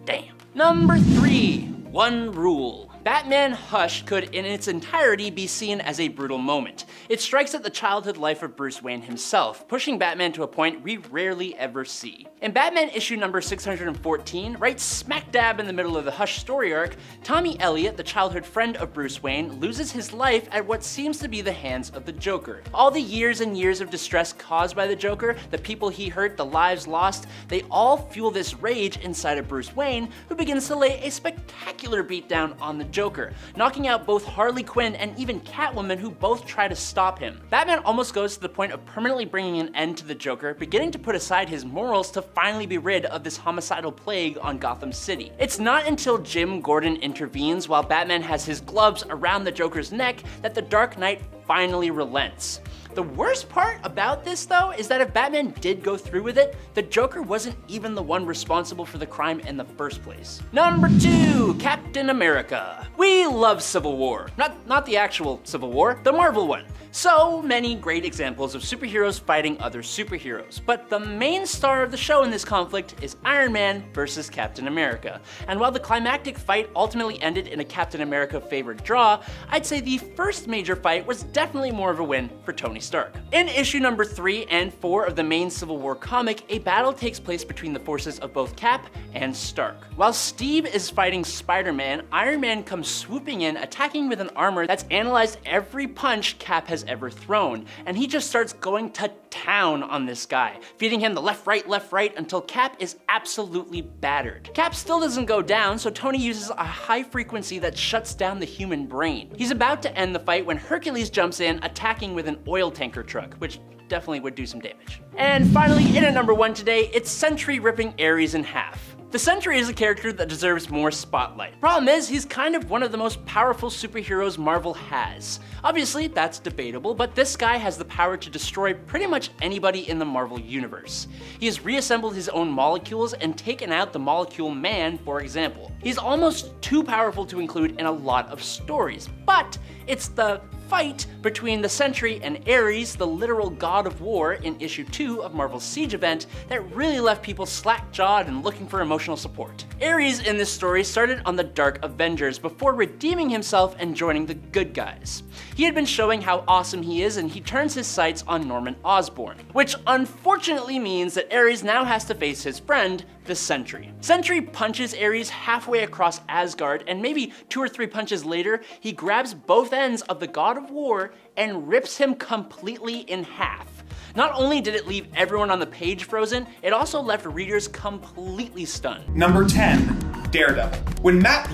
Damn. Number 3, One Rule. Batman Hush could in its entirety be seen as a brutal moment. It strikes at the childhood life of Bruce Wayne himself, pushing Batman to a point we rarely ever see. In Batman issue number 614, right smack dab in the middle of the Hush story arc, Tommy Elliot, the childhood friend of Bruce Wayne, loses his life at what seems to be the hands of the Joker. All the years and years of distress caused by the Joker, the people he hurt, the lives lost, they all fuel this rage inside of Bruce Wayne, who begins to lay a spectacular beatdown on the Joker, knocking out both Harley Quinn and even Catwoman, who both try to stop him. Batman almost goes to the point of permanently bringing an end to the Joker, beginning to put aside his morals to finally be rid of this homicidal plague on Gotham City. It's not until Jim Gordon intervenes while Batman has his gloves around the Joker's neck that the Dark Knight finally relents. The worst part about this, though, is that if Batman did go through with it, the Joker wasn't even the one responsible for the crime in the first place. Number 2, Captain America. We love Civil War. Not the actual Civil War, the Marvel one. So many great examples of superheroes fighting other superheroes. But the main star of the show in this conflict is Iron Man versus Captain America. And while the climactic fight ultimately ended in a Captain America favored draw, I'd say the first major fight was definitely more of a win for Tony Stark. In issue number 3 and 4 of the main Civil War comic, a battle takes place between the forces of both Cap and Stark. While Steve is fighting Spider-Man, Iron Man comes swooping in, attacking with an armor that's analyzed every punch Cap has ever thrown, and he just starts going to town on this guy, feeding him the left right until Cap is absolutely battered. Cap still doesn't go down, so Tony uses a high frequency that shuts down the human brain. He's about to end the fight when Hercules jumps in, attacking with an oil tanker truck, which definitely would do some damage. And finally, in at number 1 today, it's Sentry ripping Ares in half. The Sentry is a character that deserves more spotlight. Problem is, he's kind of one of the most powerful superheroes Marvel has. Obviously, that's debatable, but this guy has the power to destroy pretty much anybody in the Marvel universe. He has reassembled his own molecules and taken out the Molecule Man, for example. He's almost too powerful to include in a lot of stories, but it's the fight between the Sentry and Ares, the literal god of war, in issue 2 of Marvel's Siege event that really left people slack-jawed and looking for emotional support. Ares in this story started on the Dark Avengers before redeeming himself and joining the good guys. He had been showing how awesome he is, and he turns his sights on Norman Osborn, which unfortunately means that Ares now has to face his friend, the Sentry. Sentry punches Ares halfway across Asgard, and maybe 2 or 3 punches later, he grabs both ends of the God of War and rips him completely in half. Not only did it leave everyone on the page frozen, it also left readers completely stunned. Number 10, Daredevil. When Matt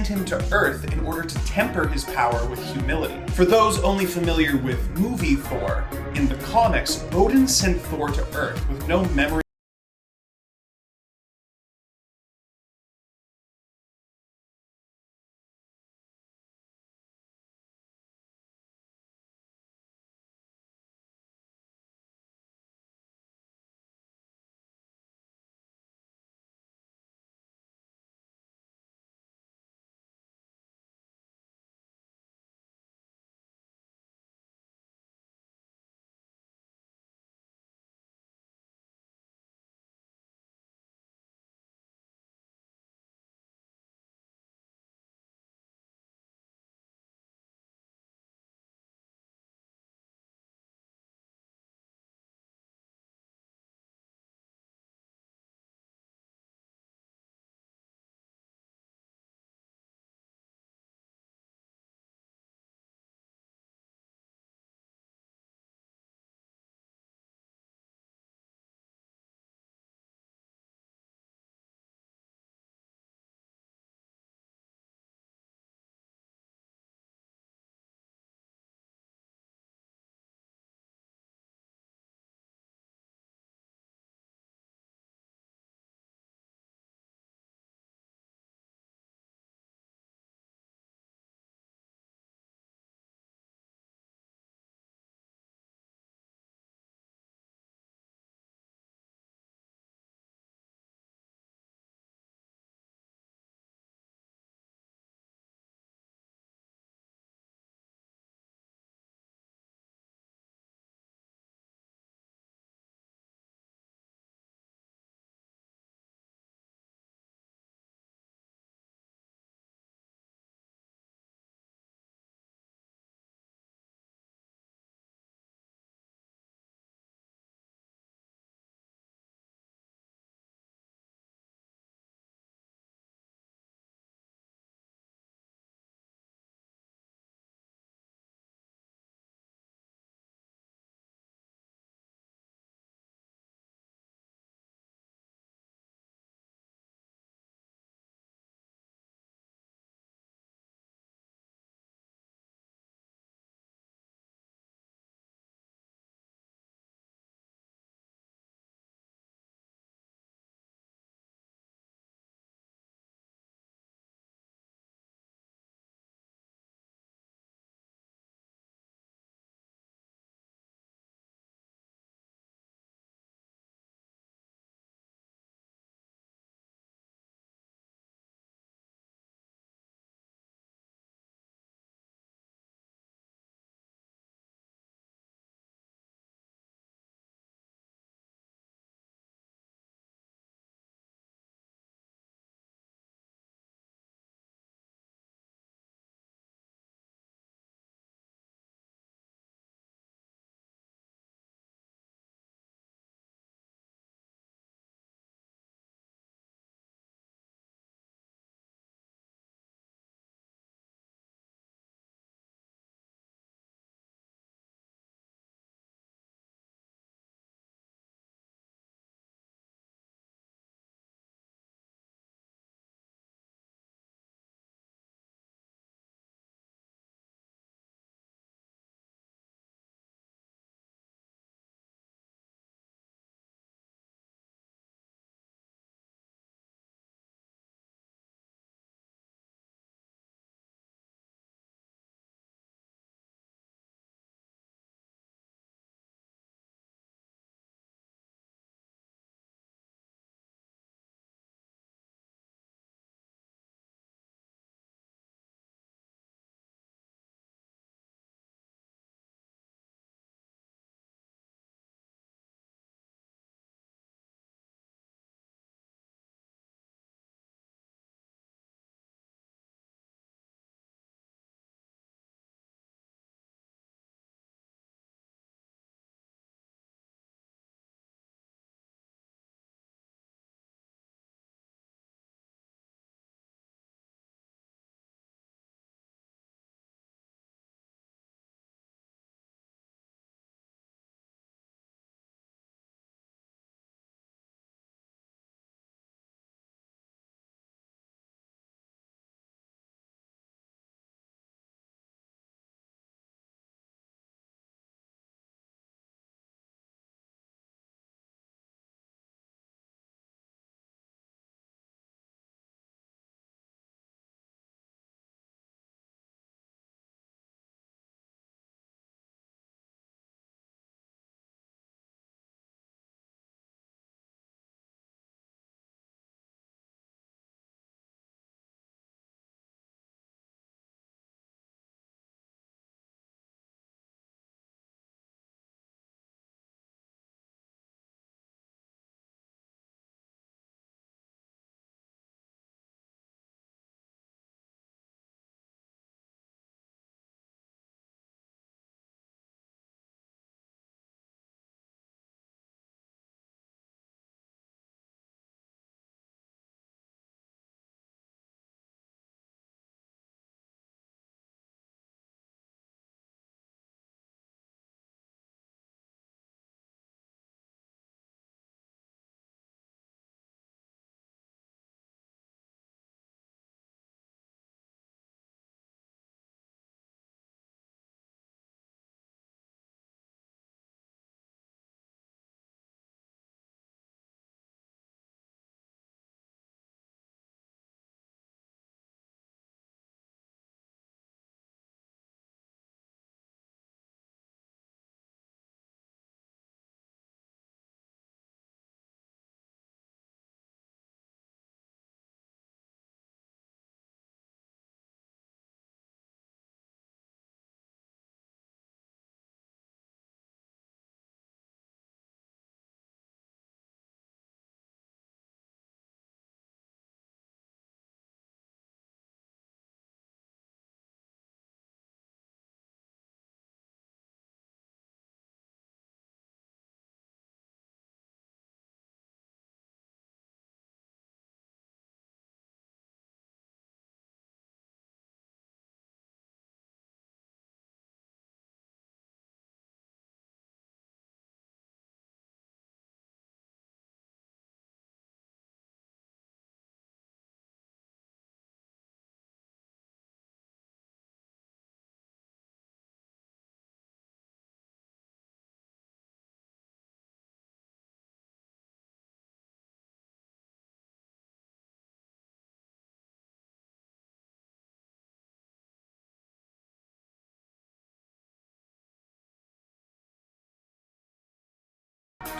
sent him to Earth in order to temper his power with humility. For those only familiar with movie Thor, in the comics, Odin sent Thor to Earth with no memory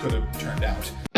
could have turned out.